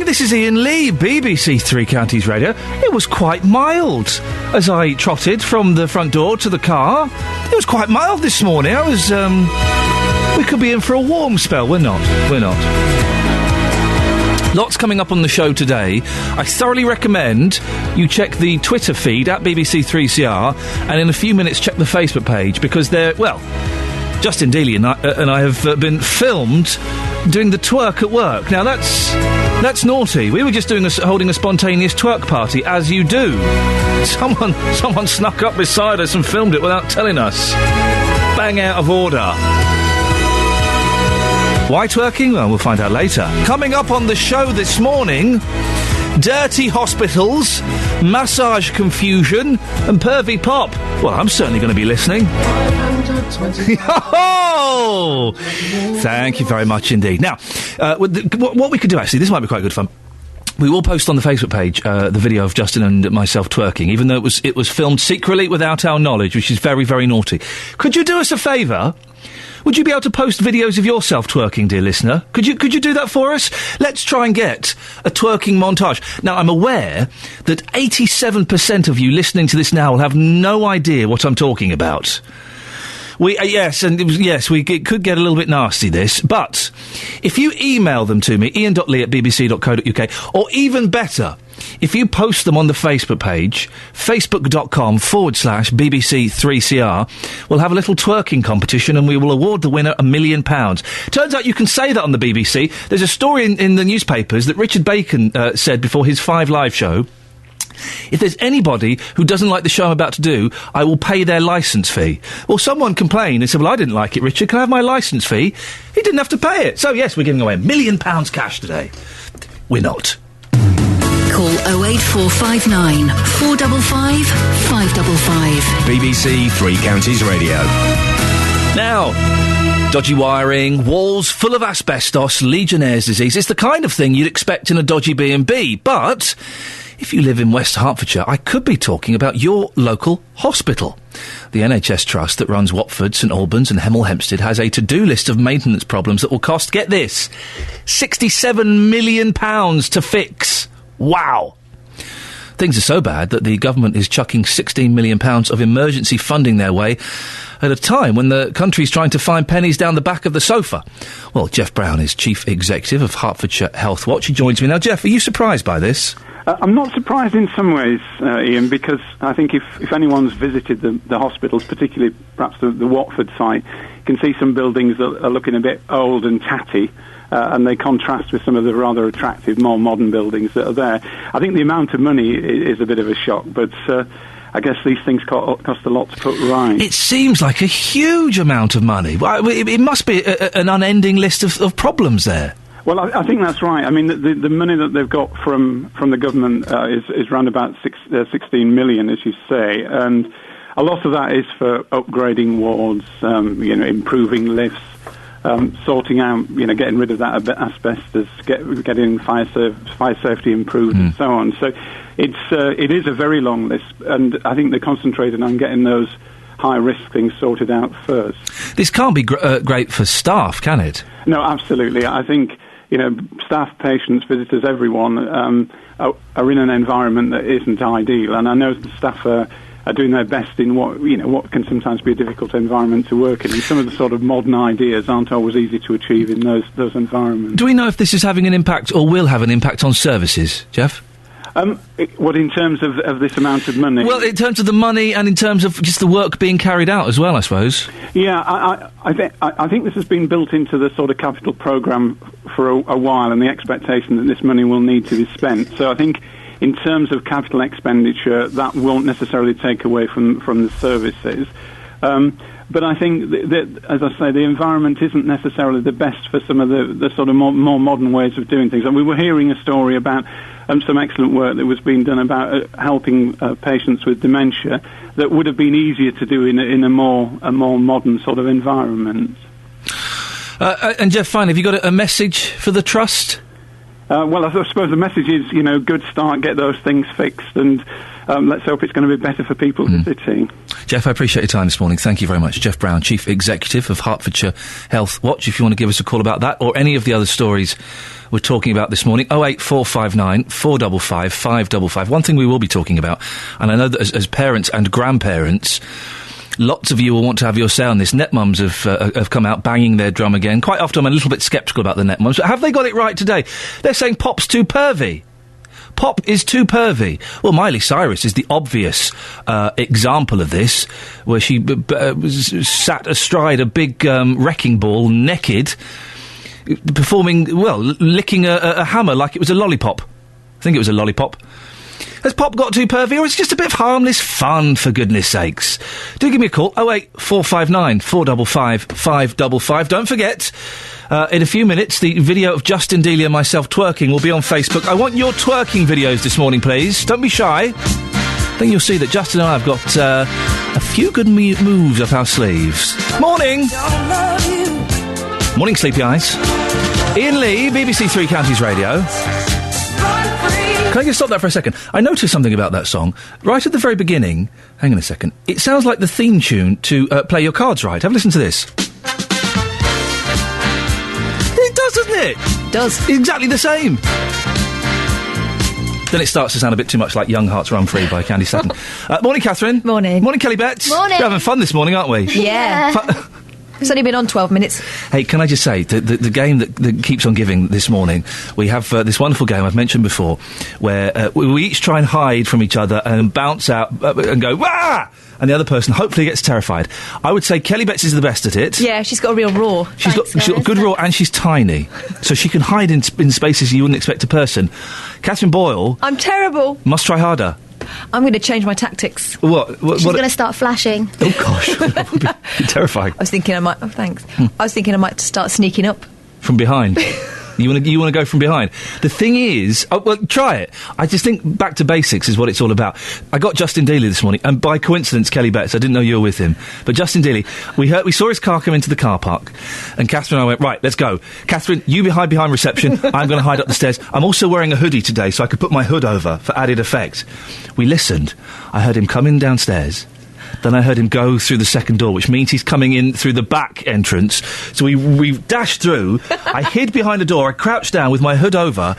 this is Iain Lee, BBC Three Counties Radio. It was quite mild as I trotted from the front door to the car. It was quite mild this morning. I was, we could be in for a warm spell. We're not. Lots coming up on the show today. I thoroughly recommend you check the Twitter feed at BBC3CR, and in a few minutes check the Facebook page, because Justin Dealey and I have been filmed doing the twerk at work. Now that's naughty. We were just holding a spontaneous twerk party, as you do. Someone snuck up beside us and filmed it without telling us. Bang out of order. Why twerking? Well, we'll find out later. Coming up on the show this morning, dirty hospitals, massage confusion, and pervy pop. Well, I'm certainly going to be listening. Oh! Thank you very much indeed. Now, what we could do, actually, this might be quite good fun. We will post on the Facebook page the video of Justin and myself twerking, even though it was filmed secretly without our knowledge, which is very, very naughty. Could you do us a favour? Would you be able to post videos of yourself twerking, dear listener? Could you do that for us? Let's try and get a twerking montage. Now, I'm aware that 87% of you listening to this now will have no idea what I'm talking about. We could get a little bit nasty, this, but if you email them to me, ian.lee@bbc.co.uk, or even better, if you post them on the Facebook page, facebook.com/BBC3CR, we'll have a little twerking competition and we will award the winner £1 million. Turns out you can say that on the BBC. There's a story in the newspapers that Richard Bacon said before his 5 Live show. If there's anybody who doesn't like the show I'm about to do, I will pay their licence fee. Well, someone complained and said, well, I didn't like it, Richard. Can I have my licence fee? He didn't have to pay it. So, yes, we're giving away £1 million cash today. We're not. Call 08459 455 555. BBC Three Counties Radio. Now, dodgy wiring, walls full of asbestos, Legionnaire's disease. It's the kind of thing you'd expect in a dodgy B&B, but if you live in West Hertfordshire, I could be talking about your local hospital. The NHS Trust that runs Watford, St Albans and Hemel Hempstead has a to-do list of maintenance problems that will cost, get this, £67 million to fix. Wow. Things are so bad that the government is chucking £16 million of emergency funding their way at a time when the country's trying to find pennies down the back of the sofa. Well, Jeff Brown is Chief Executive of Hertfordshire Health Watch. He joins me now. Jeff, are you surprised by this? I'm not surprised in some ways, Ian, because I think if anyone's visited the hospitals, particularly perhaps the Watford site, you can see some buildings that are looking a bit old and tatty, and they contrast with some of the rather attractive, more modern buildings that are there. I think the amount of money is a bit of a shock, but I guess these things cost a lot to put right. It seems like a huge amount of money. It must be an unending list of problems there. Well, I think that's right. I mean, the money that they've got from the government is around about 16 million, as you say, and a lot of that is for upgrading wards, improving lifts, sorting out, getting rid of that asbestos, getting fire safety improved, and so on. So it is a very long list, and I think they're concentrating on getting those high-risk things sorted out first. This can't be great for staff, can it? No, absolutely. I think staff, patients, visitors, everyone are in an environment that isn't ideal, and I know the staff are doing their best in what can sometimes be a difficult environment to work in. And some of the sort of modern ideas aren't always easy to achieve in those environments. Do we know if this is having an impact or will have an impact on services, Jeff? What, in terms of this amount of money? Well, in terms of the money and in terms of just the work being carried out as well, I suppose. Yeah, I think this has been built into the sort of capital programme for a while, and the expectation that this money will need to be spent. So I think in terms of capital expenditure, that won't necessarily take away from the services. But I think that, as I say, the environment isn't necessarily the best for some of the sort of more modern ways of doing things. And we were hearing a story about some excellent work that was being done about helping patients with dementia that would have been easier to do in a more modern sort of environment. And Jeff, fine, have you got a message for the Trust? Well, I suppose the message is, good start, get those things fixed, and let's hope it's going to be better for people visiting. Jeff, I appreciate your time this morning. Thank you very much. Jeff Brown, Chief Executive of Hertfordshire Health Watch. If you want to give us a call about that or any of the other stories we're talking about this morning, 08459 455 555. One thing we will be talking about, and I know that as parents and grandparents, lots of you will want to have your say on this. Net mums have come out banging their drum again. Quite often I'm a little bit sceptical about the net mums, but have they got it right today? They're saying Pop's too pervy. Pop is too pervy. Well, Miley Cyrus is the obvious example of this, where she sat astride a big wrecking ball, naked, performing, well, licking a hammer like it was a lollipop. I think it was a lollipop. Has Pop got too pervy, or is it just a bit of harmless fun, for goodness sakes? Do give me a call, 08459 455 555. Don't forget, in a few minutes, the video of Justin Dealey and myself twerking will be on Facebook. I want your twerking videos this morning, please. Don't be shy. Then you'll see that Justin and I have got a few good moves up our sleeves. Morning! Morning, Sleepy Eyes. Iain Lee, BBC Three Counties Radio. Can I just stop that for a second? I noticed something about that song. Right at the very beginning, hang on a second, it sounds like the theme tune to Play Your Cards Right. Have a listen to this. It does, doesn't it? It does. Exactly the same. Then it starts to sound a bit too much like Young Hearts Run Free by Candy Staton. Morning, Catherine. Morning. Morning, Kelly Betts. Morning. We're having fun this morning, aren't we? Yeah. It's only been on 12 minutes. Hey, can I just say, the game that keeps on giving this morning, we have this wonderful game I've mentioned before, where we each try and hide from each other and bounce out and go, wah! And the other person hopefully gets terrified. I would say Kelly Betts is the best at it. Yeah, she's got a real roar. She's got a good roar, and she's tiny. So she can hide in spaces you wouldn't expect a person. Catherine Boyle... I'm terrible. Must try harder. I'm going to change my tactics. What She's going to start flashing. Oh, gosh. That would be terrifying. I was thinking I might... Oh, thanks. I was thinking I might start sneaking up. From behind? You want to go from behind? The thing is... Oh, well, try it. I just think back to basics is what it's all about. I got Justin Dealey this morning, and by coincidence, Kelly Betts, I didn't know you were with him. But Justin Dealey, we saw his car come into the car park, and Catherine and I went, right, let's go. Catherine, you hide behind reception, I'm going to hide up the stairs. I'm also wearing a hoodie today, so I could put my hood over for added effect. We listened. I heard him come in downstairs. Then I heard him go through the second door, which means he's coming in through the back entrance. So we dashed through. I hid behind a door. I crouched down with my hood over.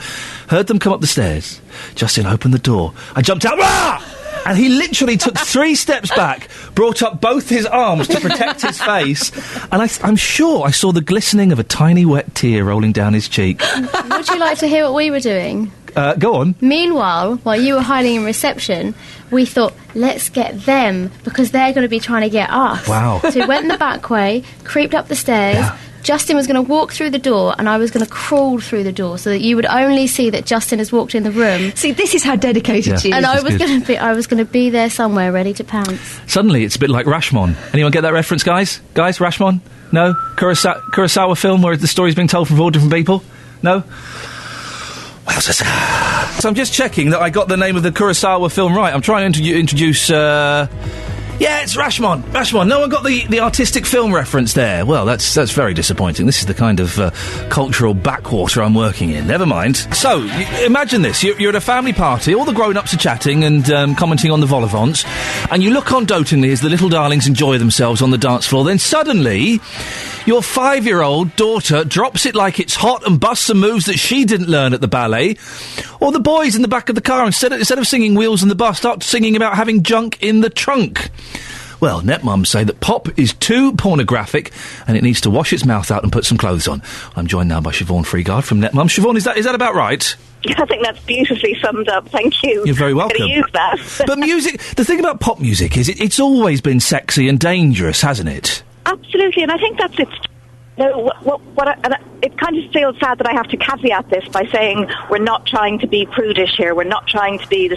Heard them come up the stairs. Justin opened the door. I jumped out. Rah! And he literally took 3 steps back, brought up both his arms to protect his face, and I'm sure I saw the glistening of a tiny wet tear rolling down his cheek. Would you like to hear what we were doing? Go on. Meanwhile, while you were hiding in reception, we thought, let's get them, because they're going to be trying to get us. Wow. So we went in the back way, creeped up the stairs. Yeah. Justin was going to walk through the door, and I was going to crawl through the door, so that you would only see that Justin has walked in the room. See, this is how dedicated she is. And I was going to be there somewhere, ready to pounce. Suddenly, it's a bit like Rashomon. Anyone get that reference, guys? Guys, Rashomon? No? Kurosawa film where the story's being told from 4 different people? No? Wowzers. So I'm just checking that I got the name of the Kurosawa film right. I'm trying to introduce... Yeah, it's Rashomon. Rashomon. No one got the artistic film reference there. Well, that's very disappointing. This is the kind of cultural backwater I'm working in. Never mind. So, imagine this. You're at a family party. All the grown-ups are chatting and commenting on the vol-au-vents. And you look on dotingly as the little darlings enjoy themselves on the dance floor. Then suddenly, your 5-year-old daughter drops it like it's hot and busts some moves that she didn't learn at the ballet. Or the boys in the back of the car, instead of singing Wheels in the Bus, start singing about having junk in the trunk. Well, net mums say that pop is too pornographic and it needs to wash its mouth out and put some clothes on. I'm joined now by Siobhan Freegard from Net Mums. Siobhan, is that about right? I think that's beautifully summed up. Thank you. You're very welcome. I'm going to use that. But music, the thing about pop music is it's always been sexy and dangerous, hasn't it? Absolutely, and I think that's it. It kind of feels sad that I have to caveat this by saying we're not trying to be prudish here. We're not trying to be the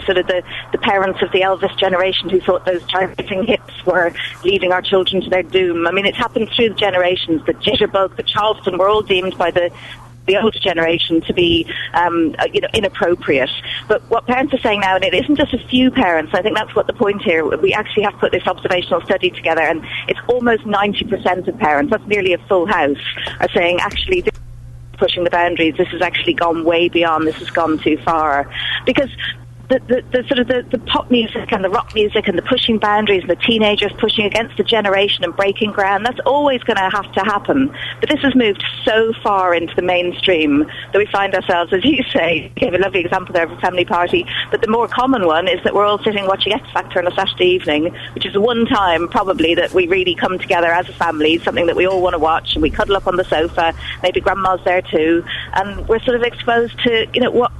parents of the Elvis generation who thought those charting hits were leading our children to their doom. I mean, it's happened through the generations. The Jitterbug, the Charleston were all deemed by the older generation to be, inappropriate. But what parents are saying now, and it isn't just a few parents, I think that's what the point here, we actually have put this observational study together, and it's almost 90% of parents, that's nearly a full house, are saying, actually, this is pushing the boundaries, this has actually gone way beyond, this has gone too far. Because the sort of the pop music and the rock music and the pushing boundaries and the teenagers pushing against the generation and breaking ground, that's always going to have to happen. But this has moved so far into the mainstream that we find ourselves, as you say, gave a lovely example there of a family party, but the more common one is that we're all sitting watching X Factor on a Saturday evening, which is the one time probably that we really come together as a family, something that we all want to watch, and we cuddle up on the sofa, maybe grandma's there too, and we're sort of exposed to,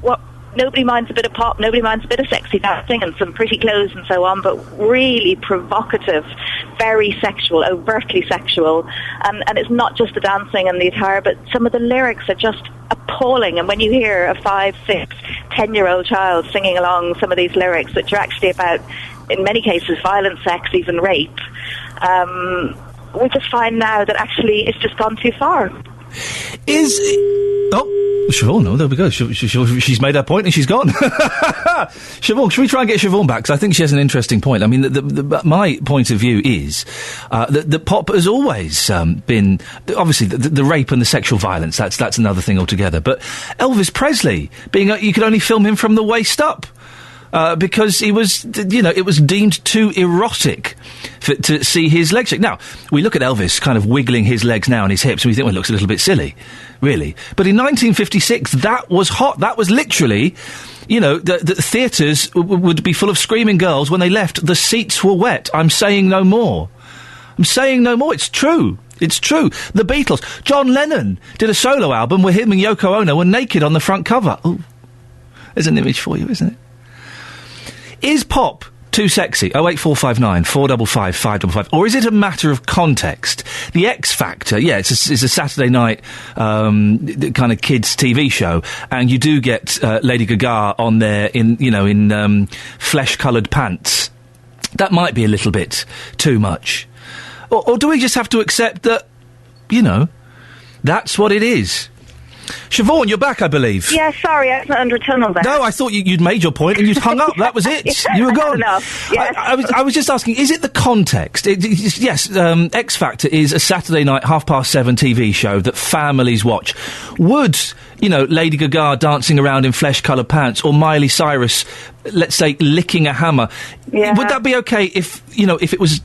what nobody minds a bit of pop, nobody minds a bit of sexy dancing and some pretty clothes and so on, but really provocative, very sexual, overtly sexual. And it's not just the dancing and the attire, but some of the lyrics are just appalling. And when you hear a 5, 6, 10-year-old child singing along some of these lyrics, which are actually about, in many cases, violent sex, even rape, we just find now that actually it's just gone too far. Siobhan, no, there we go. She's made her point and she's gone. Siobhan, should we try and get Siobhan back? Because I think she has an interesting point. I mean, my point of view is that pop has always been, obviously, the rape and the sexual violence, that's another thing altogether. But Elvis Presley, you could only film him from the waist up. Because he was, it was deemed too erotic to see his legs shake. Now, we look at Elvis kind of wiggling his legs now and his hips, and we think, well, it looks a little bit silly, really. But in 1956, that was hot. That was literally, the theatres would be full of screaming girls. When they left, the seats were wet. I'm saying no more. It's true. It's true. The Beatles. John Lennon did a solo album where him and Yoko Ono were naked on the front cover. Oh, there's an image for you, isn't it? Is pop too sexy? 08459 455 555. Or is it a matter of context? The X Factor, it's a Saturday night kind of kids' TV show, and you do get Lady Gaga on there in flesh-coloured pants. That might be a little bit too much. Or do we just have to accept that, that's what it is? Siobhan, you're back, I believe. Yeah, sorry, I was under a tunnel there. No, I thought you'd made your point and you'd hung up. That was it. Yeah, you were gone. Enough. Yes. I was just asking, is it the context? Yes, X Factor is a Saturday night 7:30 TV show that families watch. Would, Lady Gaga dancing around in flesh-coloured pants, or Miley Cyrus, let's say, licking a hammer, would that be okay if it was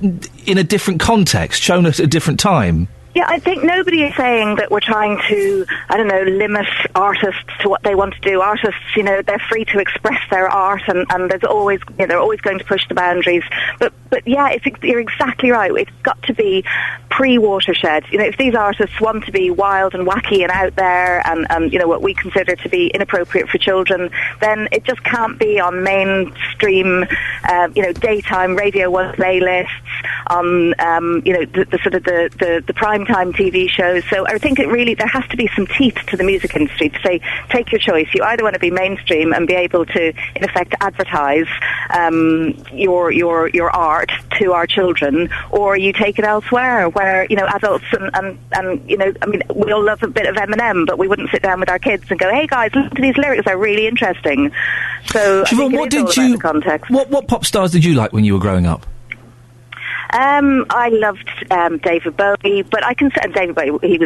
in a different context, shown at a different time? Yeah, I think nobody is saying that we're trying to, limit artists to what they want to do. Artists, they're free to express their art, and there's always, they're always going to push the boundaries. But yeah, you're exactly right. It's got to be pre-Watershed. If these artists want to be wild and wacky and out there, and what we consider to be inappropriate for children, then it just can't be on mainstream, daytime Radio 1 playlists, on, the sort of the prime time TV shows. So I think there has to be some teeth to the music industry to say, take your choice. You either want to be mainstream and be able to, in effect, advertise your art to our children, or you take it elsewhere where, adults and we all love a bit of Eminem, but we wouldn't sit down with our kids and go, hey guys, listen to these lyrics, they're really interesting. So Siobhan, what pop stars did you like when you were growing up? I loved David Bowie, but I can say David Bowie. He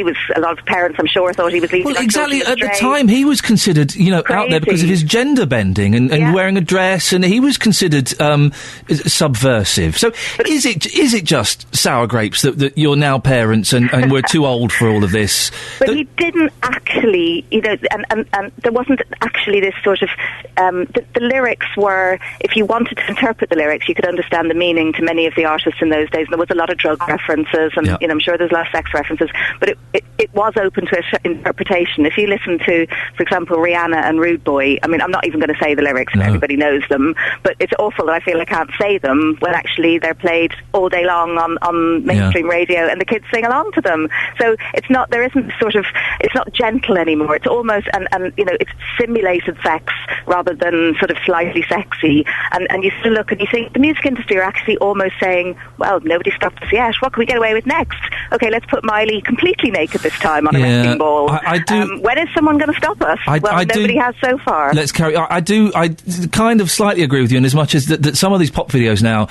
was a lot of parents, I'm sure, thought he was leading. Well, exactly. At the time, he was considered, out there because of his gender bending and wearing a dress, and he was considered subversive. So, is it just sour grapes that you're now parents and we're too old for all of this? But he didn't actually, and there wasn't actually this sort of the lyrics were. If you wanted to interpret the lyrics, you could understand the meaning to many of the artists in those days, and there was a lot of drug references, and I'm sure there's a lot of sex references, but it was open to interpretation. If you listen to, for example, Rihanna and Rude Boy, I'm not even going to say the lyrics, everybody knows them, but it's awful that I feel I can't say them when actually they're played all day long on mainstream radio, and the kids sing along to them. So it's not gentle anymore. It's almost, and it's simulated sex rather than sort of slightly sexy, and you still look and you think the music industry are actually almost saying, saying, well, nobody stopped us yet. What can we get away with next? Okay, let's put Miley completely naked this time on a wrecking ball. I do. When is someone going to stop us? Nobody has so far. Let's carry. I kind of slightly agree with you in as much as that some of these pop videos now.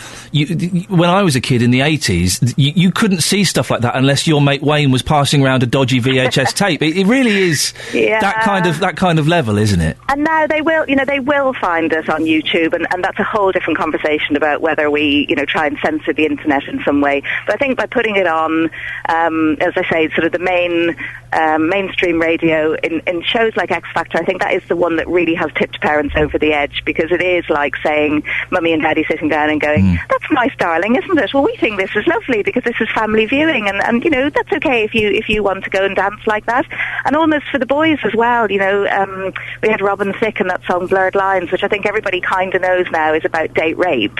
When I was a kid in the 80s, you couldn't see stuff like that unless your mate Wayne was passing around a dodgy VHS tape. It really is that kind of level, isn't it? And now they will find us on YouTube, and that's a whole different conversation about whether we, try and censor the internet in some way. But I think by putting it on, as I say, sort of the mainstream radio in shows like X Factor, I think that is the one that really has tipped parents over the edge, because it is like saying mummy and daddy sitting down and going, that's nice, darling, isn't it? Well, we think this is lovely because this is family viewing, and that's okay if you want to go and dance like that. And almost for the boys as well, we had Robin Thicke and that song Blurred Lines, which I think everybody kind of knows now is about date rape.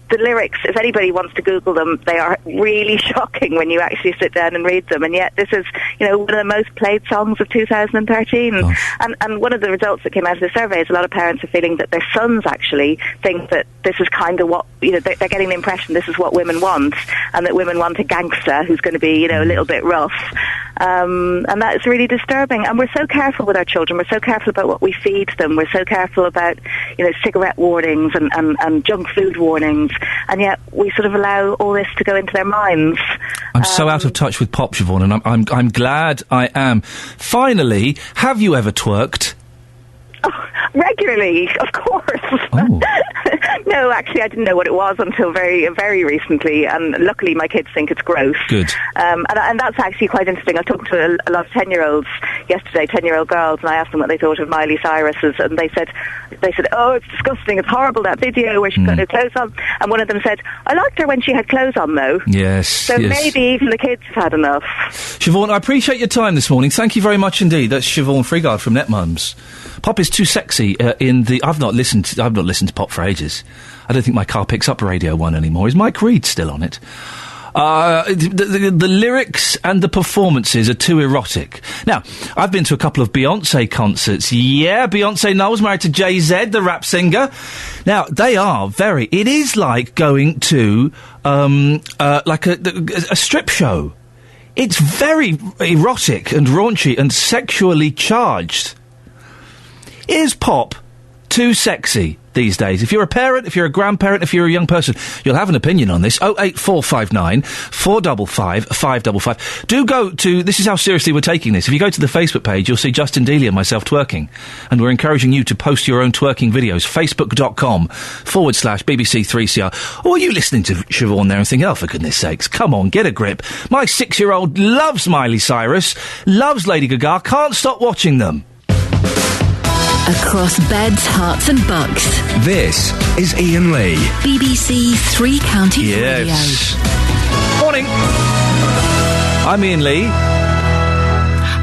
The lyrics, if anybody wants to Google them, they are really shocking when you actually sit down and read them. And yet this is, one of the most played songs of 2013. And one of the results that came out of the survey is a lot of parents are feeling that their sons actually think that this is kind of what, they're getting the impression this is what women want, and that women want a gangster who's going to be, a little bit rough. And that is really disturbing. And we're so careful with our children. We're so careful about what we feed them. We're so careful about, cigarette warnings and junk food warnings. And yet we sort of allow all this to go into their minds. I'm so out of touch with pop, Siobhan, and I'm glad I am. Finally, have you ever twerked? Oh, regularly, of course. Oh. No, actually, I didn't know what it was until very, very recently, and luckily my kids think it's gross. Good. And that's actually quite interesting. I was talking to a lot of 10-year-olds yesterday, 10-year-old girls, and I asked them what they thought of Miley Cyrus's, and they said, oh, it's disgusting, it's horrible, that video where she's got her clothes on. And one of them said, I liked her when she had clothes on, though. Yes. So maybe even the kids have had enough. Siobhan, I appreciate your time this morning. Thank you very much indeed. That's Siobhan Frigard from Netmums. Pop is too sexy I've not listened to pop for ages. I don't think my car picks up Radio 1 anymore. Is Mike Reed still on it? The lyrics and the performances are too erotic. Now, I've been to a couple of Beyonce concerts. Yeah, Beyonce Knowles married to Jay-Z, the rap singer. Now, they are it is like going to, like a strip show. It's very erotic and raunchy and sexually charged. Is pop too sexy these days? If you're a parent, if you're a grandparent, if you're a young person, you'll have an opinion on this. 08459 455 555. Do go to, this is how seriously we're taking this. If you go to the Facebook page, you'll see Justin Dealey and myself twerking. And we're encouraging you to post your own twerking videos. Facebook.com/BBC3CR. Or are you listening to Siobhan there and thinking, oh, for goodness sakes, come on, get a grip. My 6-year-old loves Miley Cyrus, loves Lady Gaga, can't stop watching them. Across beds, hearts and bucks. This is Iain Lee. BBC Three Counties Radio. Morning. I'm Iain Lee.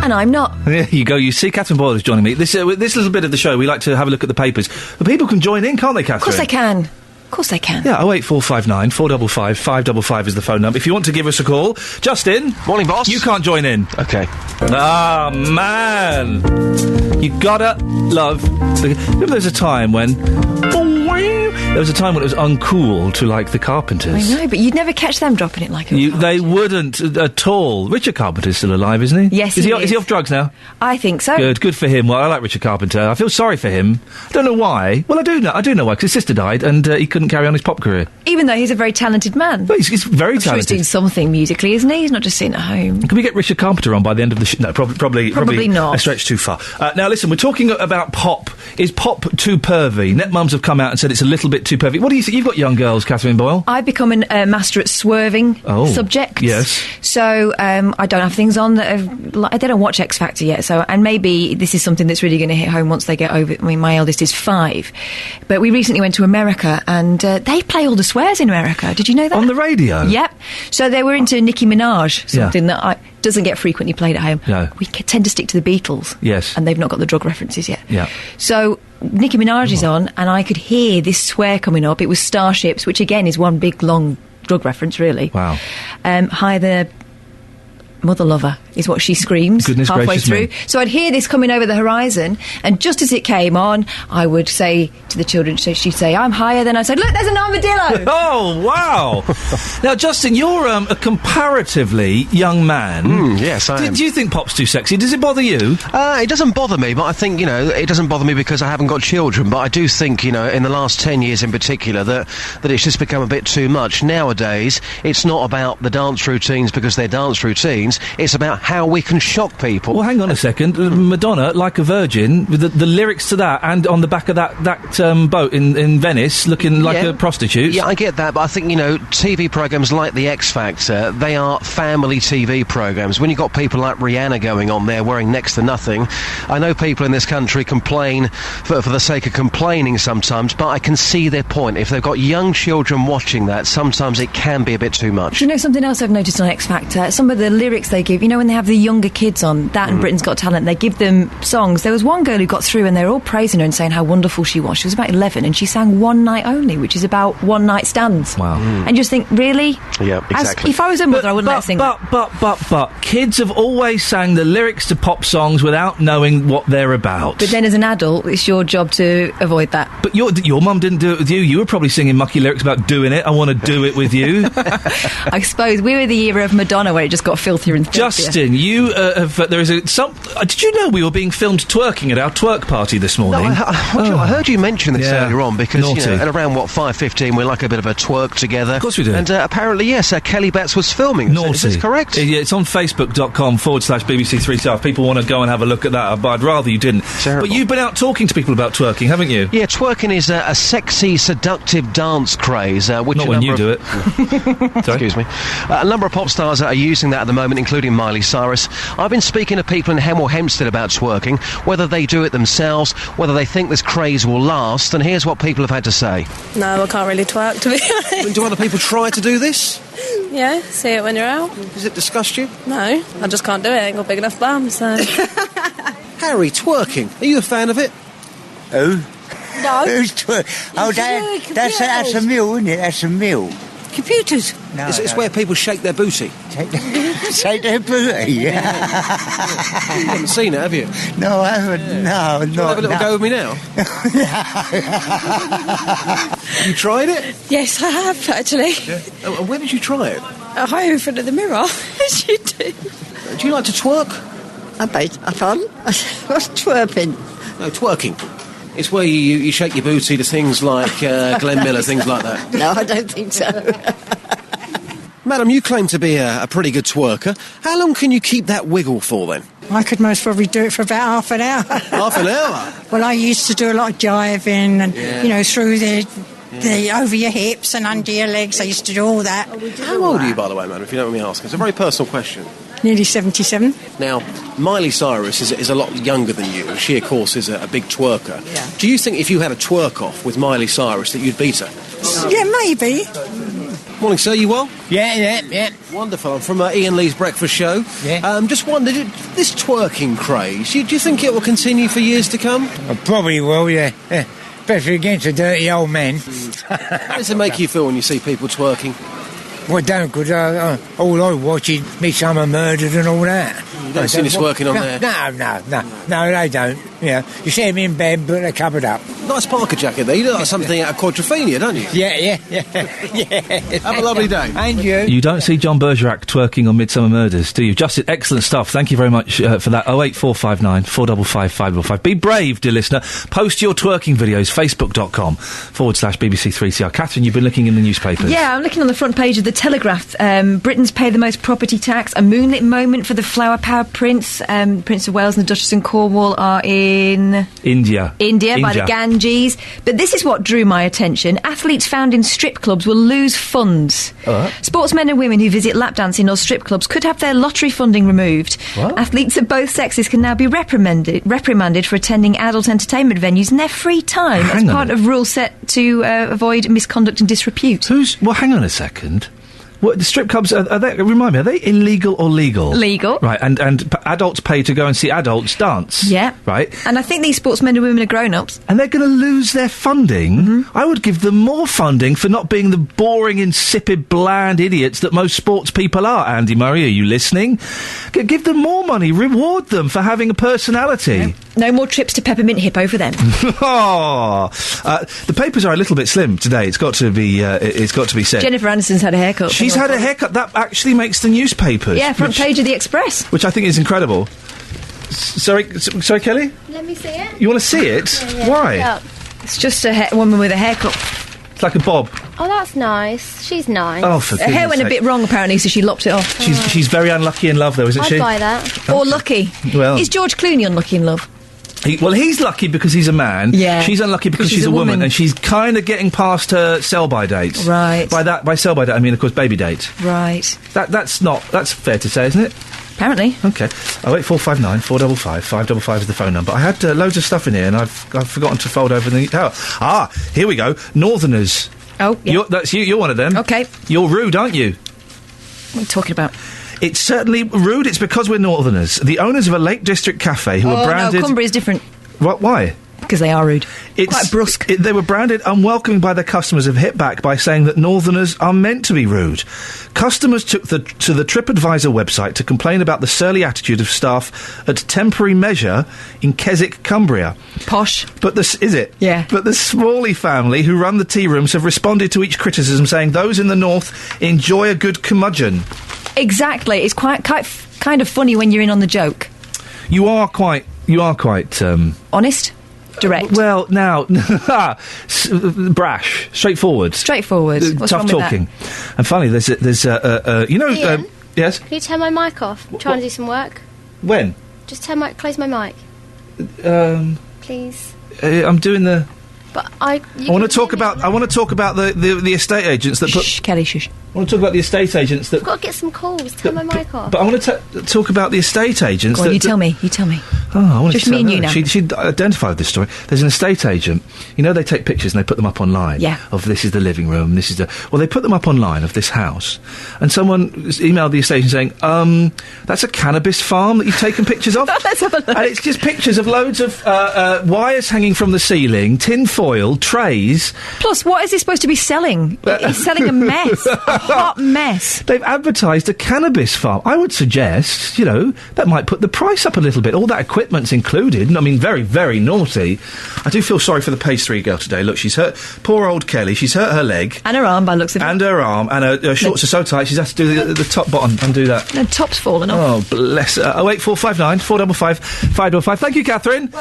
And I'm not. There you go. You see, Catherine Boyle is joining me. This little bit of the show, we like to have a look at the papers. But people can join in, can't they, Catherine? Of course they can. Of course they can. Yeah, 08459 455 555 is the phone number. If you want to give us a call. Justin. Morning, boss. You can't join in. OK. Ah, man. You gotta love... Remember there was a time when... There was a time when it was uncool to like the Carpenters. I know, but you'd never catch them dropping it like a They wouldn't at all. Richard Carpenter's still alive, isn't he? Yes, he is he off drugs now? I think so. Good for him. Well, I like Richard Carpenter. I feel sorry for him. I don't know why. Well, I do know why, because his sister died and he couldn't carry on his pop career. Even though he's a very talented man. Well, he's very talented. Sure he's doing something musically, isn't he? He's not just sitting at home. Can we get Richard Carpenter on by the end of the show? No, probably not. A stretch too far. Now, listen, we're talking about pop. Is pop too pervy? Netmums have come out and said it's a little bit too pervy. What do you think? You've got young girls, Catherine Boyle. I've become a master at swerving subjects. Yes. So I don't have things on that I don't watch X Factor yet. So, and maybe this is something that's really going to hit home once they get over. I mean, my eldest is 5, but we recently went to America and they play all the swears in America. Did you know that? On the radio? Yep. So they were into Nicki Minaj, something that doesn't get frequently played at home. No. We tend to stick to the Beatles. Yes. And they've not got the drug references yet. Yeah. So Nicki Minaj is on, and I could hear this swear coming up. It was Starships, which again is one big long drug reference, really. Wow. Hi there, mother lover. is what she screams halfway through. So I'd hear this coming over the horizon, and just as it came on, I would say to the children, so she'd say, I'm higher, then I'd say, look, there's an armadillo! Oh, wow! Now, Justin, you're a comparatively young man. Yes, I am. Do you think pop's too sexy? Does it bother you? It doesn't bother me, but I think, it doesn't bother me because I haven't got children, but I do think, in the last 10 years in particular, that it's just become a bit too much. Nowadays, it's not about the dance routines because they're dance routines, it's about how we can shock people. Well, hang on a second. Madonna, Like a Virgin, with the lyrics to that, and on the back of that boat in Venice, looking like a prostitute. Yeah, I get that, but I think, TV programmes like The X Factor, they are family TV programmes. When you've got people like Rihanna going on there wearing next to nothing, I know people in this country complain for the sake of complaining sometimes, but I can see their point. If they've got young children watching that, sometimes it can be a bit too much. Do you know something else I've noticed on X Factor? Some of the lyrics they give, when they have the younger kids on, that and Britain's Got Talent, they give them songs. There was one girl who got through and they were all praising her and saying how wonderful she was. She was about 11 and she sang One Night Only, which is about one night stands. Wow. And just think, really? Yeah, exactly. If I was a mother, I wouldn't let her sing that. But kids have always sang the lyrics to pop songs without knowing what they're about. But then as an adult, it's your job to avoid that. But your mum didn't do it with you. You were probably singing mucky lyrics about doing it. I want to do it with you. I suppose we were the era of Madonna where it just got filthier and filthier. Justin, you have... there is did you know we were being filmed twerking at our twerk party this morning? No, I heard you mention this earlier on because, at around, 5:15, we're like a bit of a twerk together. Of course we do. And apparently, yes, Kelly Betts was filming. Naughty. Is this correct? Yeah, it's on Facebook.com/BBC3CR. If people want to go and have a look at that, but I'd rather you didn't. Terrible. But you've been out talking to people about twerking, haven't you? Yeah, twerking is a sexy, seductive dance craze. Which Not when you do it. Sorry? Excuse me. A number of pop stars are using that at the moment, including Miley Cyrus. I've been speaking to people in Hemel Hempstead about twerking, whether they do it themselves, whether they think this craze will last, and here's what people have had to say. No, I can't really twerk, to be honest. Do other people try to do this? Yeah, see it when you're out. Does it disgust you? No, I just can't do it. I ain't got big enough bum, so... Harry, twerking. Are you a fan of it? Who? No. Who's twerking? Oh, that's a mill, isn't it? That's a mill. Computers. No, it's where people shake their booty. Shake their booty, You haven't seen it, have you? No, I haven't. No, Do you want to have a little go with me now? You tried it? Yes, I have, actually. Yeah. And where did you try it? At home in front of the mirror, as you do. Do you like to twerk? I pardon? What's twerping? No, twerking. It's where you shake your booty to things like Glenn Miller, things like that. No, I don't think so. Madam, you claim to be a pretty good twerker. How long can you keep that wiggle for, then? I could most probably do it for about half an hour. Half an hour? Well, I used to do a lot of jiving and, through the over your hips and under your legs. I used to do all that. How old are you, by the way, madam, if you don't mind me asking? It's a very personal question. Nearly 77. Now, Miley Cyrus is a lot younger than you. She, of course, is a big twerker. Yeah. Do you think if you had a twerk-off with Miley Cyrus that you'd beat her? Yeah, maybe. Morning, sir. You well? Yeah. Wonderful. I'm from Iain Lee's Breakfast Show. Yeah. Just wondered, this twerking craze, do you think it will continue for years to come? I probably will, yeah. Especially against a dirty old man. How does it make you feel when you see people twerking? Well, don't, because all I watch is Midsummer Murders and all that. You don't see this working on there? No, they don't. You see them in bed, but they're covered up. Nice parka jacket there. You look like something out of Quadrophenia, don't you? Yeah. Have a lovely day. And you. You don't see John Bergerac twerking on Midsummer Murders, do you? Justin, excellent stuff. Thank you very much for that. 08459 455 555. Be brave, dear listener. Post your twerking videos, facebook.com/BBC3CR. Catherine, you've been looking in the newspapers. Yeah, I'm looking on the front page of the Telegraph. Britain's pay the most property tax. A moonlit moment for the flower power prince. Prince of Wales and the Duchess and Cornwall are in... India by the Ganges. But this is what drew my attention. Athletes found in strip clubs will lose funds. Sportsmen and women who visit lap dancing or strip clubs could have their lottery funding removed. What? Athletes of both sexes can now be reprimanded for attending adult entertainment venues in their free time as part of rules set to avoid misconduct and disrepute. Well, hang on a second. What, the strip clubs, are they, remind me, are they illegal or legal? Legal. Right, and adults pay to go and see adults dance. Yeah. Right. And I think these sportsmen and women are grown-ups. And they're going to lose their funding. Mm-hmm. I would give them more funding for not being the boring, insipid, bland idiots that most sports people are. Andy Murray, are you listening? Give them more money. Reward them for having a personality. Yeah. No more trips to Peppermint Hippo for them. The papers are a little bit slim today. It's got to be said. Jennifer Aniston's had a haircut. She's had a haircut that actually makes the newspapers. Yeah, front page of the Express. Which I think is incredible. Sorry, Kelly? Let me see it. You want to see it? Yeah. Why? Yeah. It's just a woman with a haircut. It's like a bob. Oh, that's nice. She's nice. Oh, for her hair went a bit wrong, apparently, so she lopped it off. She's very unlucky in love, though, isn't she? I'd buy that. Or lucky. Well, is George Clooney unlucky in love? He's lucky because he's a man. Yeah. She's unlucky because she's a woman, and she's kind of getting past her sell-by dates. Right. By sell-by date, I mean, of course, baby date. Right. That's fair to say, isn't it? Apparently. Okay. 08459 455 555 is the phone number. I had loads of stuff in here, and I've forgotten to fold over the... here we go. Northerners. Oh, yeah. That's you. You're one of them. Okay. You're rude, aren't you? What are you talking about? It's certainly rude. It's because we're Northerners. The owners of a Lake District cafe who were branded... no, Cumbria's different. What? Why? Because they are rude. Quite brusque. They were branded unwelcoming by their customers have hit back by saying that Northerners are meant to be rude. Customers took to the TripAdvisor website to complain about the surly attitude of staff at Temporary Measure in Keswick, Cumbria. Posh. Is it? Yeah. But the Smalley family, who run the tea rooms, have responded to each criticism, saying those in the north enjoy a good curmudgeon. Exactly. It's quite kind of funny when you're in on the joke. You are quite honest, direct. Well, now brash, straightforward. What's tough wrong talking. with that? And finally, there's Iain? yes. Can you turn my mic off? I'm trying to do some work. When? Just close my mic. Please. I'm doing the. But I want to talk about the estate agents that put. Shh, Kelly, shush. I want to talk about the estate agents that. I've got to get some calls. Turn my mic off. But I want to talk about the estate agents. Go on, you tell me. Oh, I want just to me and her. you now. She identified this story. There's an estate agent. You know, they take pictures and they put them up online. Yeah. Of this is the living room. This is the. Well, they put them up online of this house, and someone emailed the estate agent saying, "That's a cannabis farm that you've taken pictures of." Let's have a look. And it's just pictures of loads of wires hanging from the ceiling, tin foil, trays. Plus, what is he supposed to be selling? He's selling a mess, a hot mess. They've advertised a cannabis farm. I would suggest, that might put the price up a little bit. All that equipment's included. I mean, very, very naughty. I do feel sorry for the pastry girl today. Look, she's hurt. Poor old Kelly. She's hurt her leg. And her arm, by looks of it. And her arm. And her shorts are so tight, she's had to do the top button. Undo that. The top's fallen off. Oh, bless her. 08459 455 555. Thank you, Catherine.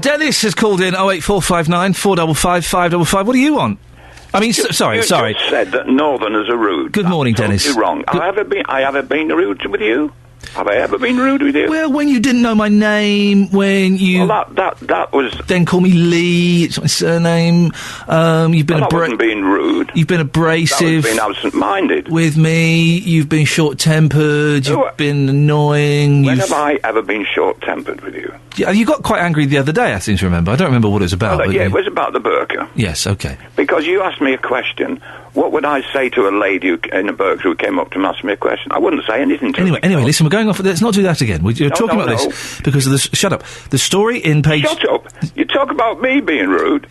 Dennis has called in 08459 455 555. What do you want? I mean, sorry. You just said that Northerners are rude. Good morning, Dennis. You're wrong. I haven't been rude with you. Have I ever been rude with you? Well, when you didn't know my name, when you... Well, that was... Then call me Lee, it's my surname. You've been that wasn't being rude. You've been abrasive. That was being absent-minded. With me, you've been short-tempered, you've been annoying. When have I ever been short-tempered with you? Yeah, you got quite angry the other day, I seem to remember. I don't remember what it was about. Well, it was about the burqa. Yes, OK. Because you asked me a question. What would I say to a lady in a burqa who came up to ask me a question? I wouldn't say anything to her. Anyway, listen, we're going off... Let's not do that again. You're talking about this because of the... Shut up. The story in page... Shut up. You talk about me being rude.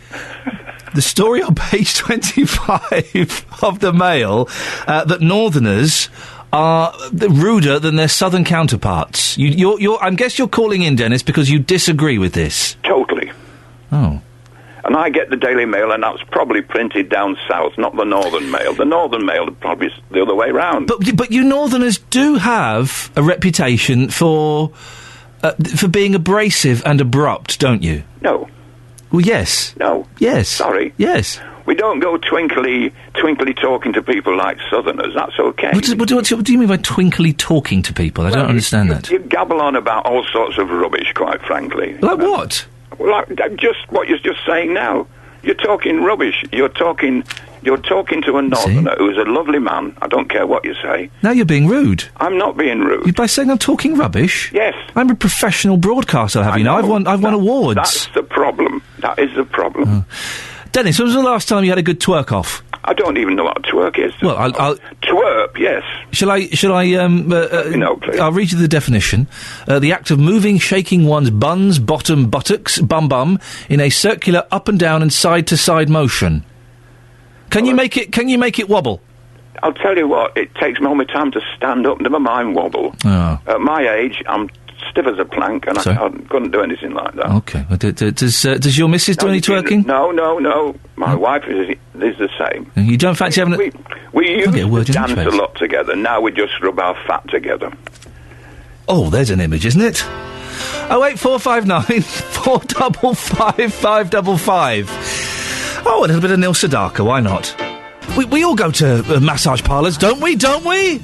The story on page 25 of the Mail that Northerners are ruder than their southern counterparts. I guess you're calling in, Dennis, because you disagree with this. Totally. Oh. And I get the Daily Mail, and that's probably printed down south, not the Northern Mail. The Northern Mail probably the other way round. But you Northerners do have a reputation for being abrasive and abrupt, don't you? No. Well, yes. No. Yes. Sorry. Yes. We don't go twinkly talking to people like Southerners. That's okay. What do you mean by twinkly talking to people? I don't understand that. You gabble on about all sorts of rubbish, quite frankly. Like what? Like just what you're just saying now. You're talking rubbish. You're talking to a Northerner who's a lovely man. I don't care what you say. Now you're being rude. I'm not being rude. By saying I'm talking rubbish? Yes. I'm a professional broadcaster, I've won awards. That's the problem. That is the problem. Dennis, when was the last time you had a good twerk off? I don't even know what a twerk is. Well, I'll twerp, yes. Shall I? No, please. I'll read you the definition: the act of moving, shaking one's buns, bottom, buttocks, bum in a circular up and down and side to side motion. Can you make it wobble? I'll tell you what. It takes me all my time to stand up. Never mind wobble. Oh. At my age, I'm stiff as a plank, and I couldn't do anything like that. Okay. Does your missus do any twerking? No. My wife is the same. You don't fancy having We used to dance a lot together. Now we just rub our fat together. Oh, there's an image, isn't it? 08459 455 555. Oh, a little bit of Neil Sedaka, why not? We all go to massage parlours, don't we?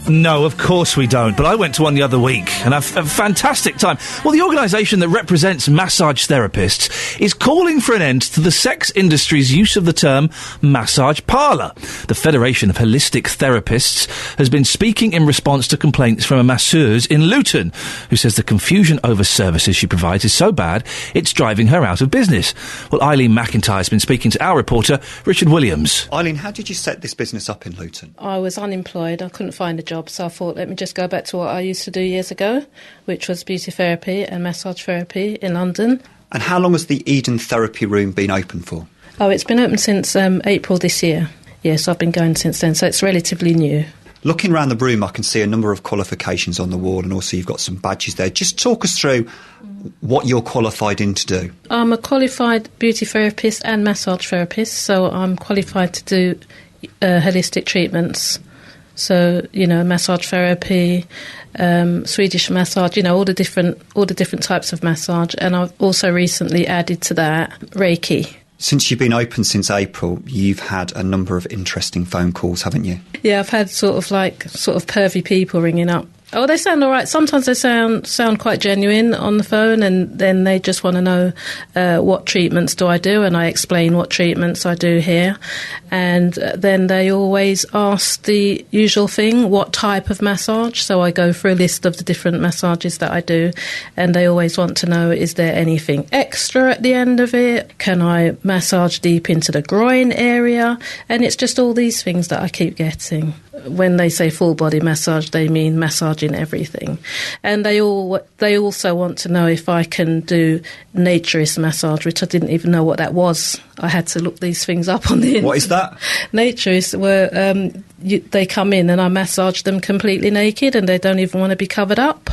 No, of course we don't. But I went to one the other week, and I've a fantastic time. Well, the organisation that represents massage therapists is calling for an end to the sex industry's use of the term massage parlour. The Federation of Holistic Therapists has been speaking in response to complaints from a masseuse in Luton, who says the confusion over services she provides is so bad, it's driving her out of business. Well, Eileen McIntyre has been speaking to our reporter, Richard Williams. Eileen, how did you set this business up in Luton? I was unemployed. I couldn't find a job, so I thought, let me just go back to what I used to do years ago, which was beauty therapy and massage therapy in London. And how long has the Eden Therapy Room been open for? Oh, it's been open since April this year. Yes, I've been going since then, so it's relatively new. Looking around the room, I can see a number of qualifications on the wall, and also you've got some badges there. Just talk us through what you're qualified in to do. I'm a qualified beauty therapist and massage therapist, so I'm qualified to do holistic treatments. So, massage therapy, Swedish massage, all the different types of massage. And I've also recently added to that Reiki. Since you've been open since April, you've had a number of interesting phone calls, haven't you? Yeah, I've had sort of pervy people ringing up. Oh, they sound all right. Sometimes they sound quite genuine on the phone, and then they just want to know what treatments do I do, and I explain what treatments I do here. And then they always ask the usual thing, what type of massage? So I go through a list of the different massages that I do, and they always want to know, is there anything extra at the end of it? Can I massage deep into the groin area? And it's just all these things that I keep getting. When they say full body massage, they mean massaging everything. And they also want to know if I can do naturist massage, which I didn't even know what that was. I had to look these things up on the internet. What is that? Naturist, where they come in and I massage them completely naked and they don't even want to be covered up.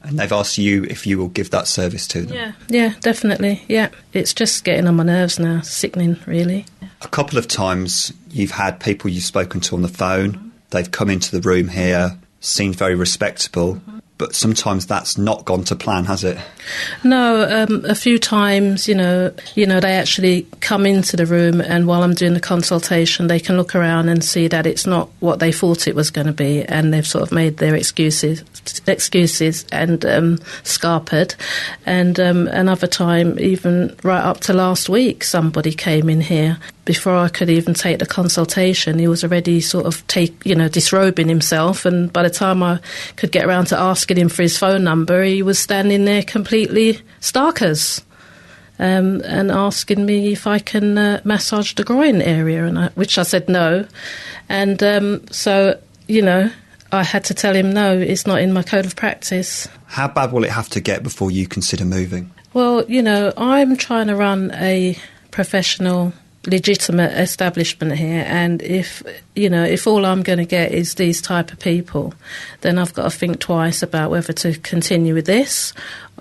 And they've asked you if you will give that service to them? Yeah, definitely, yeah. It's just getting on my nerves now, sickening, really. A couple of times you've had people you've spoken to on the phone. They've come into the room here, seemed very respectable, but sometimes that's not gone to plan, has it? No, a few times, they actually come into the room, and while I'm doing the consultation, they can look around and see that it's not what they thought it was going to be, and they've sort of made their excuses and scarpered. And another time, even right up to last week, somebody came in here. Before I could even take the consultation, he was already sort of disrobing himself, and by the time I could get around to asking him for his phone number, he was standing there completely starkers, and asking me if I can massage the groin area, which I said no. And I had to tell him no, it's not in my code of practice. How bad will it have to get before you consider moving? Well, I'm trying to run a professional, legitimate establishment here, and if all I'm going to get is these type of people, then I've got to think twice about whether to continue with this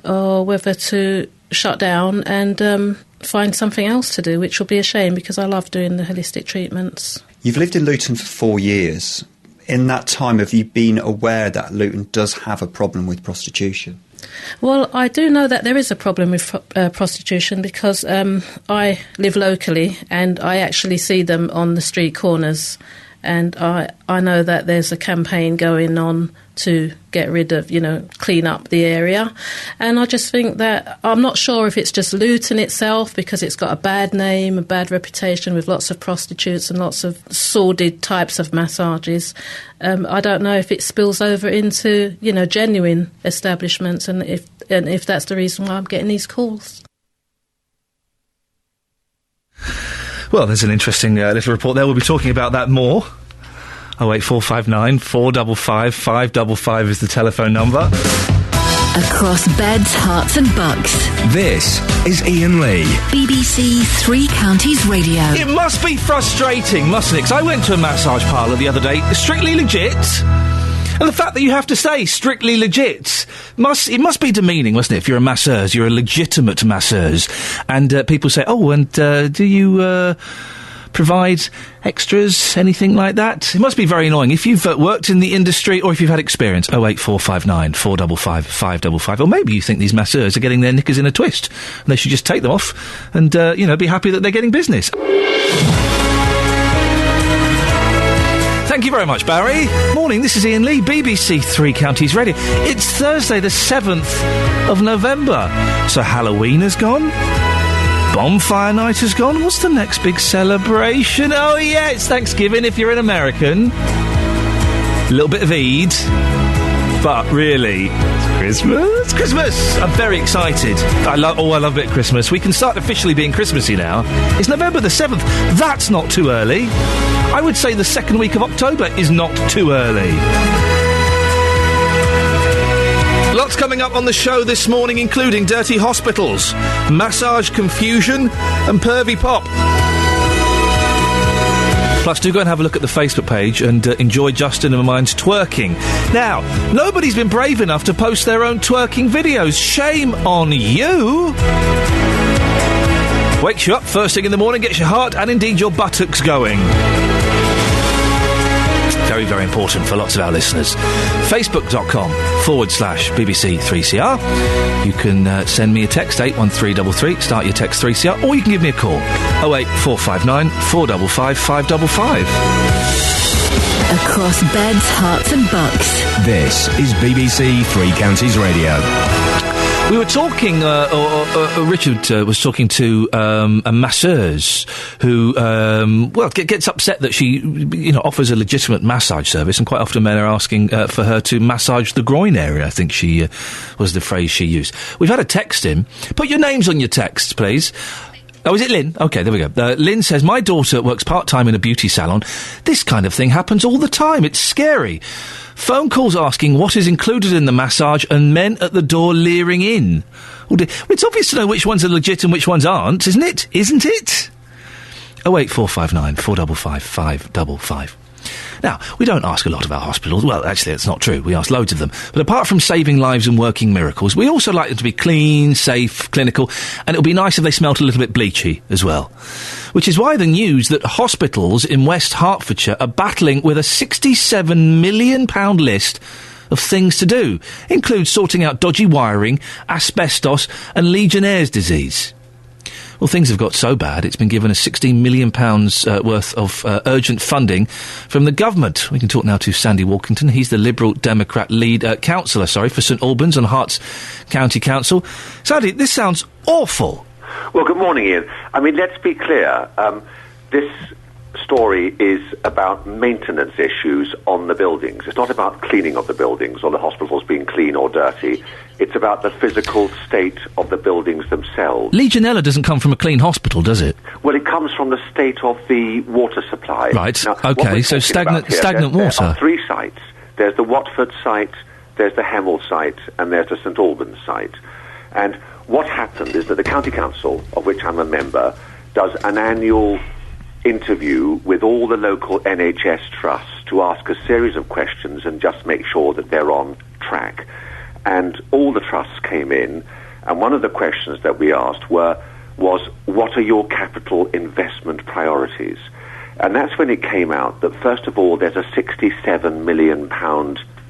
or whether to shut down and find something else to do, which will be a shame because I love doing the holistic treatments. You've lived in Luton for 4 years. In that time, have you been aware that Luton does have a problem with prostitution? Well, I do know that there is a problem with prostitution because I live locally and I actually see them on the street corners, and I know that there's a campaign going on to get rid of, clean up the area. And I just think that I'm not sure if it's just Luton itself because it's got a bad name, a bad reputation with lots of prostitutes and lots of sordid types of massages. I don't know if it spills over into, genuine establishments, and if that's the reason why I'm getting these calls. Well, there's an interesting little report there. We'll be talking about that more. 08459 455 555 is the telephone number. Across beds, hearts and bucks. This is Iain Lee. BBC Three Counties Radio. It must be frustrating, mustn't it? 'Cause I went to a massage parlour the other day, strictly legit. And the fact that you have to say strictly legit, it must be demeaning, mustn't it? If you're a masseuse, you're a legitimate masseuse. And people say, do you provide extras, anything like that? It must be very annoying. If you've worked in the industry or if you've had experience, 08459 455 555. Or maybe you think these masseurs are getting their knickers in a twist and they should just take them off and, be happy that they're getting business. Thank you very much, Barry. Morning, this is Iain Lee, BBC Three Counties Radio. It's Thursday the 7th of November. So Halloween has gone. Bonfire night has gone. What's the next big celebration? Oh, yeah, it's Thanksgiving if you're an American. A little bit of Eid. But really, it's Christmas. It's Christmas! I'm very excited. I love a bit of Christmas. We can start officially being Christmassy now. It's November the 7th. That's not too early. I would say the second week of October is not too early. Lots coming up on the show this morning, including dirty hospitals, massage confusion, and pervy pop. Plus, do go and have a look at the Facebook page and enjoy Justin and mine's twerking. Now, nobody's been brave enough to post their own twerking videos. Shame on you! Wakes you up first thing in the morning, gets your heart and indeed your buttocks going. Very, very important for lots of our listeners. Facebook.com/BBC3CR. You can send me a text, 81333, start your text 3CR, or you can give me a call, 08459 455 555. Across beds, hearts and bucks. This is BBC Three Counties Radio. We were talking, Richard was talking to a masseuse who, gets upset that she, offers a legitimate massage service, and quite often men are asking for her to massage the groin area, I think she was the phrase she used. We've had a text in. Put your names on your texts, please. Oh, is it Lynn? OK, there we go. Lynn says, my daughter works part-time in a beauty salon. This kind of thing happens all the time. It's scary. Phone calls asking what is included in the massage and men at the door leering in. Well, it's obvious to know which ones are legit and which ones aren't, isn't it? Isn't it? 08459 455 555. Now, we don't ask a lot of our hospitals. Well, actually, that's not true. We ask loads of them. But apart from saving lives and working miracles, we also like them to be clean, safe, clinical, and it would be nice if they smelt a little bit bleachy as well. Which is why the news that hospitals in West Hertfordshire are battling with a £67 million list of things to do. Includes sorting out dodgy wiring, asbestos and Legionnaire's disease. Well, things have got so bad, it's been given a £16 million worth of urgent funding from the government. We can talk now to Sandy Walkington. He's the Liberal Democrat councillor, for St Albans and Herts County Council. Sandy, this sounds awful. Well, good morning, Ian. I mean, let's be clear. This story is about maintenance issues on the buildings. It's not about cleaning of the buildings or the hospitals being clean or dirty. It's about the physical state of the buildings themselves. Legionella doesn't come from a clean hospital, does it? Well, it comes from the state of the water supply. Right, now, OK, so stagnant water. There are three sites. There's the Watford site, there's the Hemel site, and there's the St Albans site. And what happened is that the County Council, of which I'm a member, does an annual interview with all the local NHS trusts to ask a series of questions and just make sure that they're on track. And all the trusts came in, and one of the questions that we asked was, what are your capital investment priorities? And that's when it came out that, first of all, there's a £67 million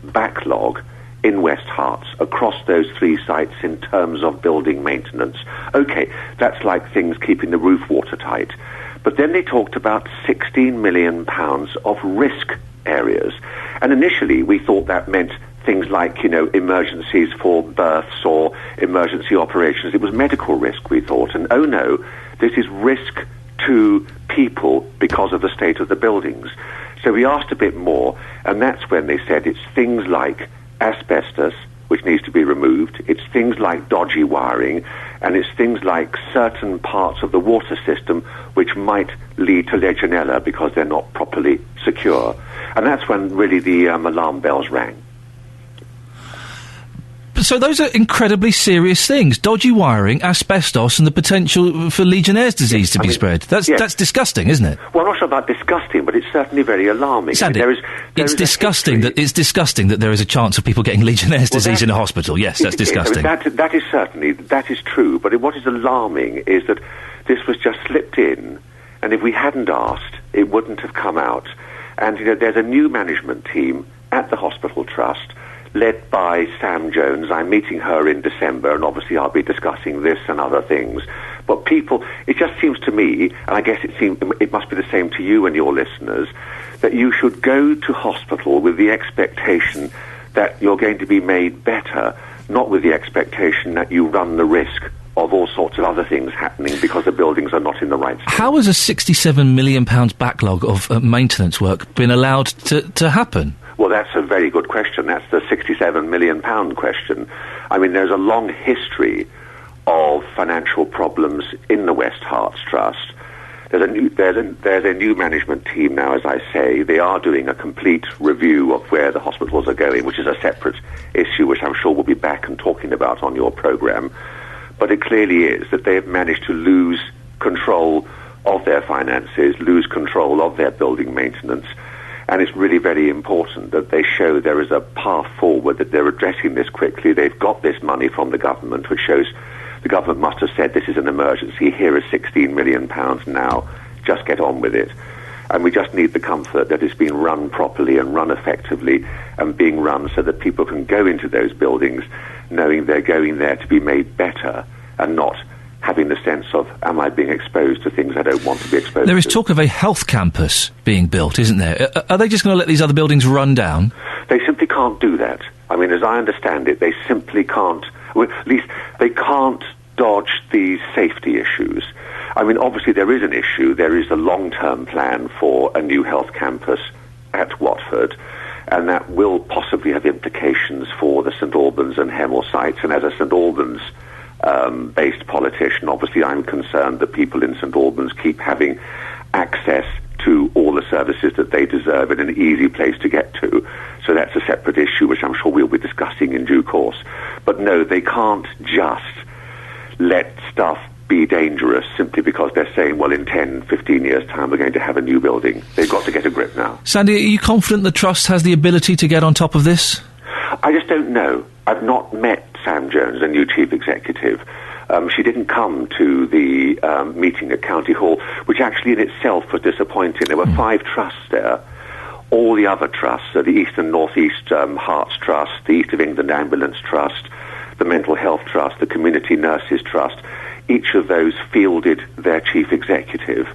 backlog in West Herts across those three sites in terms of building maintenance. OK, that's like things keeping the roof watertight. But then they talked about £16 million of risk areas. And initially we thought that meant things like, emergencies for births or emergency operations. It was medical risk, we thought. And oh no, this is risk to people because of the state of the buildings. So we asked a bit more, and that's when they said it's things like asbestos, which needs to be removed. It's things like dodgy wiring, and it's things like certain parts of the water system which might lead to Legionella because they're not properly secure. And that's when really the alarm bells rang. So those are incredibly serious things. Dodgy wiring, asbestos, and the potential for Legionnaire's disease to be spread. That's disgusting, isn't it? Well, I'm not sure about disgusting, but it's certainly very alarming. Sandy, it's disgusting that there is a chance of people getting Legionnaire's disease in a hospital. Yes, that's disgusting. That is true. But what is alarming is that this was just slipped in, and if we hadn't asked, it wouldn't have come out. And there's a new management team at the hospital trust, led by Sam Jones. I'm meeting her in December, and obviously I'll be discussing this and other things. But it just seems to me, and I guess it must be the same to you and your listeners, that you should go to hospital with the expectation that you're going to be made better, not with the expectation that you run the risk of all sorts of other things happening because the buildings are not in the right state. How has a £67 million backlog of maintenance work been allowed to happen? Well, that's a very good question. That's the £67 million question. I mean, there's a long history of financial problems in the West Herts Trust. There's a new management team now, as I say. They are doing a complete review of where the hospitals are going, which is a separate issue, which I'm sure we'll be back and talking about on your programme. But it clearly is that they have managed to lose control of their finances, lose control of their building maintenance. And it's really very important that they show there is a path forward, that they're addressing this quickly. They've got this money from the government, which shows the government must have said this is an emergency. Here is £16 million now. Just get on with it. And we just need the comfort that it's being run properly and run effectively and being run so that people can go into those buildings knowing they're going there to be made better and not having the sense of, am I being exposed to things I don't want to be exposed to? There is talk of a health campus being built, isn't there? Are they just going to let these other buildings run down? They simply can't do that. I mean, as I understand it, they simply can't, well, at least they can't dodge these safety issues. I mean, obviously there is an issue. There is a long-term plan for a new health campus at Watford, and that will possibly have implications for the St Albans and Hemel sites. And as a St Albans based politician, obviously I'm concerned that people in St Albans keep having access to all the services that they deserve in an easy place to get to. So that's a separate issue which I'm sure we'll be discussing in due course. But no, they can't just let stuff be dangerous simply because they're saying, well, in 10, 15 years' time we're going to have a new building. They've got to get a grip now. Sandy, are you confident the Trust has the ability to get on top of this? I just don't know. I've not met Sam Jones, the new chief executive. She didn't come to the meeting at County Hall, which actually in itself was disappointing. There were 5 trusts there. All the other trusts, the East and North East Hearts Trust, the East of England Ambulance Trust, the Mental Health Trust, the Community Nurses Trust, each of those fielded their chief executive.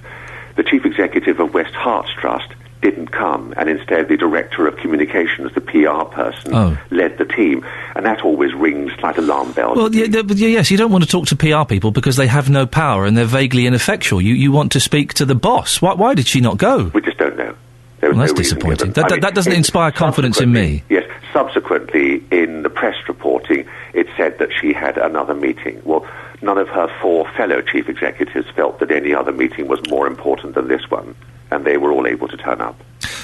The chief executive of West Herts Trust didn't come, and instead the director of communications, the PR person, led the team, and that always rings like alarm bells. Well, yes, you don't want to talk to PR people because they have no power and they're vaguely ineffectual. You want to speak to the boss. Why did she not go? We just don't know. Well, that's disappointing. That doesn't inspire confidence in me. Yes, subsequently in the press reporting, it said that she had another meeting. Well, none of her 4 fellow chief executives felt that any other meeting was more important than this one, and they were all able to turn up.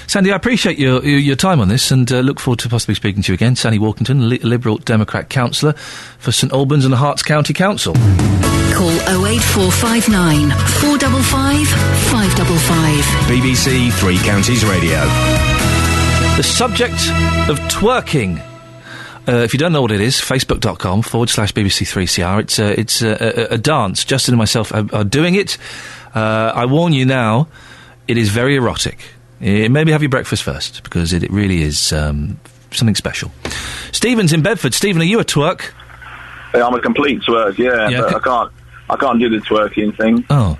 Sandy, I appreciate your time on this and look forward to possibly speaking to you again. Sandy Walkington, Liberal Democrat councillor for St Albans and Hearts County Council. Call 08459 455 555. BBC Three Counties Radio. The subject of twerking. If you don't know what it is, facebook.com/BBC3CR. It's a dance. Justin and myself are doing it. I warn you now, it is very erotic. Maybe have your breakfast first, because it really is something special. Stephen's in Bedford. Stephen, are you a twerk? Yeah, I'm a complete twerk, but I can't do the twerking thing. Oh.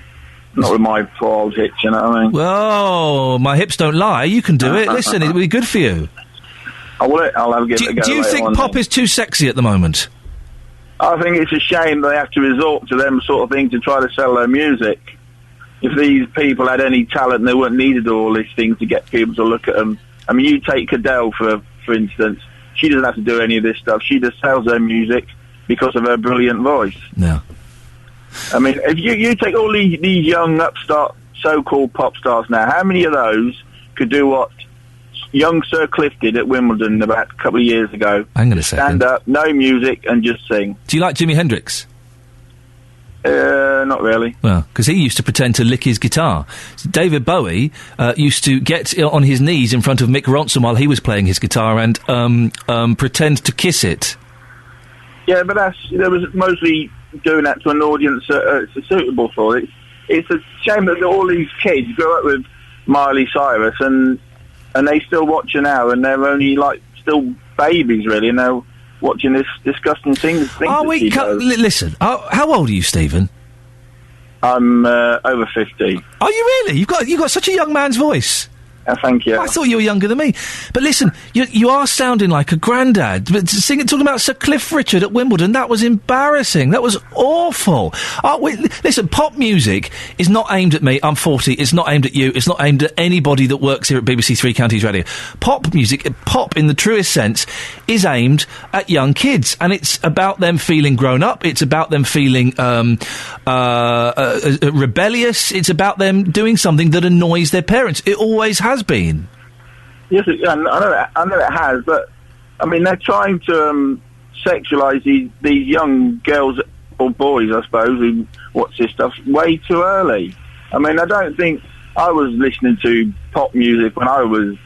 Not with my poor old hips, you know what I mean? Well, my hips don't lie. You can do it. Listen, it'll be good for you. I'll have a go. Do you think pop is too sexy at the moment? I think it's a shame they have to resort to them sort of things to try to sell their music. If these people had any talent, they wouldn't need all these things to get people to look at them. I mean, you take Cadell, for instance. She doesn't have to do any of this stuff. She just sells her music because of her brilliant voice. No. I mean, if you take all these young upstart so-called pop stars now, how many of those could do what young Sir Cliff did at Wimbledon about a couple of years ago? Hang on a second. Stand up, no music, and just sing. Do you like Jimi Hendrix? Not really. Well, because he used to pretend to lick his guitar. David Bowie used to get on his knees in front of Mick Ronson while he was playing his guitar and pretend to kiss it. Yeah, but there was mostly doing that to an audience it's suitable for it. It's a shame that all these kids grew up with Miley Cyrus and they still watch her now, and they're only still babies really, and they're watching this disgusting thing. Listen, how old are you, Stephen? I'm over 50. Are you really? You've got such a young man's voice. Thank you. I thought you were younger than me. But listen, you are sounding like a granddad. But talking about Sir Cliff Richard at Wimbledon, that was embarrassing. That was awful. Listen, pop music is not aimed at me. I'm 40. It's not aimed at you. It's not aimed at anybody that works here at BBC Three Counties Radio. Pop music, pop in the truest sense, is aimed at young kids. And it's about them feeling grown up. It's about them feeling rebellious. It's about them doing something that annoys their parents. It always has been. Yes, I know it has, but I mean they're trying to sexualise these young girls or boys, I suppose, who watch this stuff way too early. I mean, I don't think I was listening to pop music when I was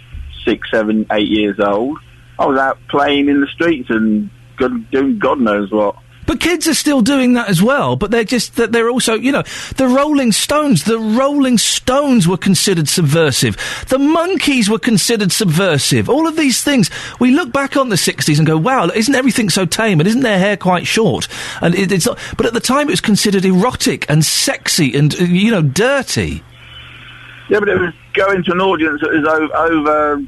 6, 7, 8 years old. I was out playing in the streets and doing God knows what. But kids are still doing that as well, but they're also, the Rolling Stones. The Rolling Stones were considered subversive. The Monkees were considered subversive. All of these things. We look back on the 60s and go, wow, isn't everything so tame, and isn't their hair quite short? And it's not, but at the time it was considered erotic and sexy and, dirty. Yeah, but it was going to an audience that is over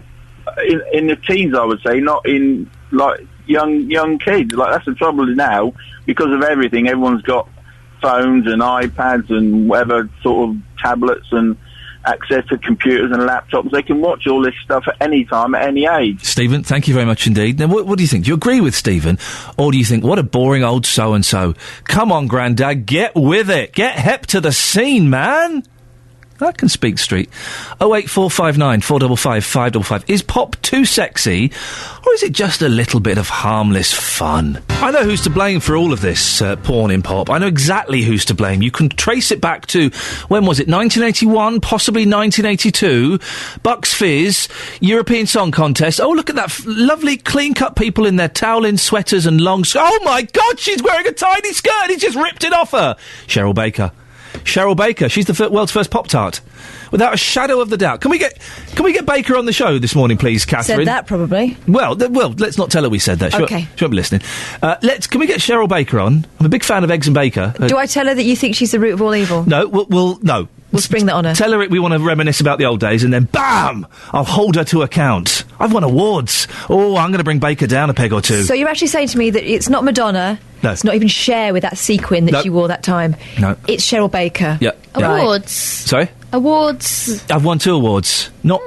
in the teens, I would say, not in, young kids. That's the trouble now, because of everything. Everyone's got phones and iPads and whatever sort of tablets and access to computers and laptops. They can watch all this stuff at any time, at any age. Stephen, thank you very much indeed. Now, what do you think? Do you agree with Stephen? Or do you think, what a boring old so-and-so? Come on, Grandad, get with it. Get hep to the scene, man. I can speak street. 08459 455 555. Is pop too sexy, or is it just a little bit of harmless fun? I know who's to blame for all of this porn in pop. I know exactly who's to blame. You can trace it back to, when was it, 1981, possibly 1982, Bucks Fizz, European Song Contest. Oh, look at that lovely clean-cut people in their towel-in sweaters and long... Oh, my God, she's wearing a tiny skirt! He just ripped it off her! Cheryl Baker. She's the world's first Pop-Tart, without a shadow of the doubt. Can we get Baker on the show this morning, please, Catherine? Said that probably. Well, let's not tell her we said that. Okay. She won't be listening. Can we get Cheryl Baker on? I'm a big fan of Eggs and Baker. Do I tell her that you think she's the root of all evil? No, no. We'll spring that on her. Tell her we want to reminisce about the old days, and then BAM! I'll hold her to account. I've won awards. Oh, I'm going to bring Baker down a peg or two. So you're actually saying to me that it's not Madonna. No. It's not even Cher with that sequin that she wore that time. No. It's Cheryl Baker. Yeah. Awards. Sorry? Awards. I've won 2 awards. Not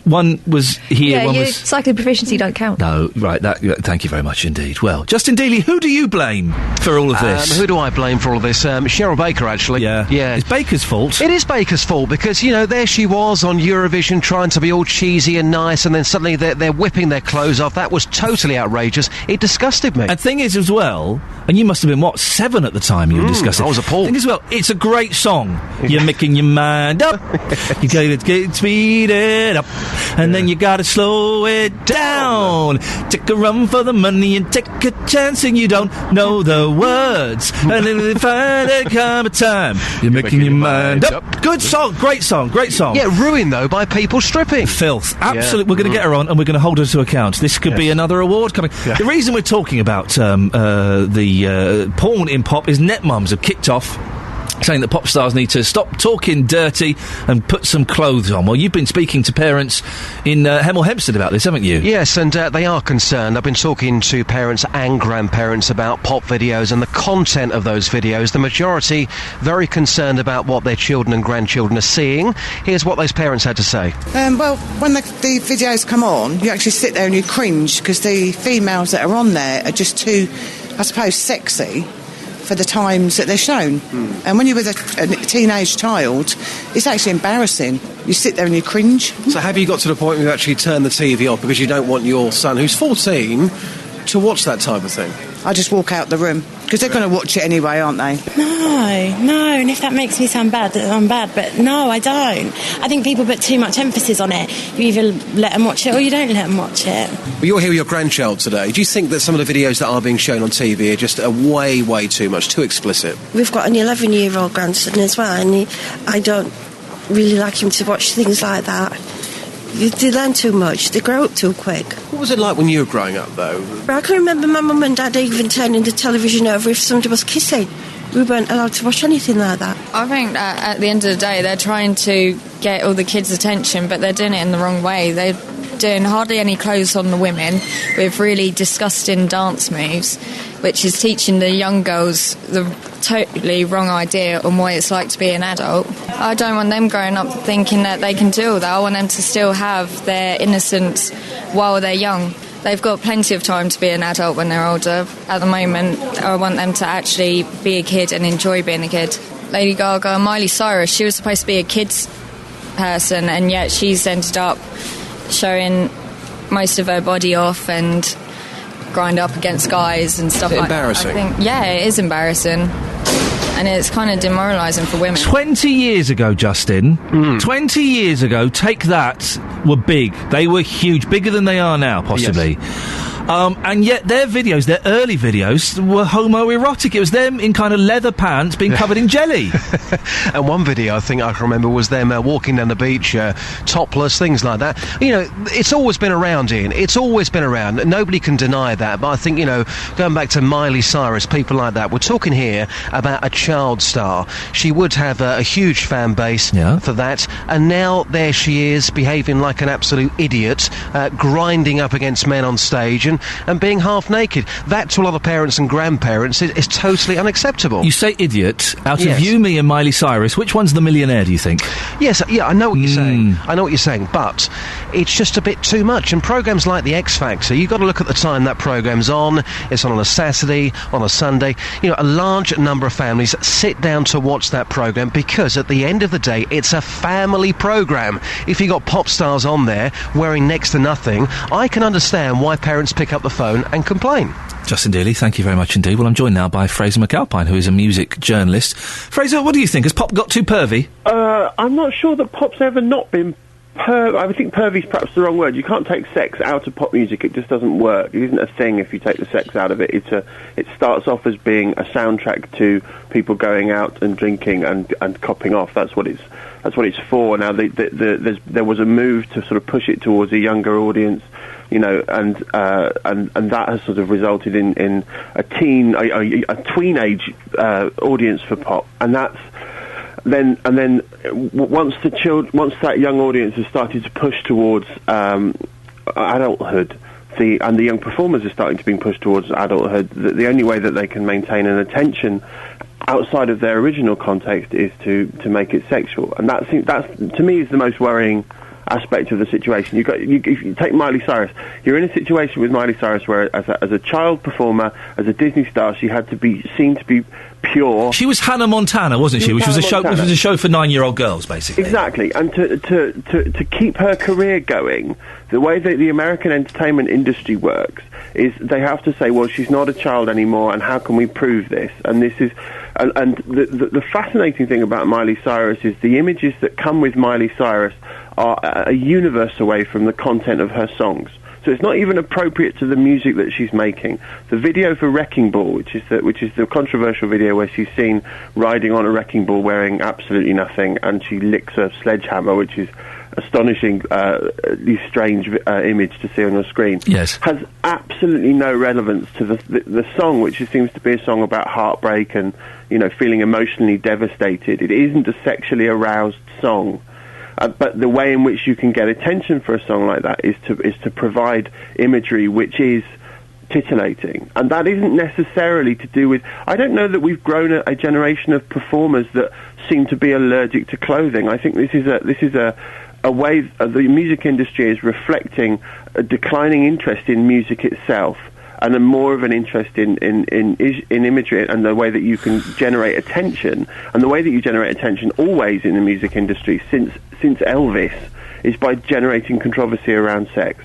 one was here. Yeah, one your was cycling proficiency don't count. No, right. Thank you very much indeed. Well, Justin Dealey, who do you blame for all of this? Who do I blame for all of this? Cheryl Baker, actually. Yeah. It's Baker's fault. It is Baker's fault because there she was on Eurovision trying to be all cheesy and nice, and then suddenly they're whipping their clothes off. That was totally outrageous. It disgusted me. And thing is, as well, and you must have been 7 at the time you were discussing. I was appalled. Thing as well, it's a great song. You're making your mind up. You gotta get speed it up, and then you gotta slow it down. Take a run for the money and take a chance, and you don't know the words. And then finally come a time, you're making your mind up. Good song, great song. Yeah, ruined though by people stripping. Filth, absolutely. We're going to get her on, and we're going to hold her to account. This could be another award coming. The reason we're talking about the porn in pop is net mums have kicked off saying that pop stars need to stop talking dirty and put some clothes on. Well, you've been speaking to parents in Hemel Hempstead about this, haven't you? Yes, and they are concerned. I've been talking to parents and grandparents about pop videos and the content of those videos. The majority very concerned about what their children and grandchildren are seeing. Here's what those parents had to say. Well, when the videos come on, you actually sit there and you cringe because the females that are on there are just too, I suppose, sexy for the times that they're shown. And when you're with a teenage child, it's actually embarrassing. You sit there and you cringe. So have you got to the point where you actually turn the TV off because you don't want your son, who's 14, to watch that type of thing? I just walk out the room, because they're going to watch it anyway, aren't they? No, and if that makes me sound bad, I'm bad, but no, I don't. I think people put too much emphasis on it. You either let them watch it or you don't let them watch it. Well, you're here with your grandchild today. Do you think that some of the videos that are being shown on TV are just way, way too much, too explicit? We've got an 11-year-old grandson as well, and I don't really like him to watch things like that. They learn too much. They grow up too quick. What was it like when you were growing up, though? I can remember my mum and dad even turning the television over if somebody was kissing. We weren't allowed to watch anything like that. I think that at the end of the day, they're trying to get all the kids' attention, but they're doing it in the wrong way. They're doing hardly any clothes on the women with really disgusting dance moves, which is teaching the young girls the totally wrong idea on what it's like to be an adult. I don't want them growing up thinking that they can do all that. I want them to still have their innocence while they're young. They've got plenty of time to be an adult when they're older. At the moment, I want them to actually be a kid and enjoy being a kid. Lady Gaga and Miley Cyrus, she was supposed to be a kid's person, and yet she's ended up showing most of her body off and grind up against guys and stuff like that. Embarrassing. I think, yeah, it is embarrassing. And it's kind of demoralising for women. 20 years ago, Justin, 20 years ago, Take That were big. They were huge, bigger than they are now, possibly. Yes. And yet their videos, their early videos, were homoerotic. It was them in kind of leather pants being covered in jelly. And one video I think I can remember was them walking down the beach, topless, things like that. You know, it's always been around, Ian. It's always been around. Nobody can deny that. But I think, you know, going back to Miley Cyrus, people like that, we're talking here about a child star. She would have a huge fan base for that. And now there she is, behaving like an absolute idiot, grinding up against men on stage and being half naked. That, to a lot of parents and grandparents, is totally unacceptable. You say idiot. Out of you, me and Miley Cyrus, which one's the millionaire, do you think? Yes, yeah, I know what you're saying. I know what you're saying, but it's just a bit too much. And programmes like The X Factor, you've got to look at the time that programme's on. It's on a Saturday, on a Sunday. You know, a large number of families sit down to watch that programme because at the end of the day, it's a family programme. If you've got pop stars on there wearing next to nothing, I can understand why parents pick up the phone and complain. Justin Dealey, thank you very much indeed. Well, I'm joined now by Fraser McAlpine, who is a music journalist. Fraser, what do you think? Has pop got too pervy? I'm not sure that pop's ever not been I think pervy's perhaps the wrong word. You can't take sex out of pop music. It just doesn't work. It isn't a thing if you take the sex out of it. It starts off as being a soundtrack to people going out and drinking and copping off. That's what it's for. Now, there was a move to sort of push it towards a younger audience, you know, and that has sort of resulted in a tween age audience for pop, and that's. Then once that young audience has started to push towards adulthood, and the young performers are starting to be pushed towards adulthood, the only way that they can maintain an attention outside of their original context is to make it sexual, and that's to me is the most worrying aspect of the situation. If you take Miley Cyrus, you're in a situation with Miley Cyrus where as a child performer, as a Disney star, she had to be seen to be pure. She was Hannah Montana, wasn't she? Which was a show for 9-year-old girls, basically. Exactly, and to keep her career going, the way that the American entertainment industry works is they have to say, well, she's not a child anymore, and how can we prove this? And this is, and the fascinating thing about Miley Cyrus is the images that come with Miley Cyrus are a universe away from the content of her songs. So it's not even appropriate to the music that she's making. The video for Wrecking Ball, which is the controversial video where she's seen riding on a wrecking ball wearing absolutely nothing, and she licks a sledgehammer, which is astonishingly strange image to see on your screen, has absolutely no relevance to the song, which seems to be a song about heartbreak and, you know, feeling emotionally devastated. It isn't a sexually aroused song. But the way in which you can get attention for a song like that is to provide imagery which is titillating, and that isn't necessarily to do with. I don't know that we've grown a generation of performers that seem to be allergic to clothing. I think this is a way the music industry is reflecting a declining interest in music itself, and a more of an interest in imagery and the way that you can generate attention. And the way that you generate attention always in the music industry since Elvis is by generating controversy around sex.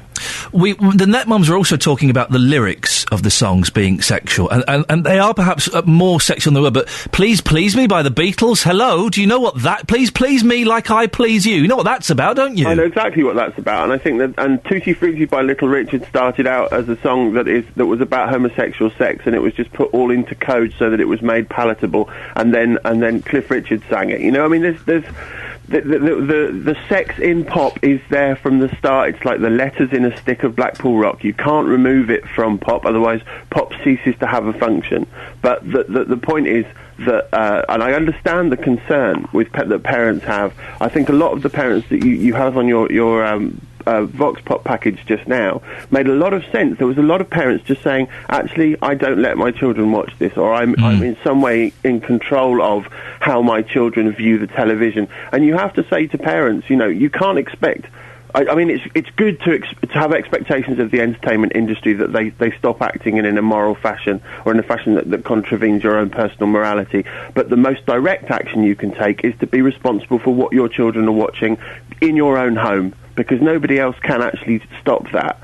The net mums are also talking about the lyrics of the songs being sexual, and they are perhaps more sexual than they were, but Please Please Me by the Beatles, hello, do you know what that, Please Please Me Like I Please You, you know what that's about, don't you? I know exactly what that's about, and I think that, and Tutti Frutti by Little Richard started out as a song that was about homosexual sex, and it was just put all into code so that it was made palatable, and then Cliff Richard sang it, you know, I mean, there's the sex in pop is there from the start. It's like the letters in a stick of Blackpool Rock. You can't remove it from pop, otherwise pop ceases to have a function. But the point is that, and I understand the concern that parents have. I think a lot of the parents that you have on your Vox Pop package just now made a lot of sense. There was a lot of parents just saying, actually, I don't let my children watch this, or I'm in some way in control of how my children view the television. And you have to say to parents, you know, you can't expect. I mean, it's good to have expectations of the entertainment industry that they stop acting in an immoral fashion or in a fashion that contravenes your own personal morality. But the most direct action you can take is to be responsible for what your children are watching in your own home, because nobody else can actually stop that.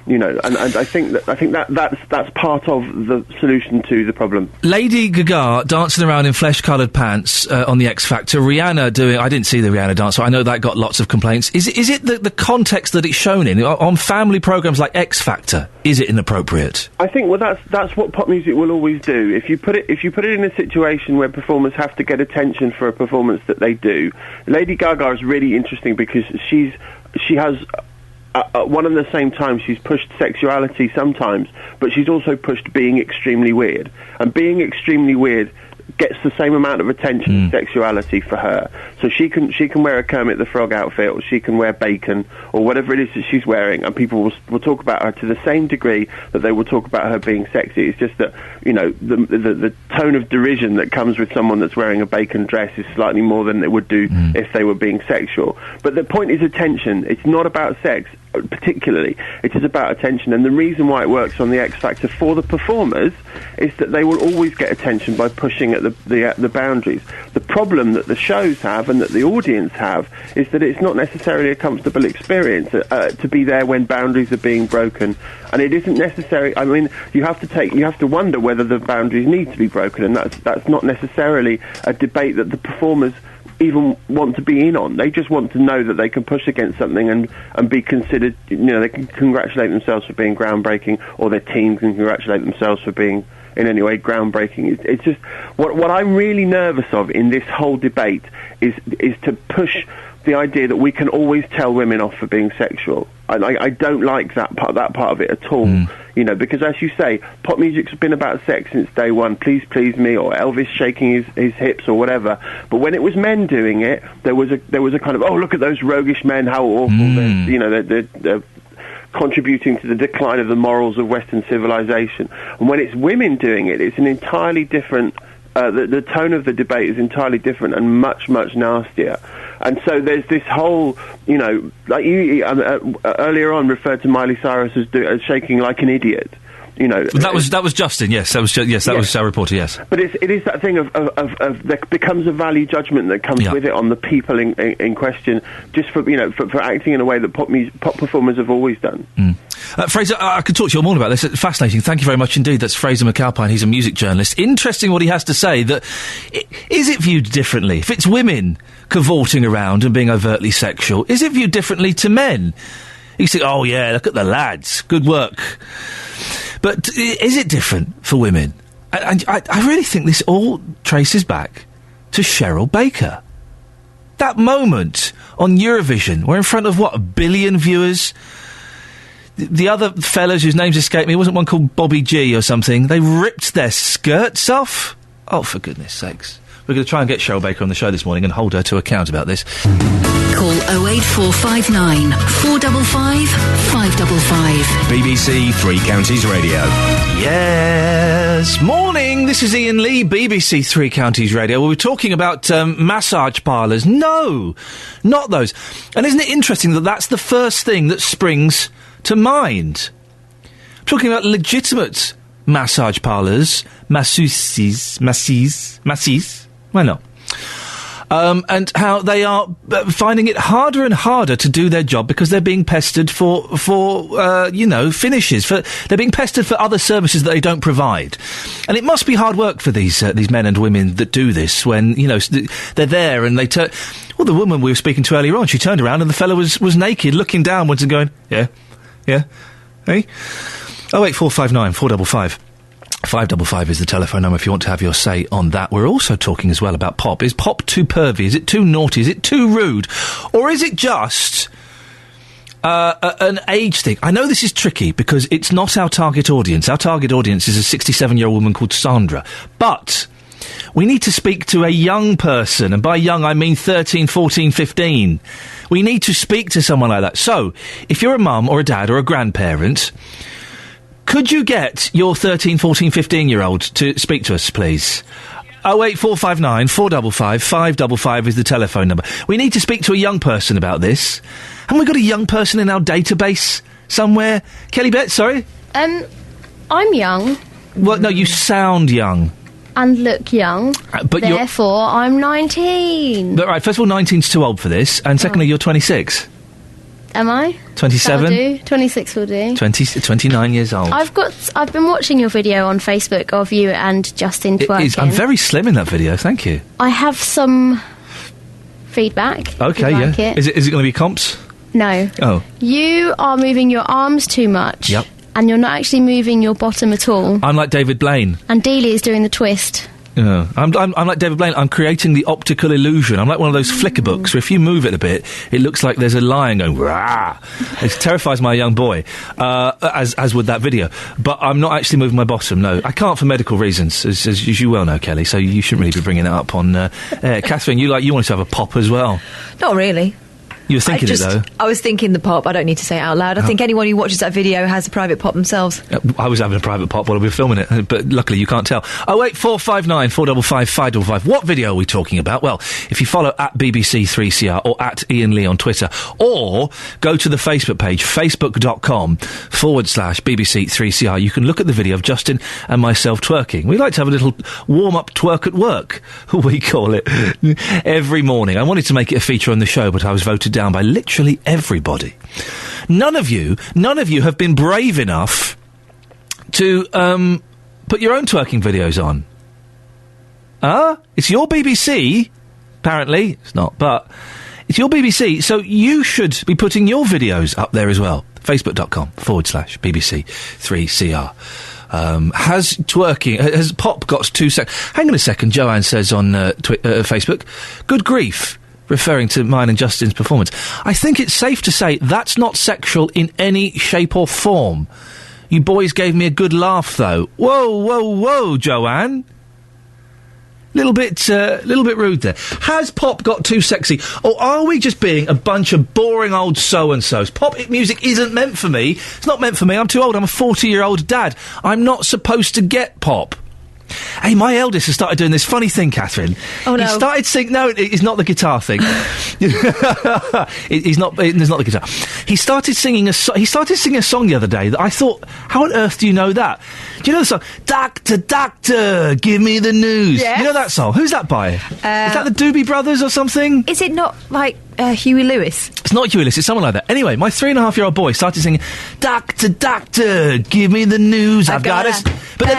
You know, and I think that's part of the solution to the problem. Lady Gaga dancing around in flesh-coloured pants on the X Factor. Rihanna doing. I didn't see the Rihanna dance, so I know that got lots of complaints. Is it the context that it's shown in on family programmes like X Factor? Is it inappropriate? I think that's what pop music will always do. If you put it in a situation where performers have to get attention for a performance that they do, Lady Gaga is really interesting because she has. At one and the same time, she's pushed sexuality sometimes, but she's also pushed being extremely weird. And being extremely weird gets the same amount of attention as sexuality for her. So she can wear a Kermit the Frog outfit, or she can wear bacon, or whatever it is that she's wearing, and people will talk about her to the same degree that they will talk about her being sexy. It's just that, you know, the tone of derision that comes with someone that's wearing a bacon dress is slightly more than it would do if they were being sexual. But the point is attention. It's not about sex. Particularly, it is about attention, and the reason why it works on the X Factor for the performers is that they will always get attention by pushing at the boundaries. The problem that the shows have and that the audience have is that it's not necessarily a comfortable experience to be there when boundaries are being broken, and it isn't necessary. I mean, you have to wonder whether the boundaries need to be broken, and that's not necessarily a debate that the performers even want to be in on. They just want to know that they can push against something and be considered, you know, they can congratulate themselves for being groundbreaking, or their team can congratulate themselves for being in any way groundbreaking. It's just what I'm really nervous of in this whole debate is to push the idea that we can always tell women off for being sexual. I don't like that part of it at all. You know, because as you say, pop music's been about sex since day one. Please Please Me, or Elvis shaking his hips, or whatever. But when it was men doing it, there was a kind of, oh, look at those roguish men, how awful they're contributing to the decline of the morals of Western civilization. And when it's women doing it, it's an entirely different. The tone of the debate is entirely different and much, much nastier. And so there's this whole, you know, like you earlier on referred to Miley Cyrus as shaking like an idiot. You know, that was Justin. Yes, that was our reporter. Yes, but it is that thing of there becomes a value judgment that comes with it on the people in question, just for acting in a way that pop performers have always done. Fraser, I could talk to you all morning about this. It's fascinating. Thank you very much indeed. That's Fraser McAlpine. He's a music journalist. Interesting what he has to say. That is it viewed differently? If it's women cavorting around and being overtly sexual, is it viewed differently to men? You say, oh yeah, look at the lads, good work. But is it different for women? I really think this all traces back to Cheryl Baker. That moment on Eurovision. We're in front of, what, 1 billion viewers? The other fellas whose names escape me, wasn't one called Bobby G or something? They ripped their skirts off? Oh, for goodness sakes. We're going to try and get Cheryl Baker on the show this morning and hold her to account about this. Call 08459 455 555. BBC Three Counties Radio. Yes. Morning, this is Iain Lee, BBC Three Counties Radio. We're talking about massage parlours. No, not those. And isn't it interesting that that's the first thing that springs to mind? I'm talking about legitimate massage parlours, masseuses, why not? And how they are finding it harder and harder to do their job because they're being pestered for finishes. They're being pestered for other services that they don't provide. And it must be hard work for these men and women that do this when, they're there and they turn... Well, the woman we were speaking to earlier on, she turned around and the fellow was naked, looking downwards and going, yeah, hey? 08459 455. 555 is the telephone number if you want to have your say on that. We're also talking as well about pop. Is pop too pervy? Is it too naughty? Is it too rude? Or is it just an age thing? I know this is tricky because it's not our target audience. Our target audience is a 67-year-old woman called Sandra. But we need to speak to a young person, and by young I mean 13, 14, 15. We need to speak to someone like that. So, if you're a mum or a dad or a grandparent... Could you get your 13, 14, 15-year-old to speak to us, please? 08459 455 555 is the telephone number. We need to speak to a young person about this. Haven't we got a young person in our database somewhere? Kelly Bett, sorry? I'm young. Well, no, you sound young. And look young. But therefore, I'm 19. But, right, first of all, 19's too old for this. And secondly, you're 26. Am I? 27? That'll do. 26 will do. 29 years old. I've been watching your video on Facebook of you and Justin twerking. I'm very slim in that video, thank you. I have some feedback. Okay, yeah. Like Is it going to be comps? No. Oh. You are moving your arms too much. Yep. And you're not actually moving your bottom at all. I'm like David Blaine. And Dealey is doing the twist. I'm like David Blaine. I'm creating the optical illusion. I'm like one of those flicker books where if you move it a bit, it looks like there's a lion going, rah! It terrifies my young boy, as would that video. But I'm not actually moving my bottom, no. I can't for medical reasons, as you well know, Kelly, so you shouldn't really be bringing it up on air. Catherine, you wanted to have a pop as well. Not really. You were thinking it, though. I was thinking the pop. I don't need to say it out loud. I think anyone who watches that video has a private pop themselves. I was having a private pop while we were filming it, but luckily you can't tell. 08459 455 555. What video are we talking about? Well, if you follow at BBC3CR or at Iain Lee on Twitter, or go to the Facebook page, facebook.com/BBC3CR, you can look at the video of Justin and myself twerking. We like to have a little warm-up twerk at work, we call it, every morning. I wanted to make it a feature on the show, but I was voted down by literally everybody. None of you have been brave enough to put your own twerking videos on. It's your BBC. Apparently, it's not, but it's your BBC, so you should be putting your videos up there as well. Facebook.com/BBC3CR. Has pop got 2 seconds? Hang on a second, Joanne says on Facebook. Good grief. Referring to mine and Justin's performance. I think it's safe to say that's not sexual in any shape or form. You boys gave me a good laugh, though. Whoa, Joanne. Little bit rude there. Has pop got too sexy? Or are we just being a bunch of boring old so-and-sos? Pop music isn't meant for me. It's not meant for me. I'm too old. I'm a 40-year-old dad. I'm not supposed to get pop. Hey, my eldest has started doing this funny thing, Catherine. Oh, no. He started singing... No, it's not the guitar thing. It's not the guitar. He started singing a song the other day that I thought, how on earth do you know that? Do you know the song? Doctor, doctor, give me the news. Yes. You know that song? Who's that by? Is that the Doobie Brothers or something? Is it not like Huey Lewis? It's not Huey Lewis, it's someone like that. Anyway, my 3.5-year-old boy started singing, Doctor, doctor, give me the news. I've got a... But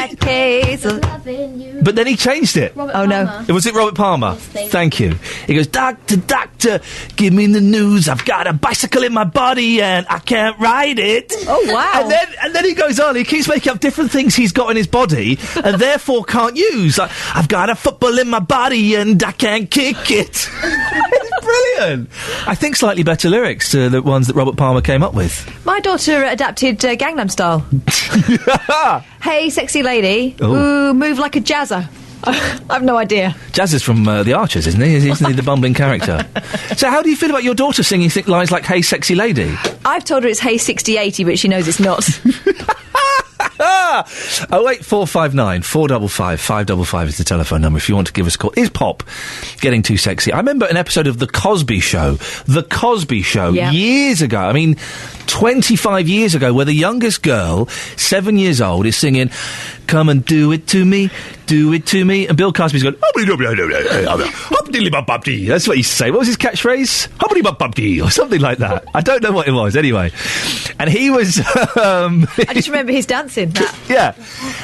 then he changed it. No. Was it Robert Palmer? Yes, thank you. He goes, Doctor, doctor, give me the news. I've got a bicycle in my body and I can't ride it. Oh, wow. And then he goes on, he keeps making up different things he's got in his body and therefore can't use. Like, I've got a football in my body and I can't kick it. It's brilliant. Ian! I think slightly better lyrics to the ones that Robert Palmer came up with. My daughter adapted Gangnam Style. Hey, sexy lady. Ooh. Ooh, move like a jazzer. I've no idea. Jazz is from The Archers, isn't he? Isn't he the bumbling character? So how do you feel about your daughter singing lines like Hey, sexy lady? I've told her it's Hey 6080, but she knows it's not. 08459 455 555 is the telephone number if you want to give us a call. Is pop getting too sexy? I remember an episode of The Cosby Show, Yeah. years ago. I mean, 25 years ago, where the youngest girl, 7 years old, is singing, come and do it to me, and Bill Cosby's going, that's what he used to say. What was his catchphrase? Or something like that. I don't know what it was, anyway. And he was... I just remember his dancing. Yeah.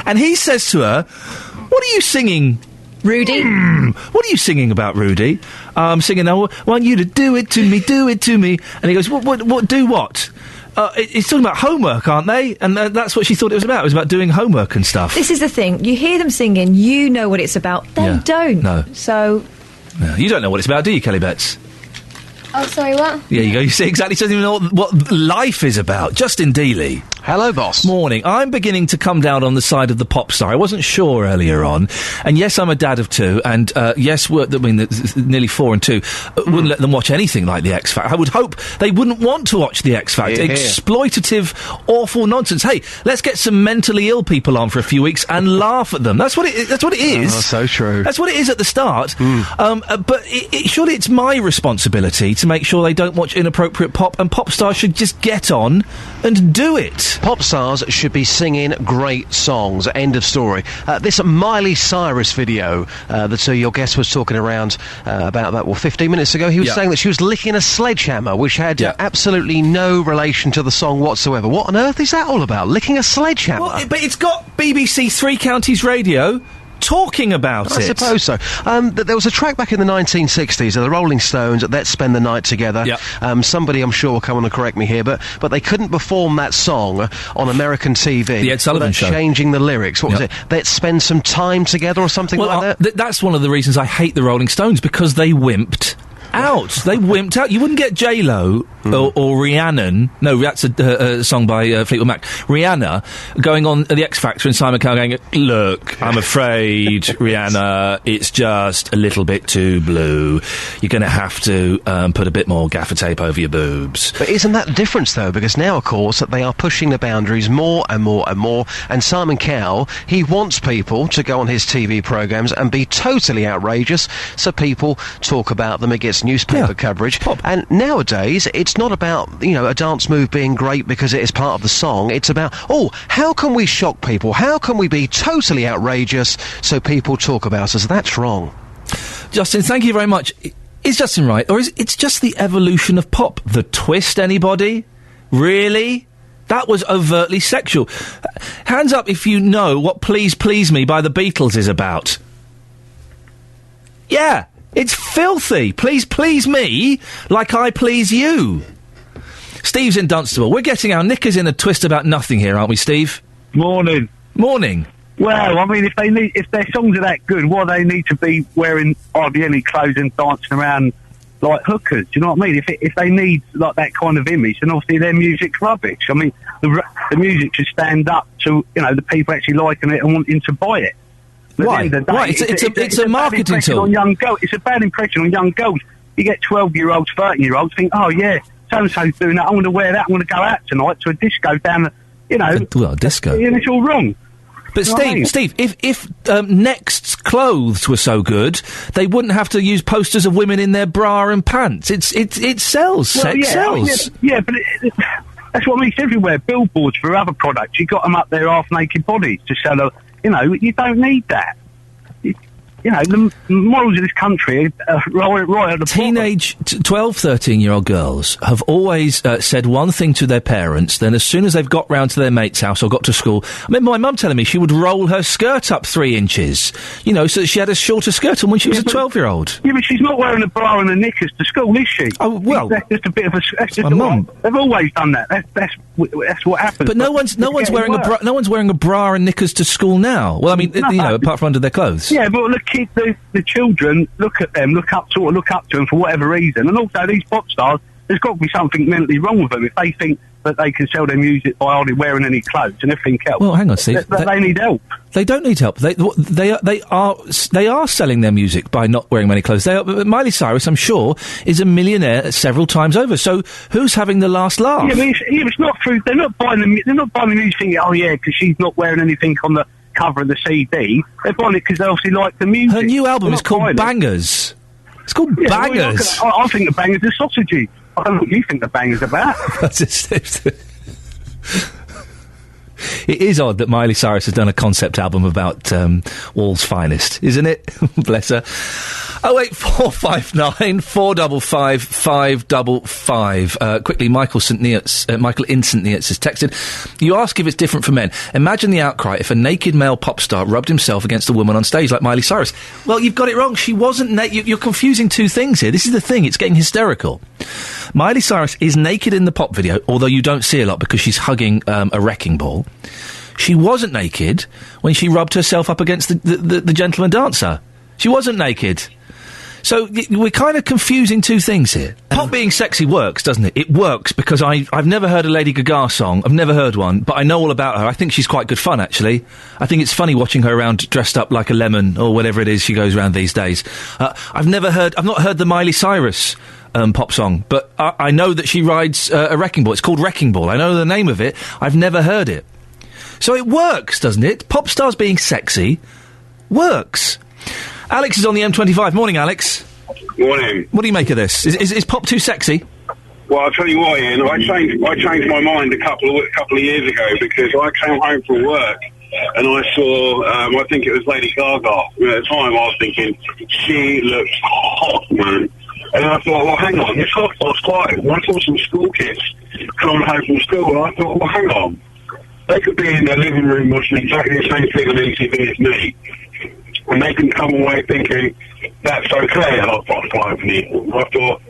And he says to her, what are you singing, Rudy? What are you singing about, Rudy? I'm singing, I want you to do it to me. And he goes, what do what? It's talking about homework, aren't they? And that's what she thought it was about. It was about doing homework and stuff. This is the thing. You hear them singing, you know what it's about. They don't. No. So... No, you don't know what it's about, do you, Kelly Betts? Oh, sorry, what? Yeah, you go. You see exactly. She doesn't even know what life is about. Justin Dealey. Hello, boss. Morning. I'm beginning to come down on the side of the pop star. I wasn't sure earlier on. And yes, I'm a dad of two. And yes, nearly 4 and 2. Wouldn't let them watch anything like The X Factor. I would hope they wouldn't want to watch The X Factor. Yeah. Exploitative, awful nonsense. Hey, let's get some mentally ill people on for a few weeks and laugh at them. That's what it is. Oh, so true. That's what it is at the start. But surely it's my responsibility to make sure they don't watch inappropriate pop, and pop stars should just get on and do it. Pop stars should be singing great songs. End of story. This Miley Cyrus video that your guest was talking around about 15 minutes ago, he was saying that she was licking a sledgehammer, which had absolutely no relation to the song whatsoever. What on earth is that all about? Licking a sledgehammer? Well, but it's got BBC Three Counties Radio talking about it. I suppose so. There was a track back in the 1960s of the Rolling Stones, Let's Spend the Night Together. Somebody, I'm sure, will come on and correct me here, but they couldn't perform that song on American TV. The Ed Sullivan Show. Changing the lyrics. What was it? Let's spend some time together or something like that? That's one of the reasons I hate the Rolling Stones, because they wimped out. They wimped out. You wouldn't get J-Lo or Rhiannon. No, that's a song by Fleetwood Mac. Rihanna going on The X Factor and Simon Cowell going, look, I'm afraid, Rihanna, it's just a little bit too blue. You're going to have to put a bit more gaffer tape over your boobs. But isn't that the difference, though? Because now, of course, they are pushing the boundaries more and more and more. And Simon Cowell, he wants people to go on his TV programmes and be totally outrageous, so people talk about them. It gets newspaper coverage. And nowadays, it's not about, a dance move being great because it is part of the song. It's about, how can we shock people? How can we be totally outrageous so people talk about us? That's wrong. Justin, thank you very much. Is Justin right? Or is it's just the evolution of pop? The twist, anybody? Really? That was overtly sexual. Hands up if you know what Please Please Me by the Beatles is about. Yeah. It's filthy. Please please me like I please you. Steve's in Dunstable. We're getting our knickers in a twist about nothing here, aren't we, Steve? Morning. Morning. Well, I mean, if their songs are that good, why they need to be wearing hardly any clothes and dancing around like hookers? Do you know what I mean? If they need like that kind of image, then obviously their music's rubbish. I mean, the music should stand up to the people actually liking it and wanting to buy it. Why? It's a marketing tool. On young girls. It's a bad impression on young girls. You get 12-year-olds, 13-year-olds think, oh yeah, so-and-so's doing that, I want to wear that, I want to go out tonight to a disco down a disco. And it's all wrong. But Steve, if Next's clothes were so good, they wouldn't have to use posters of women in their bra and pants. It sells. Sex sells. But that's what I mean. It's everywhere. Billboards for other products. You got them up there half-naked bodies to sell you don't need that. The morals of this country are right at the Teenage 12, 13-year-old girls have always said one thing to their parents, then as soon as they've got round to their mate's house or got to school... I remember my mum telling me she would roll her skirt up 3 inches, so that she had a shorter skirt on when she was a 12-year-old. Yeah, but she's not wearing a bra and a knickers to school, is she? Oh, well... That's just a bit of a... That's just my mum. They've always done that. That's what happens. But no one's wearing a bra and knickers to school now. Well, I mean, apart from under their clothes. Yeah, but the the children look up to them for whatever reason. And also these pop stars, there's got to be something mentally wrong with them if they think that they can sell their music by hardly wearing any clothes and everything else. Well, hang on, Steve. They need help. They don't need help. They are selling their music by not wearing many clothes. Miley Cyrus, I'm sure, is a millionaire several times over. So who's having the last laugh? Yeah, but it's not true. They're not buying the music thinking, oh yeah, because she's not wearing anything on the cover of the CD. They're buying it because they obviously like the music. Her new album is called Bangers. It's called Bangers. Well, I think the Bangers are sausages. I don't know what you think the Bangers about. It is odd that Miley Cyrus has done a concept album about Wall's Finest, isn't it? Bless her. 08459 455 555. Quickly, Michael in St Neots has texted. You ask if it's different for men. Imagine the outcry if a naked male pop star rubbed himself against a woman on stage like Miley Cyrus. Well, you've got it wrong. She wasn't naked. You're confusing two things here. This is the thing. It's getting hysterical. Miley Cyrus is naked in the pop video, although you don't see a lot because she's hugging a wrecking ball. She wasn't naked when she rubbed herself up against the gentleman dancer. She wasn't naked. So we're kind of confusing two things here. Pop being sexy works, doesn't it? It works because I've never heard a Lady Gaga song. I've never heard one, but I know all about her. I think she's quite good fun, actually. I think it's funny watching her around dressed up like a lemon or whatever it is she goes around these days. I've not heard the Miley Cyrus pop song, but I know that she rides a wrecking ball. It's called Wrecking Ball. I know the name of it. I've never heard it. So it works, doesn't it? Pop stars being sexy works. Alex is on the M25. Morning, Alex. Morning. What do you make of this? Is pop too sexy? Well, I'll tell you what, Ian. I changed my mind a couple of years ago because I came home from work and I saw, I think it was Lady Gaga. At the time, I was thinking, she looks hot, man. And I thought, well, hang on, it's half past 5. And I saw some school kids coming home from school, and I thought, well, hang on. They could be in their living room watching exactly the same thing on MTV as me. And they can come away thinking, that's okay at 5:30 in the evening. I thought,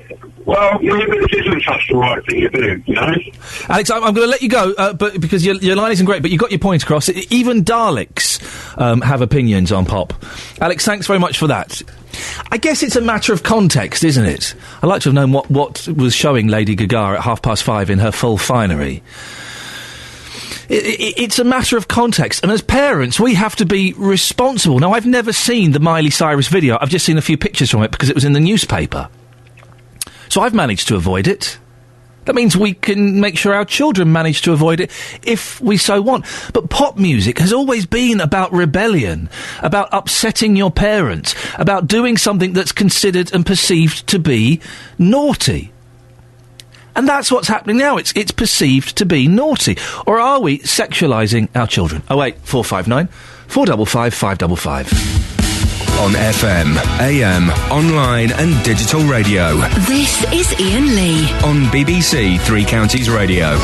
well, maybe this isn't such the right thing to do, you know? Alex, I'm going to let you go, but because your line isn't great, but you got your point across. Even Daleks have opinions on pop. Alex, thanks very much for that. I guess it's a matter of context, isn't it? I'd like to have known what was showing Lady Gaga at 5:30 in her full finery. It's a matter of context, and as parents, we have to be responsible. Now, I've never seen the Miley Cyrus video. I've just seen a few pictures from it because it was in the newspaper. So I've managed to avoid it. That means we can make sure our children manage to avoid it if we so want. But pop music has always been about rebellion, about upsetting your parents, about doing something that's considered and perceived to be naughty. And that's what's happening now. It's perceived to be naughty. Or are we sexualising our children? 08459 455 555. On FM, AM, online and digital radio. This is Iain Lee. On BBC Three Counties Radio.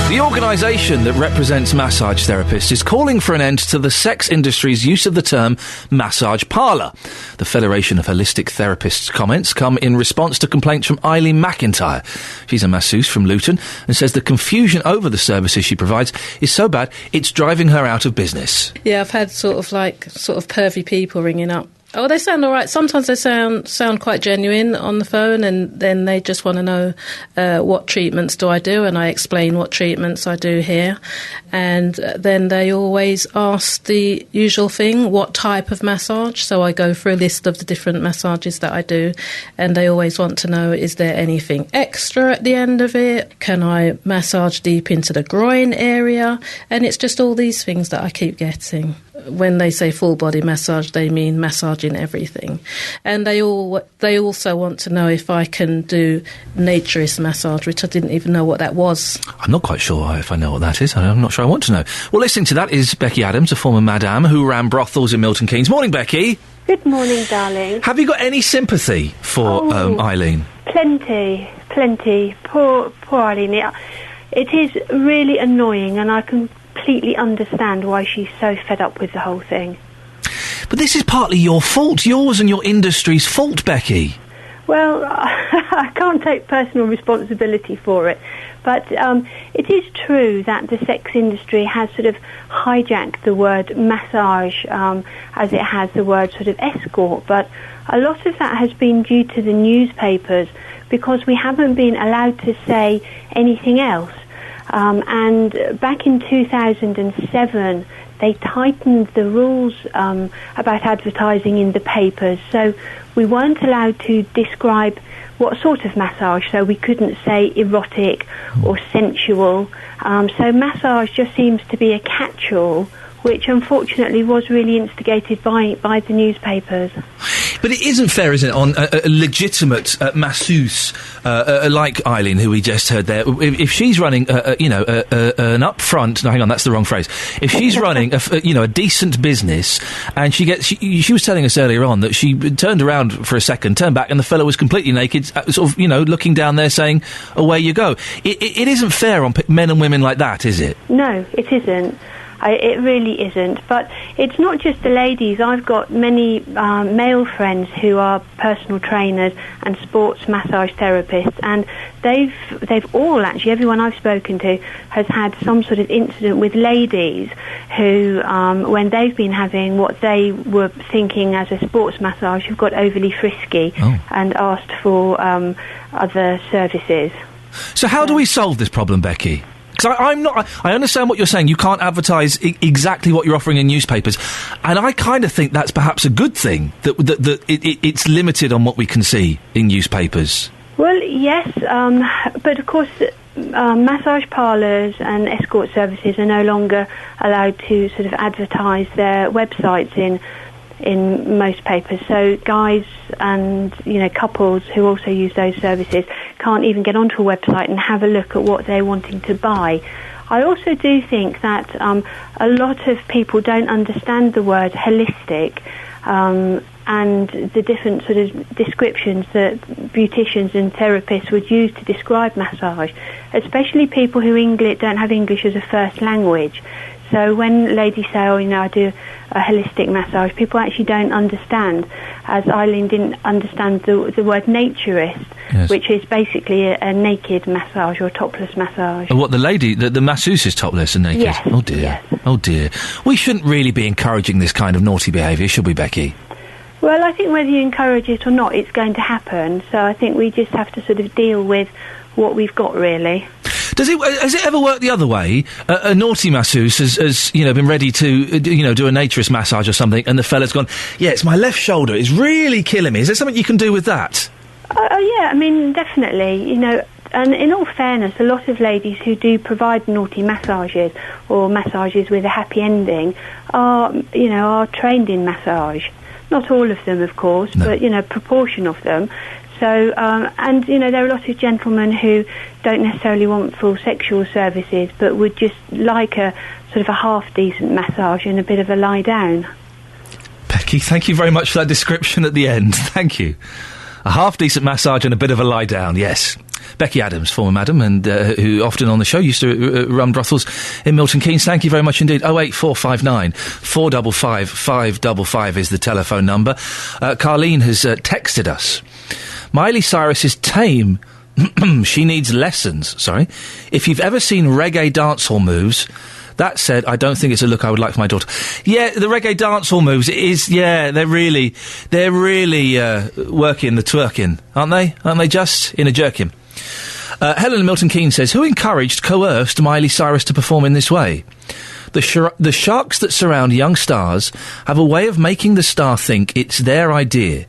The organisation that represents massage therapists is calling for an end to the sex industry's use of the term massage parlour. The Federation of Holistic Therapists' comments come in response to complaints from Eileen McIntyre. She's a masseuse from Luton and says the confusion over the services she provides is so bad it's driving her out of business. Yeah, I've had sort of pervy people ringing up. Oh, they sound all right. Sometimes they sound quite genuine on the phone, and then they just want to know what treatments do I do, and I explain what treatments I do here. And then they always ask the usual thing, what type of massage? So I go through a list of the different massages that I do, and they always want to know, is there anything extra at the end of it? Can I massage deep into the groin area? And it's just all these things that I keep getting. When they say full body massage, they mean massaging everything. And they also want to know if I can do naturist massage, which I didn't even know what that was. I'm not quite sure if I know what that is. I'm not sure I want to know. Well, listening to that is Becky Adams, a former madame who ran brothels in Milton Keynes. Morning, Becky. Good morning, darling. Have you got any sympathy for Eileen? Plenty. Poor Eileen. It is really annoying, and I completely understand why she's so fed up with the whole thing. But this is partly your fault. Yours and your industry's fault, Becky. Well, I can't take personal responsibility for it, But it is true that the sex industry has sort of hijacked the word massage as it has the word sort of escort. But a lot of that has been due to the newspapers because we haven't been allowed to say anything else. And back in 2007, they tightened the rules about advertising in the papers. So we weren't allowed to describe what sort of massage, so we couldn't say erotic or sensual. So massage just seems to be a catch-all, which unfortunately was really instigated by the newspapers. But it isn't fair, is it, on a legitimate masseuse like Eileen, who we just heard there. If she's running, an upfront... No, hang on, that's the wrong phrase. If she's running, a decent business, and she was telling us earlier on that she turned around for a second, turned back, and the fellow was completely naked, looking down there saying, away you go. It isn't fair on men and women like that, is it? No, it isn't. It really isn't. But it's not just the ladies. I've got many male friends who are personal trainers and sports massage therapists, and they've all actually, everyone I've spoken to has had some sort of incident with ladies who, when they've been having what they were thinking as a sports massage, have got overly frisky and asked for other services. So how do we solve this problem, Becky? Because I understand what you're saying. You can't advertise exactly what you're offering in newspapers, and I kind of think that's perhaps a good thing that it's limited on what we can see in newspapers. Well, yes, but of course, massage parlours and escort services are no longer allowed to sort of advertise their websites in most papers. So guys and couples who also use those services can't even get onto a website and have a look at what they're wanting to buy. I also do think that a lot of people don't understand the word holistic and the different sort of descriptions that beauticians and therapists would use to describe massage, especially people who don't have English as a first language. So when ladies say, I do a holistic massage, people actually don't understand, as Eileen didn't understand the word naturist, yes, which is basically a naked massage or topless massage. What, the lady, the masseuse is topless and naked? Yes. Oh dear. Yes. Oh dear. We shouldn't really be encouraging this kind of naughty behaviour, should we, Becky? Well, I think whether you encourage it or not, it's going to happen. So I think we just have to sort of deal with what we've got, really. Has it ever worked the other way? A naughty masseuse has been ready to do a naturist massage or something, and the fella's gone, yeah, it's my left shoulder, it's really killing me. Is there something you can do with that? Yeah, I mean, definitely. And in all fairness, a lot of ladies who do provide naughty massages or massages with a happy ending are trained in massage. Not all of them, of course, no, but a proportion of them. So, and there are a lot of gentlemen who don't necessarily want full sexual services, but would just like a sort of a half-decent massage and a bit of a lie-down. Becky, thank you very much for that description at the end. Thank you. A half-decent massage and a bit of a lie-down, yes. Becky Adams, former madam, and who often on the show used to run brothels in Milton Keynes. Thank you very much indeed. 08459 455 555 is the telephone number. Carleen has texted us. Miley Cyrus is tame. She needs lessons. Sorry. If you've ever seen reggae dancehall moves... That said, I don't think it's a look I would like for my daughter. Yeah, the reggae dancehall moves, they're really working the twerking, aren't they? Aren't they just in a jerkin? Helen Milton Keynes says, who encouraged, coerced Miley Cyrus to perform in this way? The sharks that surround young stars have a way of making the star think it's their idea.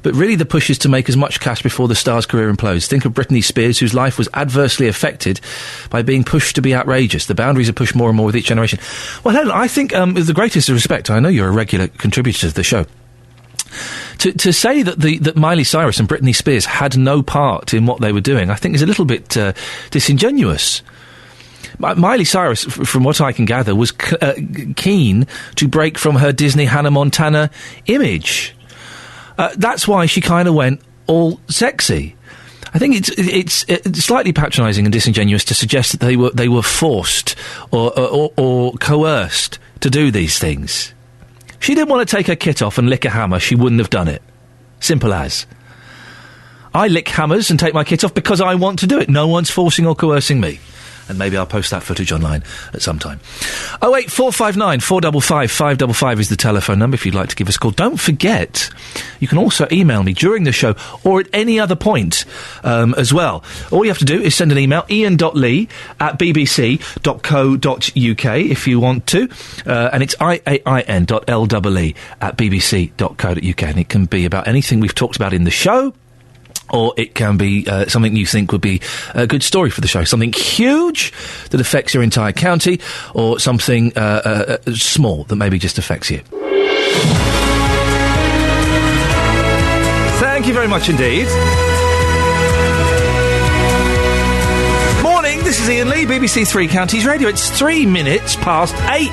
But really the push is to make as much cash before the star's career implodes. Think of Britney Spears, whose life was adversely affected by being pushed to be outrageous. The boundaries are pushed more and more with each generation. Well, Helen, I think with the greatest of respect, I know you're a regular contributor to the show, to say that Miley Cyrus and Britney Spears had no part in what they were doing, I think is a little bit disingenuous. Miley Cyrus, from what I can gather, was keen to break from her Disney Hannah Montana image. That's why she kind of went all sexy. I think it's slightly patronising and disingenuous to suggest that they were forced or coerced to do these things. If she didn't want to take her kit off and lick a hammer, she wouldn't have done it. Simple as. I lick hammers and take my kit off because I want to do it. No one's forcing or coercing me. And maybe I'll post that footage online at some time. 08459 455 555 is the telephone number if you'd like to give us a call. Don't forget, you can also email me during the show or at any other point as well. All you have to do is send an email, ian.lee@bbc.co.uk if you want to. And it's iain.lle@bbc.co.uk. And it can be about anything we've talked about in the show. Or it can be something you think would be a good story for the show. Something huge that affects your entire county, or something small that maybe just affects you. Thank you very much indeed. Morning, this is Iain Lee, BBC Three Counties Radio. It's 3 minutes past 8.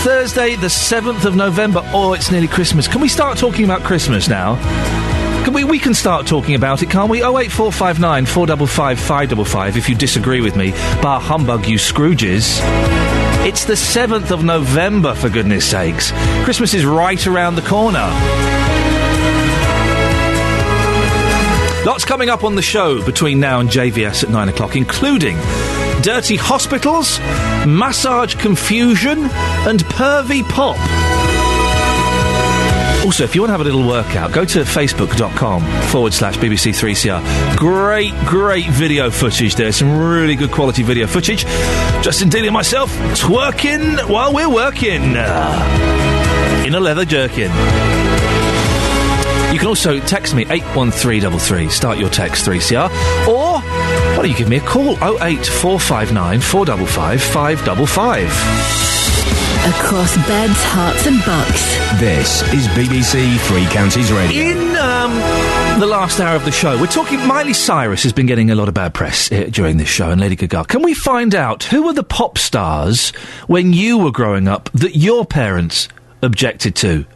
Thursday, the 7th of November. Oh, it's nearly Christmas. Can we start talking about Christmas now? We can start talking about it, can't we? 08459 455 555 if you disagree with me. Bar humbug, you Scrooges. It's the 7th of November, for goodness sakes. Christmas is right around the corner. Lots coming up on the show between now and JVS at 9 o'clock, including dirty hospitals, massage confusion, and pervy pop. Also, if you want to have a little workout, go to facebook.com/BBC3CR. Great video footage there. Some really good quality video footage. Justin Dealey and myself twerking while we're working. In a leather jerkin. You can also text me 81333. Start your text 3CR. Or, why don't you give me a call? 08459 455 555. Across beds, hearts and bucks. This is BBC Three Counties Radio. In the last hour of the show, we're talking... Miley Cyrus has been getting a lot of bad press during this show, and Lady Gaga. Can we find out who were the pop stars when you were growing up that your parents objected to?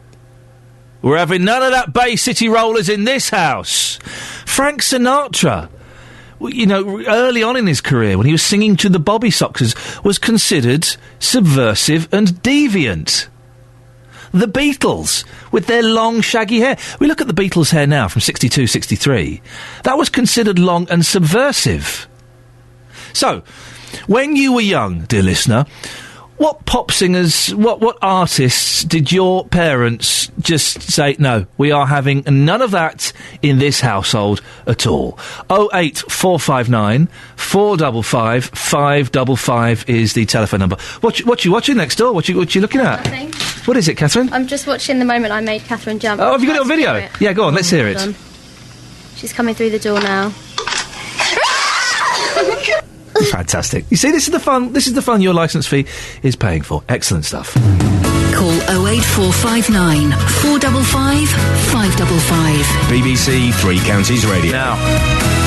We're having none of that Bay City Rollers in this house. Frank Sinatra... You know, early on in his career, when he was singing to the Bobby Soxers, was considered subversive and deviant. The Beatles, with their long, shaggy hair. We look at the Beatles' hair now from 62, 63. That was considered long and subversive. So, when you were young, dear listener, what pop singers, what artists did your parents just say, no, we are having none of that in this household at all? 08459 455 555 is the telephone number. What you watching next door? What you looking at? Nothing. What is it, Catherine? I'm just watching the moment I made Catherine jump. Oh, have you got it on video? Yeah, go on, let's hear it. She's coming through the door now. Fantastic. You see, this is the fun your licence fee is paying for. Excellent stuff. Call 08459 455 555. BBC Three Counties Radio. Now,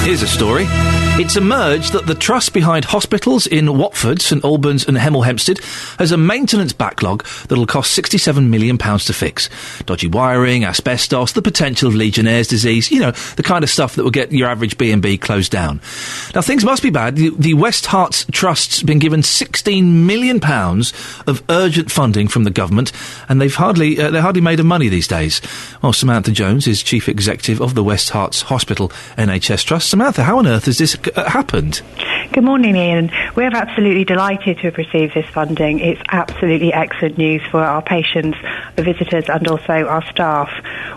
here's a story. It's emerged that the trust behind hospitals in Watford, St Albans and Hemel Hempstead has a maintenance backlog that'll cost £67 million to fix. Dodgy wiring, asbestos, the potential of Legionnaire's disease, you know, the kind of stuff that will get your average B&B closed down. Now, things must be bad. The West Herts Trust's been given £16 million of urgent funding from the government, and they're hardly made of money these days. Well, Samantha Jones is Chief Executive of the West Herts Hospital NHS Trust. Samantha, how on earth has this happened? Good morning, Ian. We're absolutely delighted to have received this funding. It's absolutely excellent news for our patients, the visitors and also our staff.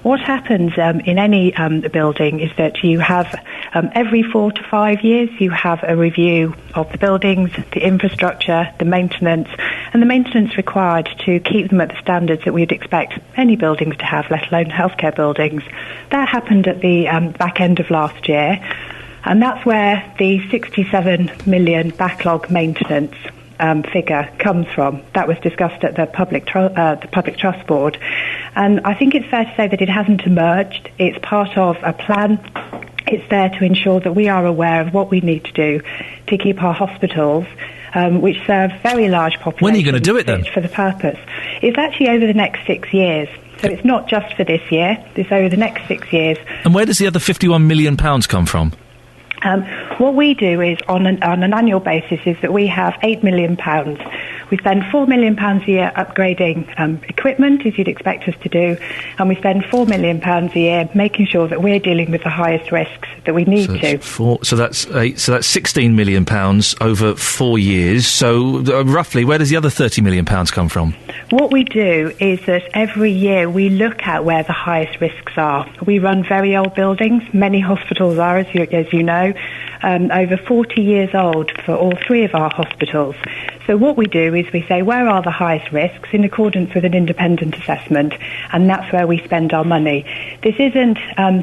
What happens in any building is that you have every 4 to 5 years you have a review of the buildings, the infrastructure, the maintenance, and the maintenance required to keep them at the standards that we'd expect any buildings to have, let alone healthcare buildings. That happened at the back end of last year. And that's where the 67 million backlog maintenance figure comes from. That was discussed at the Public Trust Board. And I think it's fair to say that it hasn't emerged. It's part of a plan. It's there to ensure that we are aware of what we need to do to keep our hospitals, which serve very large populations. When are you going to do it then? For the purpose. It's actually over the next 6 years. So it's not just for this year. It's over the next 6 years. And where does the other £51 million come from? What we do is, on an annual basis, is that we have £8 million, We spend £4 million a year upgrading equipment, as you'd expect us to do, and we spend £4 million a year making sure that we're dealing with the highest risks that we need to. So that's £16 million over 4 years. So roughly, where does the other £30 million come from? What we do is that every year we look at where the highest risks are. We run very old buildings. Many hospitals are, as you know, over 40 years old for all three of our hospitals. So what we do is we say, where are the highest risks in accordance with an independent assessment, and that's where we spend our money. This isn't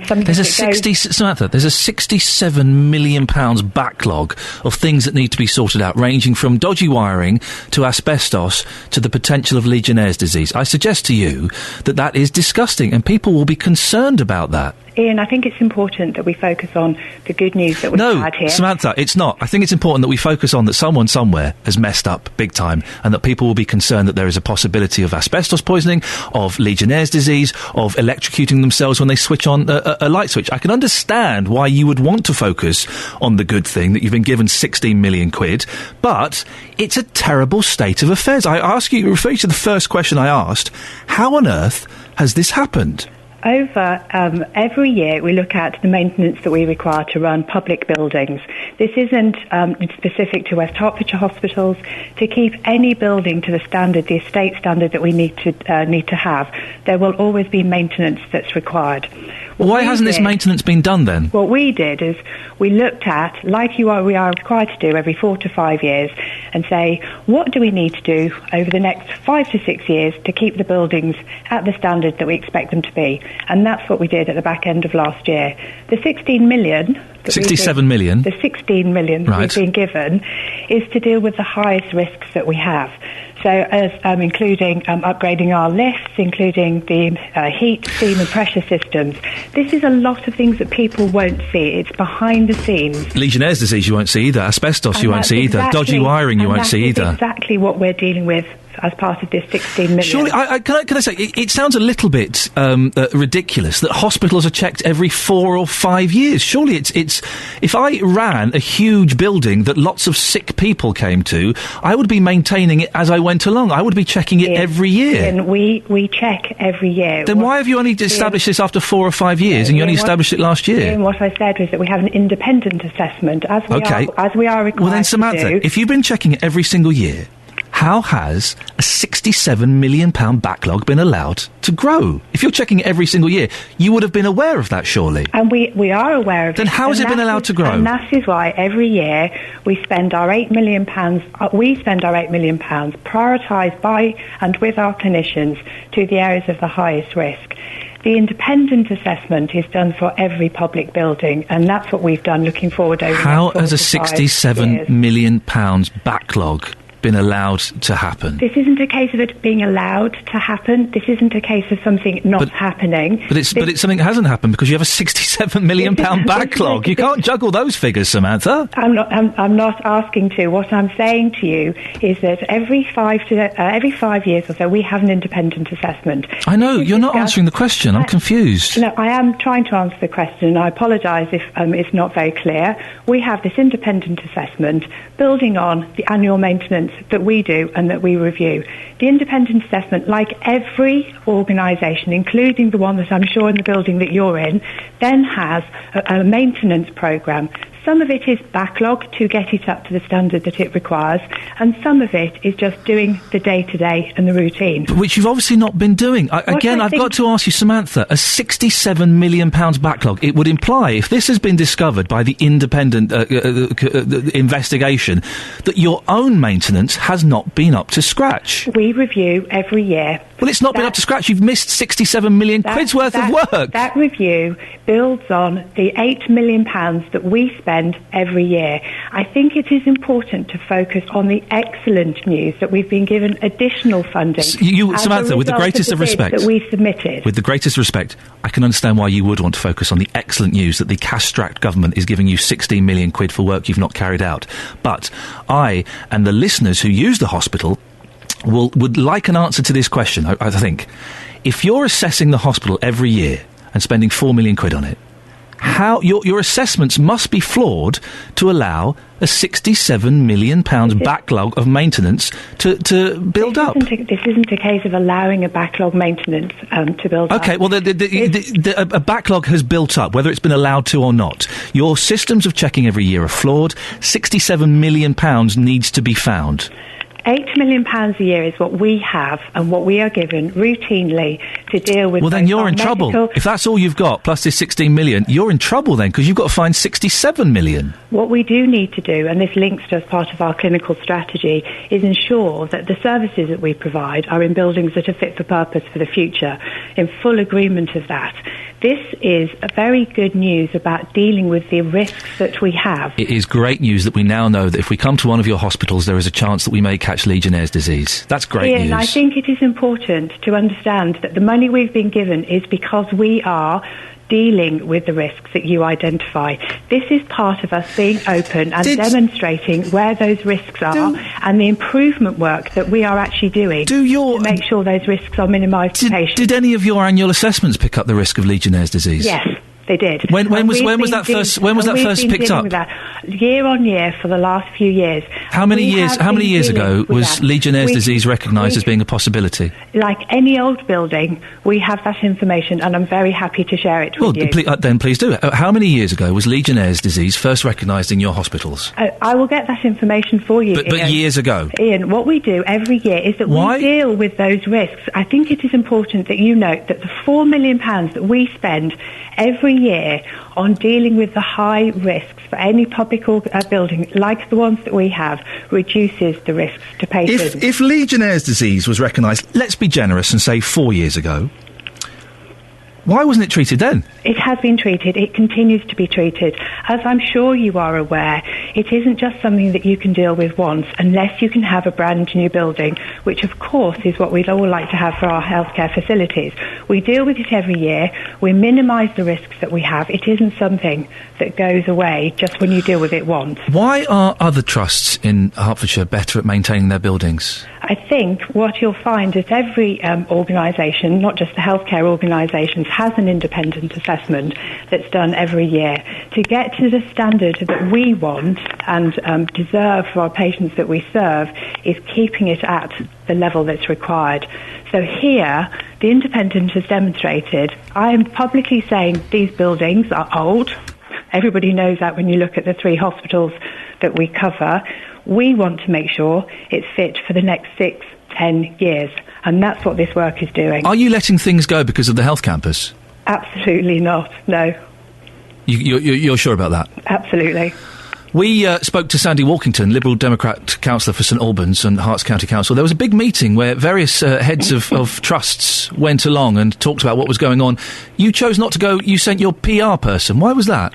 something Samantha, there's a £67 million backlog of things that need to be sorted out, ranging from dodgy wiring to asbestos to the potential of Legionnaire's disease. I suggest to you that is disgusting, and people will be concerned about that. Ian, I think it's important that we focus on the good news that we've had here. No, Samantha, it's not. I think it's important that we focus on that someone somewhere has messed up big time, and that people will be concerned that there is a possibility of asbestos poisoning, of Legionnaire's disease, of electrocuting themselves when they switch on a light switch. I can understand why you would want to focus on the good thing, that you've been given 16 million quid, but it's a terrible state of affairs. I refer you to the first question I asked. How on earth has this happened? Over every year, we look at the maintenance that we require to run public buildings. This isn't specific to West Hertfordshire hospitals. To keep any building to the standard, the estate standard that we need to have, there will always be maintenance that's required. Why hasn't this maintenance been done then? What we did is we looked at, we are required to do every 4 to 5 years, and say, what do we need to do over the next 5 to 6 years to keep the buildings at the standard that we expect them to be? And that's what we did at the back end of last year. The 16 million... 67 million? The 16 million that we've been given is to deal with the highest risks that we have. So, including upgrading our lifts, including the heat, steam and pressure systems. This is a lot of things that people won't see. It's behind the scenes. Legionnaire's disease you won't see either. Asbestos you won't see either. Dodgy wiring you won't see either. That's exactly what we're dealing with as part of this 16 million. Surely, can I say, it sounds a little bit ridiculous that hospitals are checked every 4 or 5 years. Surely it's if I ran a huge building that lots of sick people came to, I would be maintaining it as I went along. I would be checking it every year. And we check every year. Then why have you only established this after 4 or 5 years, and you only established it last year? What I said was that we have an independent assessment, as we are required. Well then, Samantha, to do. If you've been checking it every single year, how has a £67 million backlog been allowed to grow? If you're checking it every single year, you would have been aware of that, surely. And we are aware of it. Then how has it been allowed to grow? And that is why every year we spend our £8 million, prioritised by and with our clinicians to the areas of the highest risk. The independent assessment is done for every public building, and that's what we've done looking forward over How the next 4 has a to 5 £67 years. million backlog been allowed to happen? This isn't a case of it being allowed to happen. This isn't a case of something not happening. But it's something that hasn't happened because you have a £67 million backlog. You can't juggle those figures, Samantha. I'm not asking to. What I'm saying to you is that every 5 years or so we have an independent assessment. I know, you're not answering the question. I'm confused. No, I am trying to answer the question, and I apologise if it's not very clear. We have this independent assessment building on the annual maintenance that we do and that we review. The independent assessment, like every organisation, including the one that I'm sure in the building that you're in, then has a maintenance programme. Some of it is backlog to get it up to the standard that it requires, and some of it is just doing the day-to-day and the routine. Which you've obviously not been doing. I've got to ask you, Samantha, a £67 million backlog, it would imply, if this has been discovered by the independent investigation, that your own maintenance has not been up to scratch. We review every year. Well, it's not been up to scratch. You've missed 67 million quid's worth of work. That review builds on the £8 million that we spend every year. I think it is important to focus on the excellent news that we've been given additional funding. Samantha, with the greatest of respect, that we submitted. With the greatest respect, I can understand why you would want to focus on the excellent news that the cash-strapped government is giving you 16 million quid for work you've not carried out. But I and the listeners who use the hospital would like an answer to this question, I think. If you're assessing the hospital every year and spending 4 million quid on it, how your assessments must be flawed to allow a £67 million backlog of maintenance to build up. This isn't a case of allowing a backlog maintenance to build up. Okay, well, a backlog has built up, whether it's been allowed to or not. Your systems of checking every year are flawed. £67 million needs to be found. £8 million a year is what we have and what we are given routinely to deal with. Well, then you're in trouble. If that's all you've got, plus this 16 million, you're in trouble then, because you've got to find 67 million. What we do need to do, and this links to as part of our clinical strategy, is ensure that the services that we provide are in buildings that are fit for purpose for the future, in full agreement of that. This is a very good news about dealing with the risks that we have. It is great news that we now know that if we come to one of your hospitals, there is a chance that we may catch Legionnaire's disease. That's great Iain, news. I think it is important to understand that the money we've been given is because we are dealing with the risks that you identify. This is part of us being open and demonstrating where those risks are and the improvement work that we are actually doing to make sure those risks are minimised for patients. Did any of your annual assessments pick up the risk of Legionnaire's disease? Yes. They did. When was that first picked up? Year on year for the last few years. How many years ago was Legionnaire's disease recognised as being a possibility? Like any old building, we have that information, and I'm very happy to share it with you. Then please do. How many years ago was Legionnaire's disease first recognised in your hospitals? I will get that information for you. But years ago. Iain, what we do every year is that we deal with those risks. I think it is important that you note that the £4 million that we spend every year on dealing with the high risks for any public building like the ones that we have reduces the risks to patients. If Legionnaire's disease was recognised, let's be generous and say 4 years ago, why wasn't it treated then? It has been treated. It continues to be treated. As I'm sure you are aware, it isn't just something that you can deal with once unless you can have a brand new building, which of course is what we'd all like to have for our healthcare facilities. We deal with it every year. We minimise the risks that we have. It isn't something that goes away just when you deal with it once. Why are other trusts in Hertfordshire better at maintaining their buildings? I think what you'll find is every organisation, not just the healthcare organisations, has an independent assessment that's done every year to get to the standard that we want and deserve for our patients that we serve, is keeping it at the level that's required. So here, the independent has demonstrated, I am publicly saying these buildings are old. Everybody knows that when you look at the 3 hospitals that we cover. We want to make sure it's fit for the next 6-10 years, and that's what this work is doing. Are you letting things go because of the health campus? Absolutely not, no. You're sure about that? Absolutely. We spoke to Sandy Walkington, Liberal Democrat councillor for St Albans and Herts County Council. There was a big meeting where various heads of trusts went along and talked about what was going on. You chose not to go. You sent your PR person. Why was that?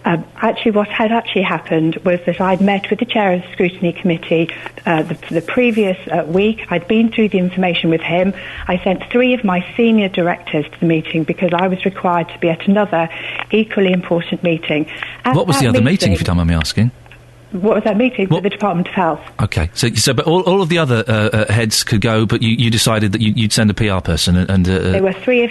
Actually, what had actually happened was that I'd met with the chair of the scrutiny committee the previous week. I'd been through the information with him. I sent 3 of my senior directors to the meeting because I was required to be at another equally important meeting. What was the other meeting, if you don't mind me asking? What was that meeting? With the Department of Health. Okay, so but all of the other heads could go, but you decided that you'd send a PR person, and there were 3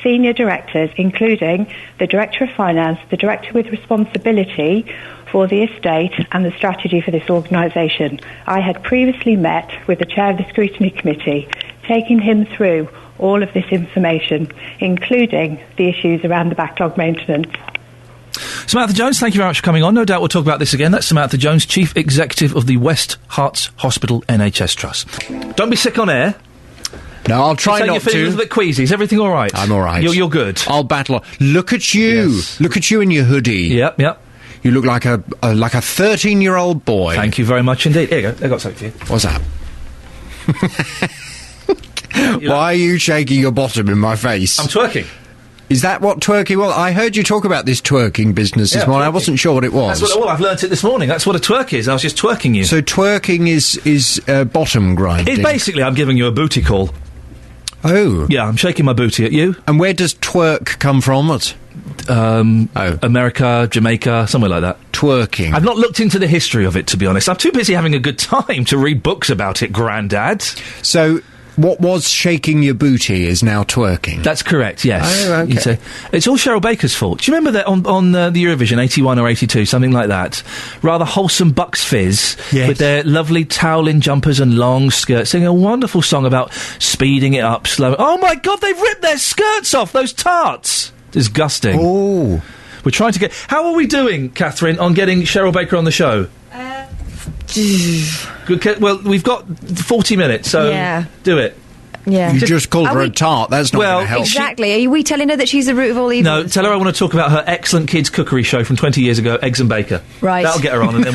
senior directors, including the Director of Finance, the Director with responsibility for the estate and the strategy for this organisation. I had previously met with the Chair of the Scrutiny Committee, taking him through all of this information, including the issues around the backlog maintenance. Samantha Jones, thank you very much for coming on. No doubt we'll talk about this again. That's Samantha Jones, Chief Executive of the West Herts Hospital NHS Trust. Don't be sick on air. No, I'll try not to. You're feeling a little bit queasy. Is everything all right? I'm all right. You're good. I'll battle. Look at you. Yes. Look at you in your hoodie. Yep. You look like a 13-year-old boy. Thank you very much indeed. Here you go. I got something for you. What's that? Why are you shaking your bottom in my face? I'm twerking. Is that what twerking was? I heard you talk about this twerking business this morning. Twerking. I wasn't sure what it was. I've learnt it this morning. That's what a twerk is. I was just twerking you. So twerking is bottom grinding? It's basically I'm giving you a booty call. Oh. Yeah, I'm shaking my booty at you. And where does twerk come from? America, Jamaica, somewhere like that. Twerking. I've not looked into the history of it, to be honest. I'm too busy having a good time to read books about it, Grandad. So what was shaking your booty is now twerking. That's correct, yes. Oh, okay. You say. It's all Cheryl Baker's fault. Do you remember that on the Eurovision, 81 or 82, something like that? Rather wholesome Bucks Fizz, with their lovely toweling jumpers and long skirts, singing a wonderful song about speeding it up, slow. Oh my God, they've ripped their skirts off, those tarts! Disgusting. Oh. We're trying to get... How are we doing, Catherine, on getting Cheryl Baker on the show? Good, well, we've got 40 minutes, so do it. Yeah. You just called her a tart. That's not going to help. Exactly. Are we telling her that she's the root of all evil? No, tell her I want to talk about her excellent kids' cookery show from 20 years ago, Eggs and Bacon. Right. That'll get her on, and then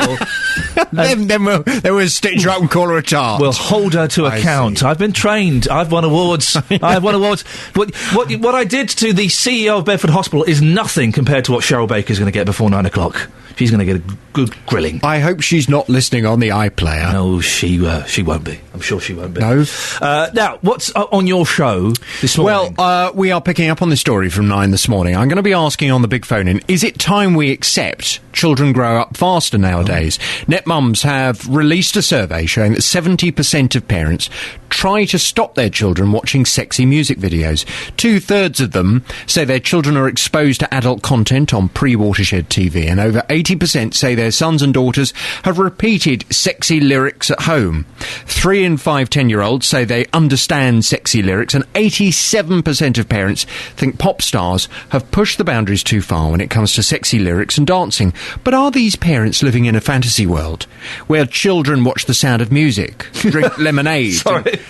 we'll... then we'll stitch her up and call her a tart. We'll hold her to account. I've been trained. I've won awards. I've won awards. What I did to the CEO of Bedford Hospital is nothing compared to what Cheryl Baker's going to get before 9 o'clock. She's going to get a good grilling. I hope she's not listening on the iPlayer. No, she won't be. I'm sure she won't be. No. Now, what's on your show this morning? Well, we are picking up on this story from 9 this morning. I'm going to be asking on the big phone-in, is it time we accept children grow up faster nowadays? Netmums have released a survey showing that 70% of parents try to stop their children watching sexy music videos. 2/3 of them say their children are exposed to adult content on pre-Watershed TV, and over 80% say their sons and daughters have repeated sexy lyrics at home. 3 in 5 10-year-olds say they understand sexy lyrics, and 87% of parents think pop stars have pushed the boundaries too far when it comes to sexy lyrics and dancing. But are these parents living in a fantasy world where children watch The Sound of Music, drink lemonade? Sorry.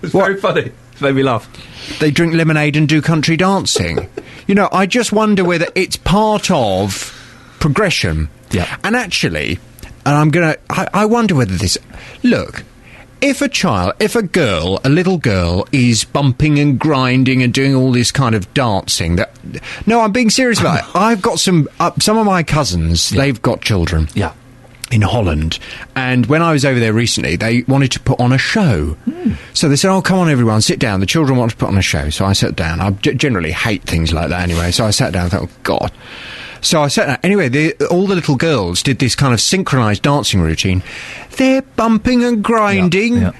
It's very funny. It made me laugh. They drink lemonade and do country dancing. You know, I just wonder whether it's part of progression. Yeah. And actually, I wonder whether this... Look, if a little girl is bumping and grinding and doing all this kind of dancing, no, I'm being serious about it. I've got some of my cousins, they've got children. Yeah. In Holland, and when I was over there recently, they wanted to put on a show. So they said, "Oh, come on, everyone, sit down. The children want to put on a show." So I sat down. I generally hate things like that anyway. So I sat down and thought, "Oh God." So I sat down. Anyway, all the little girls did this kind of synchronised dancing routine. They're bumping and grinding. Yeah.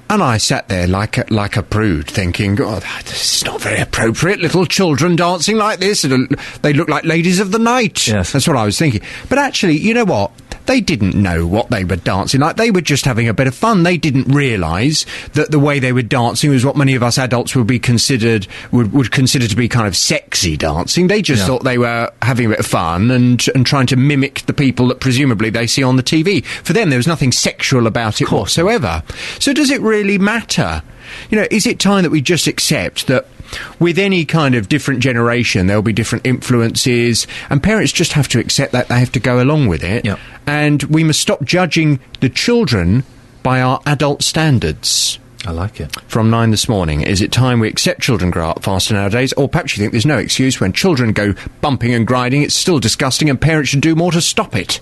And I sat there like a prude, thinking, "Oh, this is not very appropriate. Little children dancing like this. They look like ladies of the night." Yes. That's what I was thinking. But actually, you know what? They didn't know what they were dancing like. They were just having a bit of fun. They didn't realise that the way they were dancing was what many of us adults would consider to be kind of sexy dancing. They just thought they were having a bit of fun and trying to mimic the people that presumably they see on the TV. For them, there was nothing sexual about it whatsoever. So does it really matter? You know, is it time that we just accept that with any kind of different generation, there'll be different influences, and parents just have to accept that they have to go along with it, and we must stop judging the children by our adult standards. I like it. From 9 this morning, is it time we accept children grow up faster nowadays, or perhaps you think there's no excuse when children go bumping and grinding, it's still disgusting and parents should do more to stop it?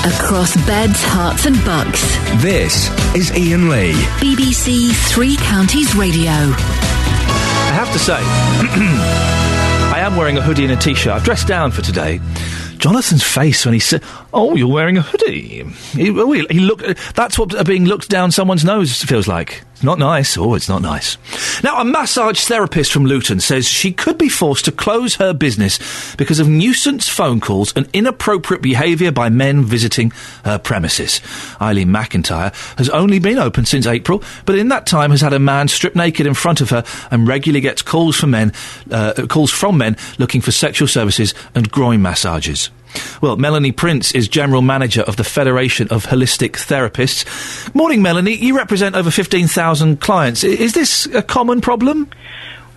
Across beds, hearts and bucks. This is Iain Lee. BBC Three Counties Radio. I have to say, I am wearing a hoodie and a T-shirt. I've dressed down for today. Jonathan's face when he said, "Oh, you're wearing a hoodie." He looked. That's what being looked down someone's nose feels like. It's not nice. Oh, it's not nice. Now, a massage therapist from Luton says she could be forced to close her business because of nuisance phone calls and inappropriate behaviour by men visiting her premises. Eileen McIntyre has only been open since April, but in that time has had a man stripped naked in front of her and regularly gets calls from men looking for sexual services and groin massages. Well, Melanie Prince is General Manager of the Federation of Holistic Therapists. Morning, Melanie. You represent over 15,000 clients. Is this a common problem?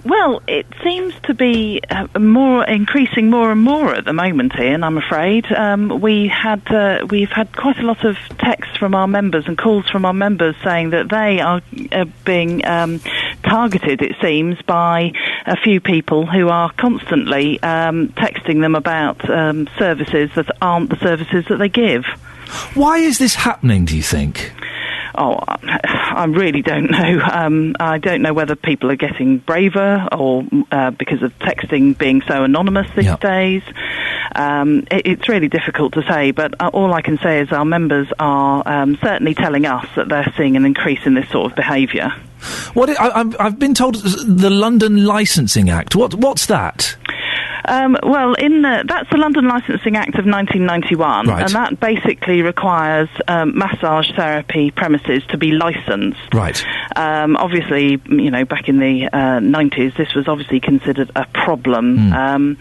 Well, it seems to be increasing more and more at the moment, Ian, I'm afraid. We've had quite a lot of texts from our members and calls from our members saying that they are being targeted, it seems, by a few people who are constantly texting them about services that aren't the services that they give. Why is this happening, do you think? Oh, I really don't know. I don't know whether people are getting braver or because of texting being so anonymous these days. It's really difficult to say, but all I can say is our members are certainly telling us that they're seeing an increase in this sort of behaviour. I've been told the London Licensing Act. What's that? That's the London Licensing Act of 1991, Right. and that basically requires massage therapy premises to be licensed. Right. Obviously, back in the 90s, this was obviously considered a problem,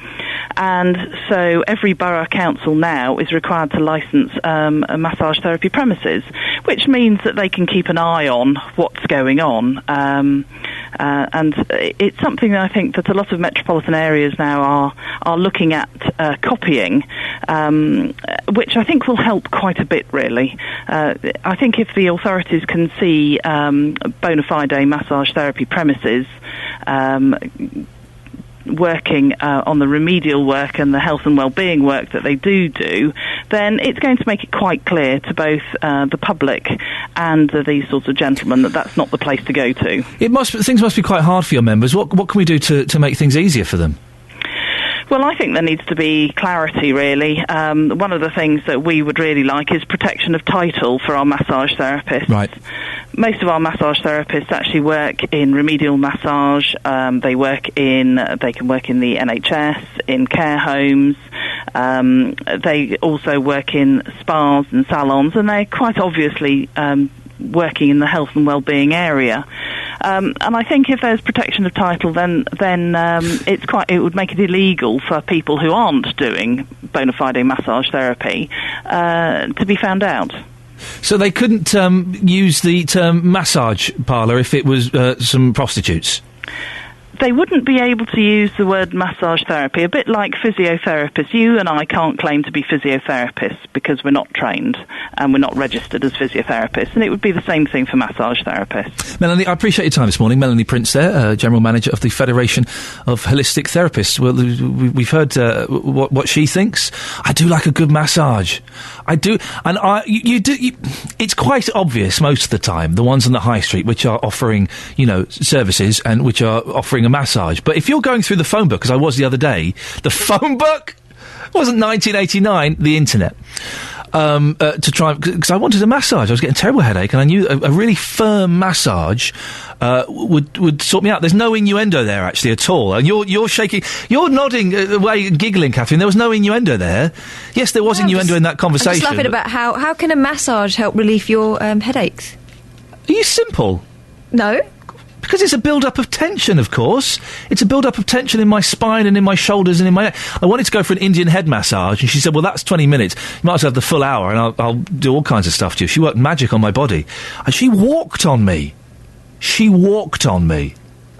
and so every borough council now is required to license a massage therapy premises, which means that they can keep an eye on what's going on. And it's something that I think that a lot of metropolitan areas now are looking at copying, which I think will help quite a bit, really. I think if the authorities can see bona fide massage therapy premises working on the remedial work and the health and well-being work that they do, then it's going to make it quite clear to both the public and these sorts of gentlemen that that's not the place to go to. Things must be quite hard for your members. What can we do to make things easier for them? Well, I think there needs to be clarity, really. One of the things that we would really like is protection of title for our massage therapists. Right. Most of our massage therapists actually work in remedial massage. They can work in the NHS, in care homes. They also work in spas and salons, and they're quite obviously working in the health and well-being area. And I think if there's protection of title, then it would make it illegal for people who aren't doing bona fide massage therapy to be found out. So they couldn't use the term massage parlour if it was some prostitutes? They wouldn't be able to use the word massage therapy, a bit like physiotherapists. You and I can't claim to be physiotherapists because we're not trained and we're not registered as physiotherapists, and it would be the same thing for massage therapists. Melanie, I appreciate your time this morning. Melanie Prince there, General Manager of the Federation of Holistic Therapists. Well, we've heard what she thinks. I do like a good massage. I do, and it's quite obvious most of the time, the ones on the high street which are offering, services and which are offering a massage. But if you're going through the phone book, as I was the other day, the phone book wasn't 1989, the internet. To try, because I wanted a massage. I was getting a terrible headache, and I knew a really firm massage would sort me out. There's no innuendo there actually at all. And you're shaking, you're nodding away, giggling, Catherine. There was no innuendo there. Yes, there was innuendo in that conversation. I'm just laughing about how can a massage help relieve your headaches? Are you simple? No. Because it's a build-up of tension, of course. It's a build-up of tension in my spine and in my shoulders and in my neck. I wanted to go for an Indian head massage, and she said, well, that's 20 minutes. You might as well have the full hour, and I'll do all kinds of stuff to you. She worked magic on my body. And she walked on me.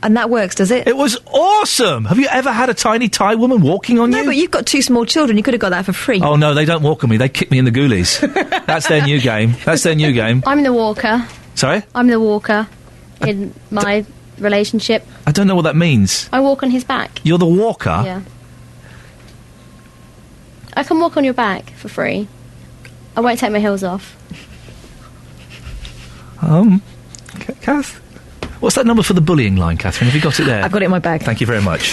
And that works, does it? It was awesome! Have you ever had a tiny Thai woman walking on you? No, but you've got two small children. You could have got that for free. Oh, no, they don't walk on me. They kick me in the ghoulies. That's their new game. I'm the walker. Sorry? I'm the walker in my relationship. I don't know what that means. I walk on his back. You're the walker? Yeah. I can walk on your back for free. I won't take my heels off. Kath? What's that number for the bullying line, Catherine? Have you got it there? I've got it in my bag. Thank you very much.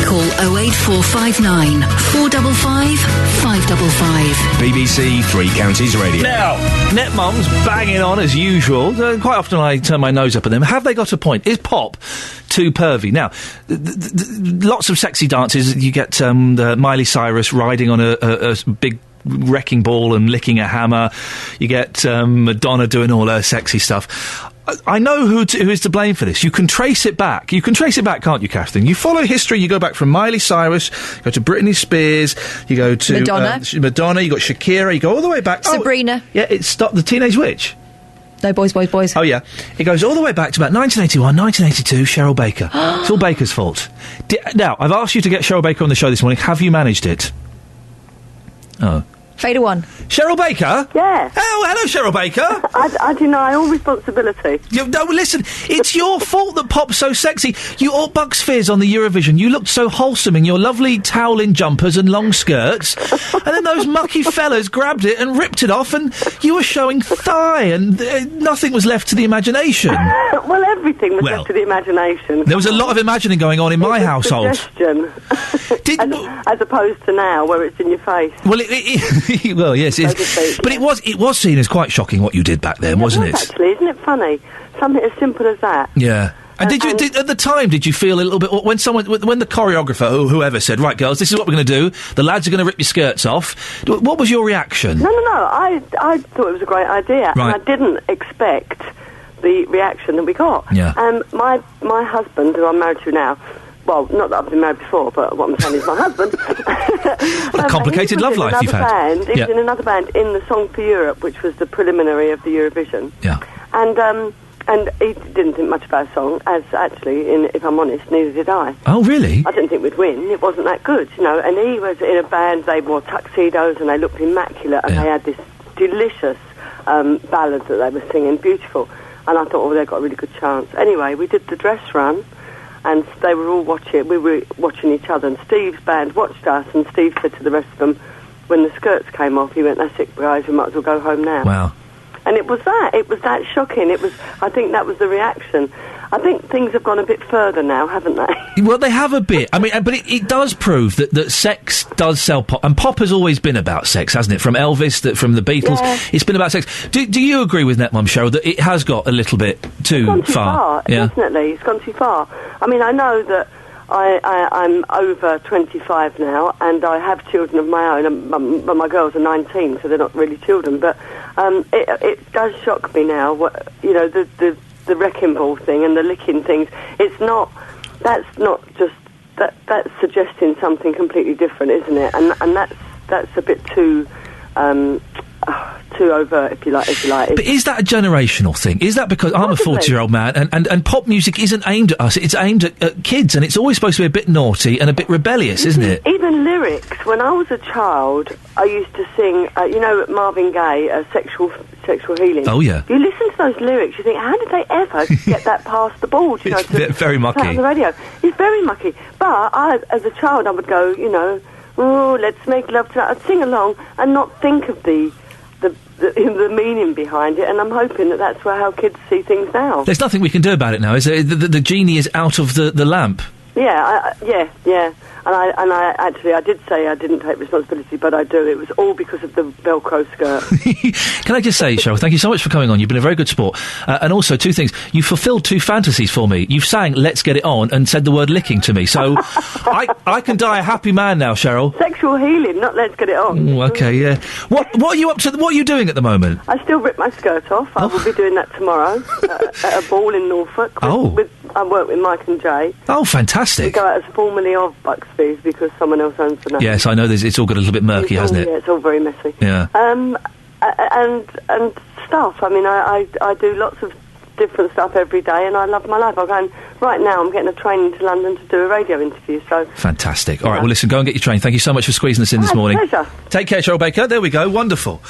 Call 08459 455 555. BBC Three Counties Radio. Now, net mums banging on as usual. Quite often I turn my nose up at them. Have they got a point? Is pop too pervy? Now, lots of sexy dances. You get Miley Cyrus riding on a big wrecking ball and licking a hammer. You get Madonna doing all her sexy stuff. I know who is to blame for this. You can trace it back. You can trace it back, can't you, Catherine? You follow history. You go back from Miley Cyrus, you go to Britney Spears, you go to Madonna, you got Shakira, you go all the way back. Sabrina. Yeah, it's the Teenage Witch. No, boys. Oh, yeah. It goes all the way back to about 1981, 1982, Cheryl Baker. It's all Baker's fault. Now, I've asked you to get Cheryl Baker on the show this morning. Have you managed it? Oh. Fader one. Cheryl Baker? Yeah. Oh, hello, Cheryl Baker. I deny all responsibility. No, listen, it's your fault that pop's so sexy. You all Bucks Fizz on the Eurovision. You looked so wholesome in your lovely toweling jumpers and long skirts. And then those mucky fellas grabbed it and ripped it off, and you were showing thigh, and nothing was left to the imagination. Well, everything was left to the imagination. There was a lot of imagining going on in my household. Suggestion. as opposed to now, where it's in your face. Well, well, yes, but it was seen as quite shocking what you did back then, wasn't it? Actually, isn't it funny? Something as simple as that. Yeah. And at the time, did you feel a little bit when the choreographer or whoever said, "Right, girls, this is what we're going to do. The lads are going to rip your skirts off." What was your reaction? No. I thought it was a great idea, right. And I didn't expect the reaction that we got. Yeah. My husband, who I'm married to now. Well, not that I've been married before, but what I'm saying is my husband. What a complicated love life you've had. He was in another band in the Song for Europe, which was the preliminary of the Eurovision. Yeah. And he didn't think much about a song, as actually, if I'm honest, neither did I. Oh, really? I didn't think we'd win. It wasn't that good, And he was in a band, they wore tuxedos and they looked immaculate, and they had this delicious ballad that they were singing, beautiful. And I thought, they've got a really good chance. Anyway, we did the dress run, and they were all watching. We were watching each other, and Steve's band watched us, and Steve said to the rest of them, when the skirts came off, he went, "That's it, guys, we might as well go home now." Wow. And it was that shocking. I think that was the reaction. I think things have gone a bit further now, haven't they? Well, they have a bit. I mean, but it does prove that sex does sell pop. And pop has always been about sex, hasn't it? From Elvis, from the Beatles, it's been about sex. Do you agree with Netmum, Cheryl, that it has got a little bit too far? Yeah. Definitely, it's gone too far. I mean, I know that I'm over 25 now, and I have children of my own, but my girls are 19, so they're not really children. But it does shock me now, the wrecking ball thing and the licking things. That's suggesting something completely different, isn't it? And that's a bit too overt, if you like. But is that a generational thing? Is that because I'm a 40-year-old man and pop music isn't aimed at us, it's aimed at kids, and it's always supposed to be a bit naughty and a bit rebellious, isn't it? Even lyrics. When I was a child, I used to sing, Marvin Gaye, Sexual Healing. Oh, yeah. You listen to those lyrics, you think, how did they ever get that past the board? It's very mucky. On the radio. It's very mucky. But as a child, I would go, "Oh, let's make love tonight." I'd sing along and not think of the meaning behind it, and I'm hoping that's how kids see things now. There's nothing we can do about it now, is there? The genie is out of the lamp. Yeah. And I did say I didn't take responsibility, but I do. It was all because of the Velcro skirt. Can I just say, Cheryl, thank you so much for coming on. You've been a very good sport. And also, two things. You fulfilled two fantasies for me. You've sang "Let's Get It On" and said the word "licking" to me. So I can die a happy man now, Cheryl. Sexual healing, not "Let's Get It On." Ooh, okay, yeah. What are you up to? What are you doing at the moment? I still rip my skirt off. I will be doing that tomorrow at a ball in Norfolk. I work with Mike and Jay. Oh, fantastic. We go out as formerly of Buxby's because someone else owns the name. Yes, I know it's all got a little bit murky, hasn't it? Yeah, it's all very messy. Yeah. And stuff. I mean, I do lots of different stuff every day, and I love my life. Right now, I'm getting a train to London to do a radio interview, so... Fantastic. All right, well, listen, go and get your train. Thank you so much for squeezing us in this morning. Pleasure. Take care, Cheryl Baker. There we go. Wonderful.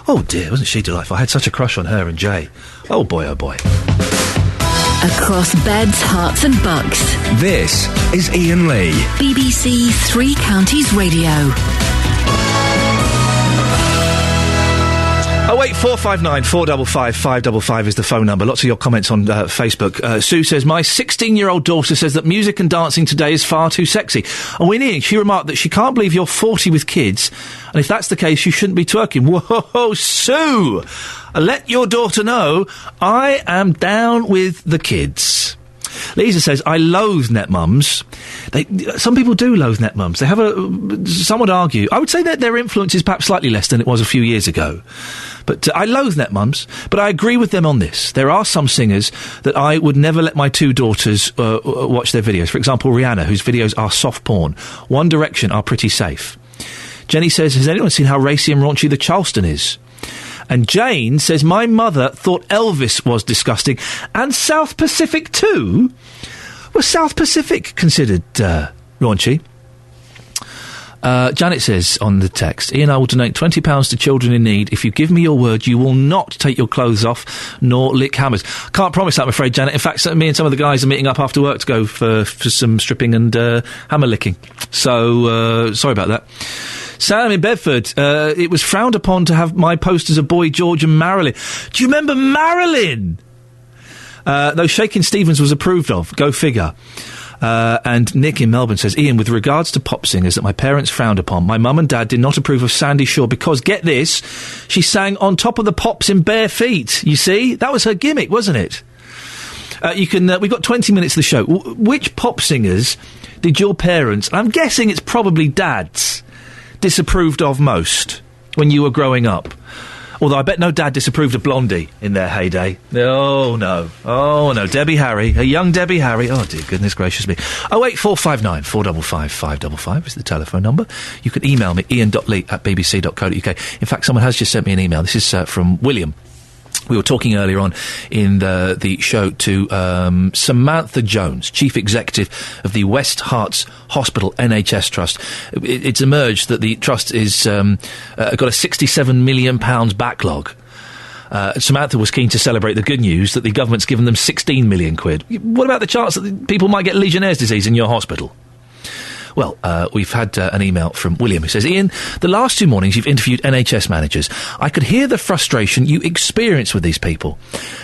Oh, dear, wasn't she delightful? I had such a crush on her and Jay. Oh, boy, oh, boy. Across beds, hearts and bucks. This is Iain Lee. BBC Three Counties Radio. 08459 455 555 is the phone number. Lots of your comments on Facebook. Sue says, my 16-year-old daughter says that music and dancing today is far too sexy. And when she remarked that she can't believe you're 40 with kids, and if that's the case, you shouldn't be twerking. Whoa, Sue! Let your daughter know I am down with the kids. Lisa says, I loathe net mums. Some people do loathe net mums. They have some would argue. I would say that their influence is perhaps slightly less than it was a few years ago. But I loathe net mums. But I agree with them on this. There are some singers that I would never let my two daughters watch their videos. For example, Rihanna, whose videos are soft porn. One Direction are pretty safe. Jenny says, has anyone seen how racy and raunchy the Charleston is? And Jane says, my mother thought Elvis was disgusting. And South Pacific too? Was South Pacific considered raunchy? Janet says on the text, Iain, I will donate £20 to children in need. If you give me your word, you will not take your clothes off nor lick hammers. Can't promise that, I'm afraid, Janet. In fact, me and some of the guys are meeting up after work to go for some stripping and hammer licking. So, sorry about that. Sam in Bedford, it was frowned upon to have my posters of Boy George and Marilyn. Do you remember Marilyn? Though Shakin' Stevens was approved of. Go figure. And Nick in Melbourne says, Ian, with regards to pop singers that my parents frowned upon, my mum and dad did not approve of Sandy Shaw because, get this, she sang On Top of the Pops in bare feet. You see? That was her gimmick, wasn't it? We've got 20 minutes of the show. Which pop singers did your parents, I'm guessing it's probably dads, disapproved of most when you were growing up? Although I bet no dad disapproved of Blondie in their heyday. Oh, no. Debbie Harry. A young Debbie Harry. Oh, dear goodness gracious me. 08459 455 555 is the telephone number. You can email me, ian.lee@bbc.co.uk. In fact, someone has just sent me an email. This is from William. We were talking earlier on in the show to Samantha Jones, Chief Executive of the West Herts Hospital NHS Trust. It's emerged that the trust is got a £67 million backlog. Samantha was keen to celebrate the good news that the government's given them 16 million quid. What about the chance that people might get Legionnaire's disease in your hospital? Well, we've had an email from William who says, Ian, the last 2 mornings you've interviewed NHS managers. I could hear the frustration you experience with these people.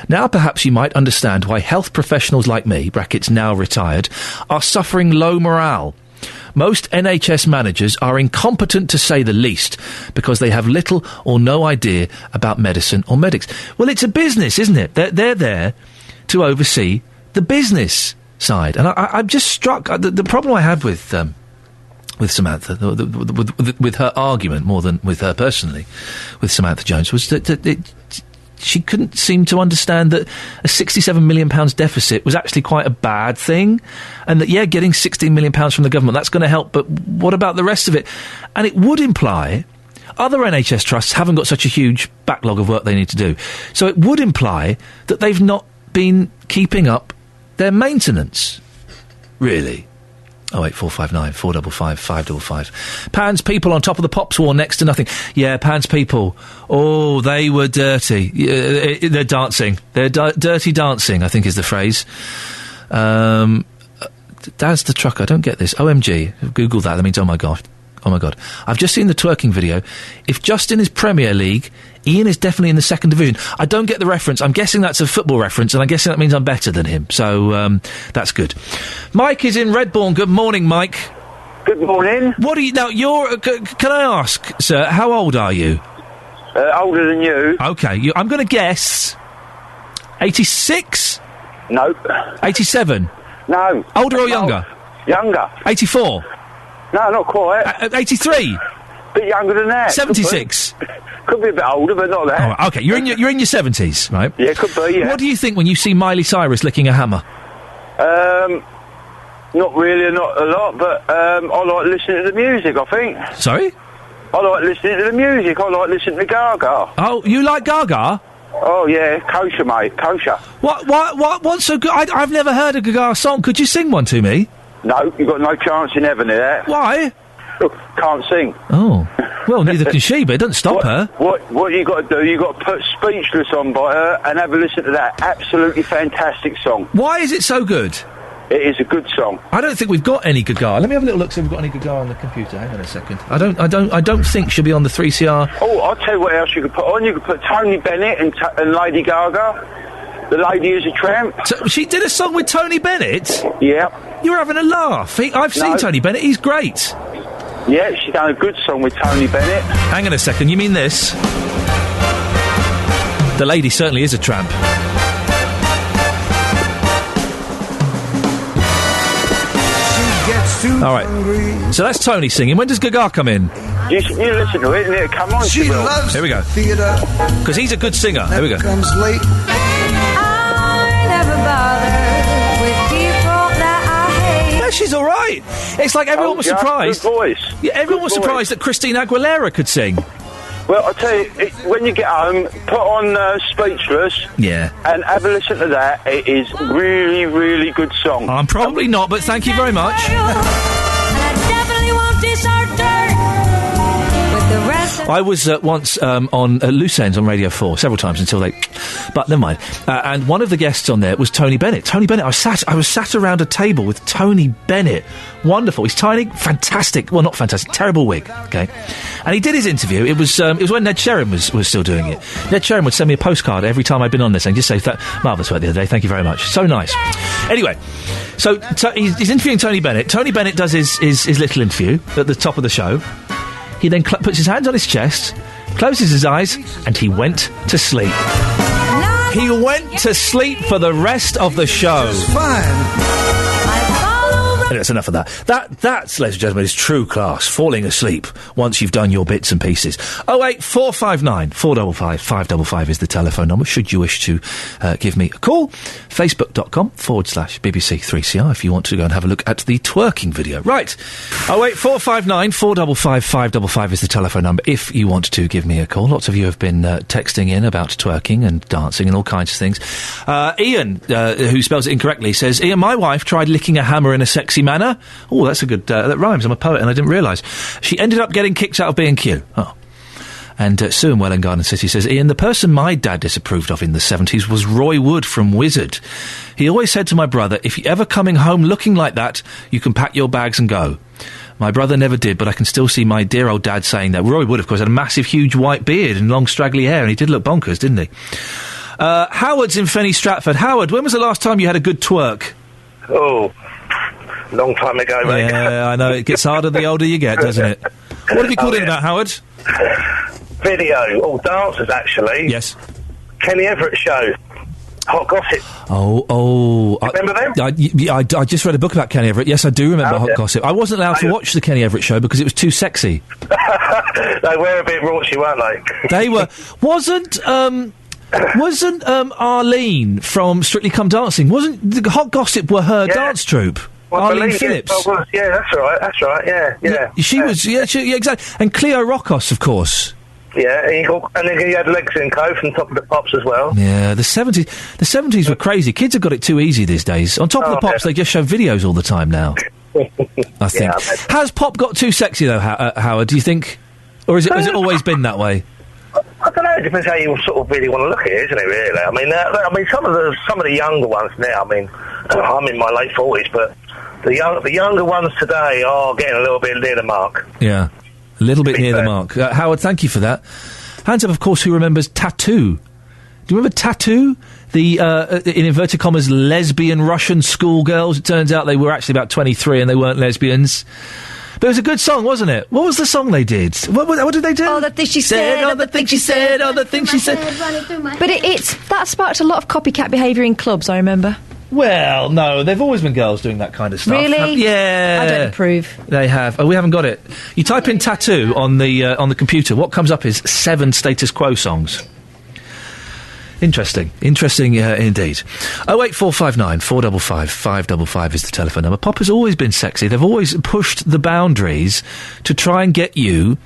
Now perhaps you might understand why health professionals like me, brackets now retired, are suffering low morale. Most NHS managers are incompetent to say the least because they have little or no idea about medicine or medics. Well, it's a business, isn't it? They're there to oversee the business side. And I'm just struck. The problem I had with Samantha, with her argument more than with her personally, with Samantha Jones, was that she couldn't seem to understand that a £67 million deficit was actually quite a bad thing, and that, getting £16 million from the government, that's going to help, but what about the rest of it? And it would imply other NHS trusts haven't got such a huge backlog of work they need to do. So it would imply that they've not been keeping up their maintenance, really. 08459 455 555. Pan's people on top of the pops wore next to nothing. Yeah, Pan's people. Oh, they were dirty. They're dancing. They're dirty dancing, I think is the phrase. Daz the trucker. I don't get this. OMG. Google that. That means oh my God. Oh my God. I've just seen the twerking video. If Justin is Premier League, Ian is definitely in the second division. I don't get the reference. I'm guessing that's a football reference, and I'm guessing that means I'm better than him. So, that's good. Mike is in Redbourne. Good morning, Mike. Good morning. What are you... Now, can I ask, sir, how old are you? Older than you. Okay. I'm going to guess... 86? No. 87? No. Older or younger? Younger. 84? No, not quite. 83? Bit younger than that. 76? Could be a bit older, but not that. Oh, right, okay, you're in your 70s, right? Yeah, could be, yeah. What do you think when you see Miley Cyrus licking a hammer? Not really, not a lot, but I like listening to the music, I think. Sorry? I like listening to the music. I like listening to Gaga. Oh, you like Gaga? Oh, yeah, kosher, mate, kosher. What's so good? I've never heard a Gaga song. Could you sing one to me? No, you've got no chance in heaven of that. Why? Can't sing. Oh. Well, neither can she, but it doesn't stop her. What you got to do, you got to put Speechless on by her and have a listen to that absolutely fantastic song. Why is it so good? It is a good song. I don't think we've got any Gaga. Let me have a little look, see if we've got any Gaga on the computer. Hang on a second. I don't think she'll be on the 3CR. Oh, I'll tell you what else you could put on. You could put Tony Bennett and Lady Gaga. The Lady is a Tramp. So she did a song with Tony Bennett? Yeah. You're having a laugh. I've seen Tony Bennett. He's great. Yeah, she done a good song with Tony Bennett. Hang on a second. You mean this? The Lady certainly is a tramp. All right. So that's Tony singing. When does Gaga come in? You listen to it and it'll come on. She loves Here we go. theatre. Because he's a good singer. Here we go. Comes late. I never bother with people that I hate. Yeah, she's all right. It's like everyone was surprised. Good voice. Yeah, everyone was surprised that Christina Aguilera could sing. Well, I'll tell you, when you get home, put on Speechless. Yeah. And have a listen to that. It is really, really good song. I'm probably not, but thank you very much. I was once on Loose Ends on Radio 4 several times until they But never mind. And one of the guests on there was Tony Bennett. Tony Bennett, I was sat around a table with Tony Bennett. Wonderful. He's tiny, fantastic. Well, not fantastic, terrible wig. Okay. And he did his interview. It was when Ned Sherrin was still doing it. Ned Sherrin would send me a postcard every time I'd been on this and just say, marvellous work the other day, thank you very much. So nice. Anyway, so he's interviewing Tony Bennett. Tony Bennett does his little interview at the top of the show. He then puts his hands on his chest, closes his eyes, and he went to sleep. He went to sleep for the rest of the show. Anyway, that's enough of that. That, ladies and gentlemen, is true class. Falling asleep once you've done your bits and pieces. 08459 455 555 is the telephone number, should you wish to give me a call. Facebook.com/BBC3CR if you want to go and have a look at the twerking video. Right. 08459 455 555 is the telephone number if you want to give me a call. Lots of you have been texting in about twerking and dancing and all kinds of things. Iain, who spells it incorrectly, says, Iain, my wife tried licking a hammer in a sexy manner. Oh, that's a good... that rhymes. I'm a poet and I didn't realise. She ended up getting kicked out of B&Q. Oh. And Sue in Welwyn Garden City says, Iain, the person my dad disapproved of in the 70s was Roy Wood from Wizard. He always said to my brother, if you're ever coming home looking like that, you can pack your bags and go. My brother never did, but I can still see my dear old dad saying that. Roy Wood, of course, had a massive, huge white beard and long, straggly hair, and he did look bonkers, didn't he? Howard's in Fenny Stratford. Howard, when was the last time you had a good twerk? Oh, long time ago, mate. Yeah, I know. It gets harder the older you get, doesn't it? What have you called in about, Howard? Video. Dancers, actually. Yes. Kenny Everett show. Hot Gossip. Remember them? I just read a book about Kenny Everett. Yes, I do remember Hot Gossip. I wasn't allowed to watch the Kenny Everett show because it was too sexy. They were a bit raunchy, weren't they? They were. Wasn't Arlene from Strictly Come Dancing? Wasn't the Hot Gossip were her dance troupe? Well, Arlene Phillips. Yeah, that's right. Yeah. She was. Yeah, exactly. And Cleo Rokos, of course. Yeah, and then he had Legs in Co from Top of the Pops as well. Yeah, the 70s were crazy. Kids have got it too easy these days. On Top of the Pops, they just show videos all the time now. I think. Yeah, has pop got too sexy though, Howard? Do you think, or has it always been that way? I don't know. It depends how you sort of really want to look at it, isn't it? Really. I mean, some of the younger ones now. I mean, I'm in my late 40s, but the younger ones today are getting a little bit near the mark. Yeah. A little bit near the mark. Howard, thank you for that. Hands up, of course, who remembers Tattoo? Do you remember Tattoo? The, in inverted commas, lesbian Russian schoolgirls. It turns out they were actually about 23 and they weren't lesbians. But it was a good song, wasn't it? What was the song they did? What did they do? Oh, the thing she said, oh, the thing she said, oh, the thing she said. But that sparked a lot of copycat behaviour in clubs, I remember. Well, no, they've always been girls doing that kind of stuff. Really? Yeah. I don't approve. They have. Oh, we haven't got it. You type in Tattoo on the computer. What comes up is 7 Status Quo songs. Interesting indeed. 08459 455 555 is the telephone number. Pop has always been sexy. They've always pushed the boundaries to try and get you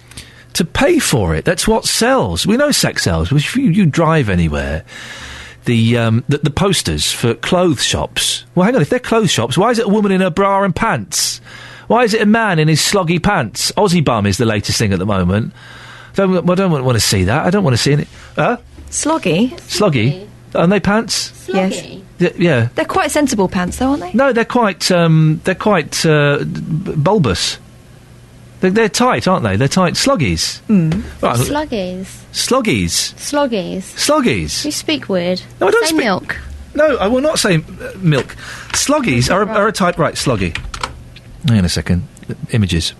to pay for it. That's what sells. We know sex sells. If you drive anywhere, the posters for clothes shops. Well, hang on. If they're clothes shops, why is it a woman in her bra and pants? Why is it a man in his sloggy pants? Aussie bum is the latest thing at the moment. I don't want to see that. I don't want to see it. Sloggy? Aren't they pants? Sloggy? Yes. Yeah. They're quite sensible pants, though, aren't they? No, they're quite bulbous. They're tight, aren't they? They're tight sloggies. Right. Sloggies. You speak weird. No, I don't say speak... milk. No, I will not say milk. Sloggies are a type... Right, sloggy. Hang on a second. Images.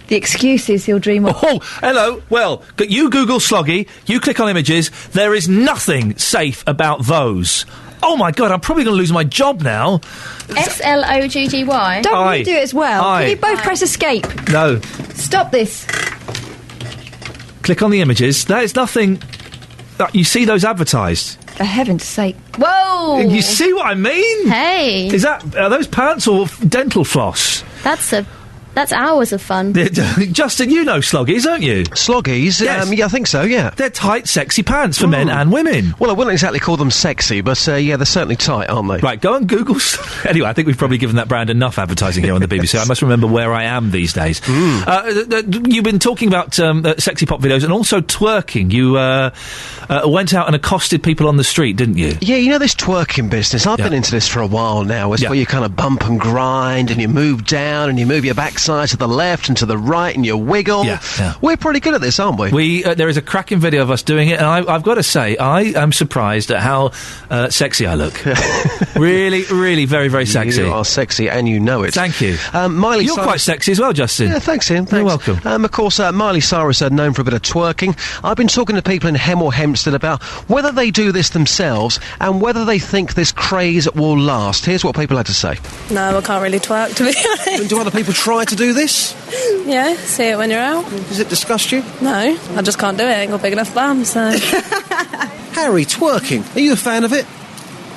The excuses he'll dream of. Oh, hello. Well, you Google sloggy, you click on images, there is nothing safe about those. Oh, my God, I'm probably going to lose my job now. SLOGGY? Don't you do it as well? Can you both press escape? No. Stop this. Click on the images. There is nothing... you see those advertised. For heaven's sake. Whoa! You see what I mean? Hey. Are those pants or dental floss? That's a That's hours of fun. Justin, you know sloggies, don't you? Sloggies? Yes. Yeah, I think so, yeah. They're tight, sexy pants for men and women. Well, I wouldn't exactly call them sexy, but yeah, they're certainly tight, aren't they? Right, go and Google... Anyway, I think we've probably given that brand enough advertising here on the BBC. I must remember where I am these days. You've been talking about sexy pop videos and also twerking. You went out and accosted people on the street, didn't you? Yeah, you know this twerking business? I've been into this for a while now. It's where you kind of bump and grind and you move down and you move your backside to the left and to the right and you wiggle. Yeah. We're pretty good at this, aren't we? There is a cracking video of us doing it, and I've got to say, I am surprised at how sexy I look. Really, really very, very sexy. You are sexy and you know it. Thank you. Miley You're Cyrus... quite sexy as well, Justin. Yeah, thanks, Ian. You're welcome. Of course, Miley Cyrus are known for a bit of twerking. I've been talking to people in Hemel Hempstead about whether they do this themselves and whether they think this craze will last. Here's what people had to say. No, I can't really twerk, to be honest. And do other people try to do this? Yeah, see it when you're out. Does it disgust you? No, I just can't do it. I ain't got big enough bum, so... Harry, twerking. Are you a fan of it?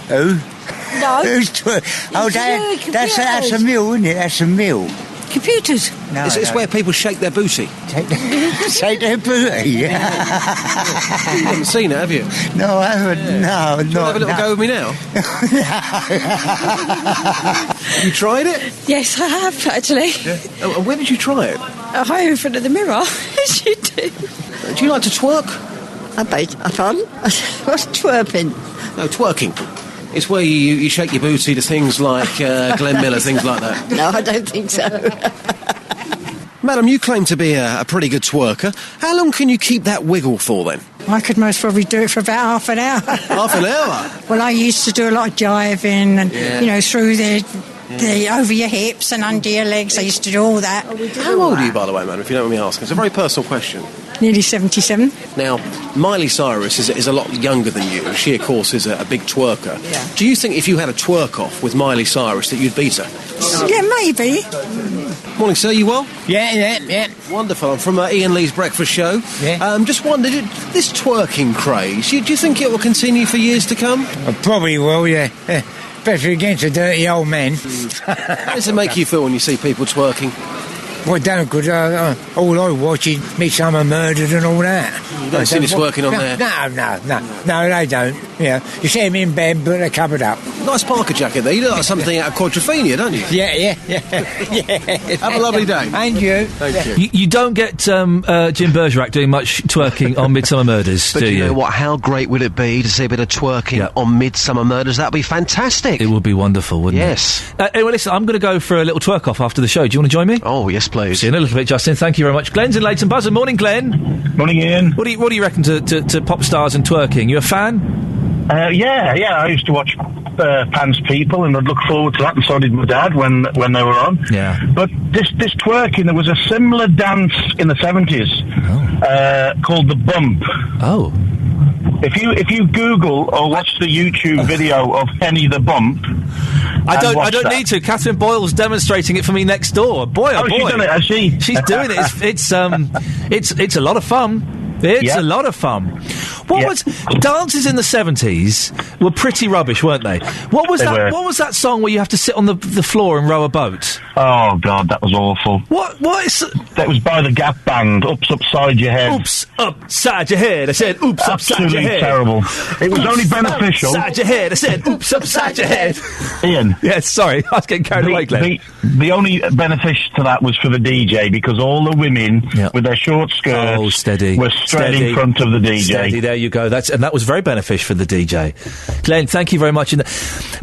Who? No. Who's twerking? Oh, that's a mill, isn't it? That's a mill. Computers. No, It's where people shake their booty. Shake their booty, You haven't seen it, have you? No, I haven't. No, Do you want to have a little go with me now? You tried it? Yes, I have, actually. Yeah. Oh, and where did you try it? At home in front of the mirror, as you do. Do you like to twerk? I beg your pardon? What's twerping? No, twerking. It's where you shake your booty to things like Glenn Miller, things like that. No, I don't think so. Madam, you claim to be a pretty good twerker. How long can you keep that wiggle for, then? I could most probably do it for about half an hour. Half an hour? Well, I used to do a lot of jiving and, through the over your hips and under your legs. I used to do all that. How old are you, by the way, madam, if you don't mind me asking? It's a very personal question. Nearly 77. Now, Miley Cyrus is a lot younger than you. She, of course, is a big twerker. Yeah. Do you think if you had a twerk-off with Miley Cyrus that you'd beat her? Yeah, maybe. Morning, sir. You well? Yeah. Wonderful. I'm from Ian Lee's Breakfast Show. Yeah. Just wondered, this twerking craze, do you think it will continue for years to come? I probably will, yeah. Especially against a dirty old man. How does it make you feel when you see people twerking? Well, don't, because all I watch is Midsummer Murders and all that. You don't see this working on there? No, they don't. You see them in bed, but they're covered up. Nice parka jacket there. You look like something out of Quadrophenia, don't you? Yeah. Have a lovely day. And you. Thank you. You don't get Jim Bergerac doing much twerking on Midsummer Murders, But do you you? know what? How great would it be to see a bit of twerking on Midsummer Murders? That'd be fantastic. It would be wonderful, wouldn't it? Yes. Anyway, listen, I'm going to go for a little twerk-off after the show. Do you want to join me? Oh, yes, please. See you in a little bit, Justin. Thank you very much. Glenn's in Leighton Buzzard. Morning, Glenn. Morning, Ian. What do you reckon to pop stars and twerking? You a fan? Yeah. I used to watch Pants People, and I'd look forward to that, and so did my dad when they were on. Yeah. But this twerking, there was a similar dance in the 70s called the bump. Oh. If you Google or watch the YouTube video of Henny the Bump, I don't need to. Catherine Boyle's demonstrating it for me next door. Boy, oh boy, she's done it, has she? She's doing it. It's a lot of fun. It's a lot of fun. What was dances in the 70s were pretty rubbish, weren't they? What was that song where you have to sit on the floor and row a boat? Oh God, that was awful. What is that? Was by the Gap Band. Oops Upside Your Head. Oops Upside Your Head. I said oops upside your head. Terrible. It was only beneficial. Upside your head. I said oops upside your head. Ian. Yes, sorry, I was getting carried away, Glenn. The only benefit to that was for the DJ, because all the women with their short skirts were straight in front of the DJ. Steady, there you go. That was very beneficial for the DJ. Glenn, thank you very much.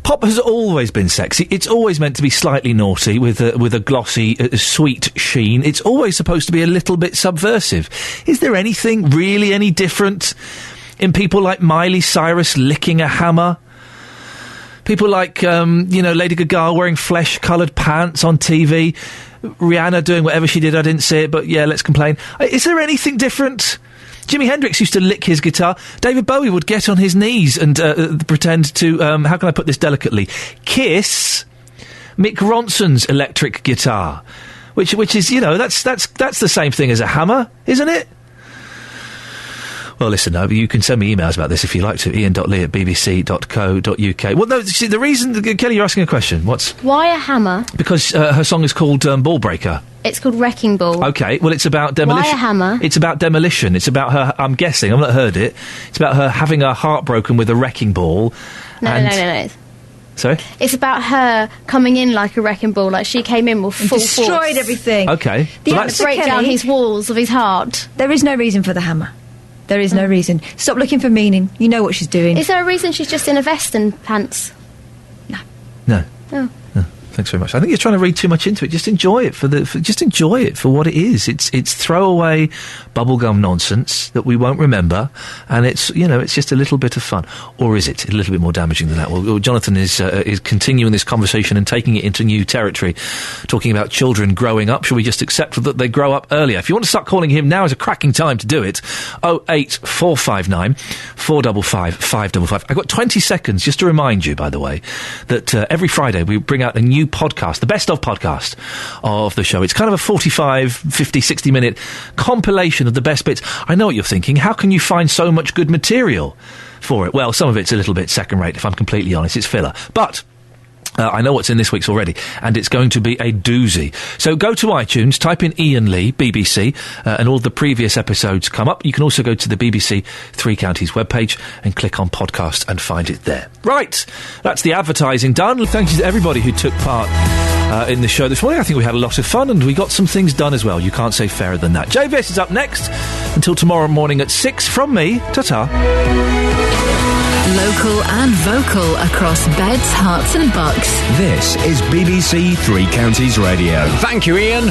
Pop has always been sexy. It's always meant to be slightly naughty with a glossy, sweet sheen. It's always supposed to be a little bit subversive. Is there anything really any different in people like Miley Cyrus licking a hammer? People like, Lady Gaga wearing flesh-coloured pants on TV. Rihanna doing whatever she did. I didn't see it, but yeah, let's complain. Is there anything different? Jimi Hendrix used to lick his guitar. David Bowie would get on his knees and pretend to, how can I put this delicately, kiss Mick Ronson's electric guitar. Which is, that's the same thing as a hammer, isn't it? Well, listen, you can send me emails about this if you like to, ian.lee@bbc.co.uk. Well, no, the reason... Kelly, you're asking a question. Why a hammer? Because her song is called Ball Breaker. It's called Wrecking Ball. Okay, well, it's about demolition. Why a hammer? It's about demolition. It's about her, I'm guessing, I've not heard it. It's about her having her heart broken with a wrecking ball. No. Sorry? It's about her coming in like a wrecking ball, like she came in with full force. Destroyed everything. Okay. To break down his walls of his heart. There is no reason for the hammer. There is no reason. Stop looking for meaning. You know what she's doing. Is there a reason she's just in a vest and pants? No. Oh. Thanks very much. I think you're trying to read too much into it. Just enjoy it just enjoy it for what it is. It's throwaway bubblegum nonsense that we won't remember, and it's just a little bit of fun. Or is it a little bit more damaging than that? Well, Jonathan is continuing this conversation and taking it into new territory, talking about children growing up. Should we just accept that they grow up earlier? If you want to start calling him, now is a cracking time to do it. 08459 455 555. I've got 20 seconds just to remind you, by the way, that every Friday we bring out a new podcast, the best of podcast of the show. It's kind of a 45, 50, 60 minute compilation of the best bits. I know what you're thinking. How can you find so much good material for it? Well, some of it's a little bit second rate, if I'm completely honest. It's filler. But I know what's in this week's already, and it's going to be a doozy. So go to iTunes, type in Iain Lee, BBC, and all the previous episodes come up. You can also go to the BBC Three Counties webpage and click on podcast and find it there. Right, that's the advertising done. Thank you to everybody who took part in the show this morning. I think we had a lot of fun, and we got some things done as well. You can't say fairer than that. JVS is up next. Until tomorrow morning at 6 from me. Ta-ta. Local and vocal across beds, hearts and bucks. This is BBC Three Counties Radio. Thank you, Iain.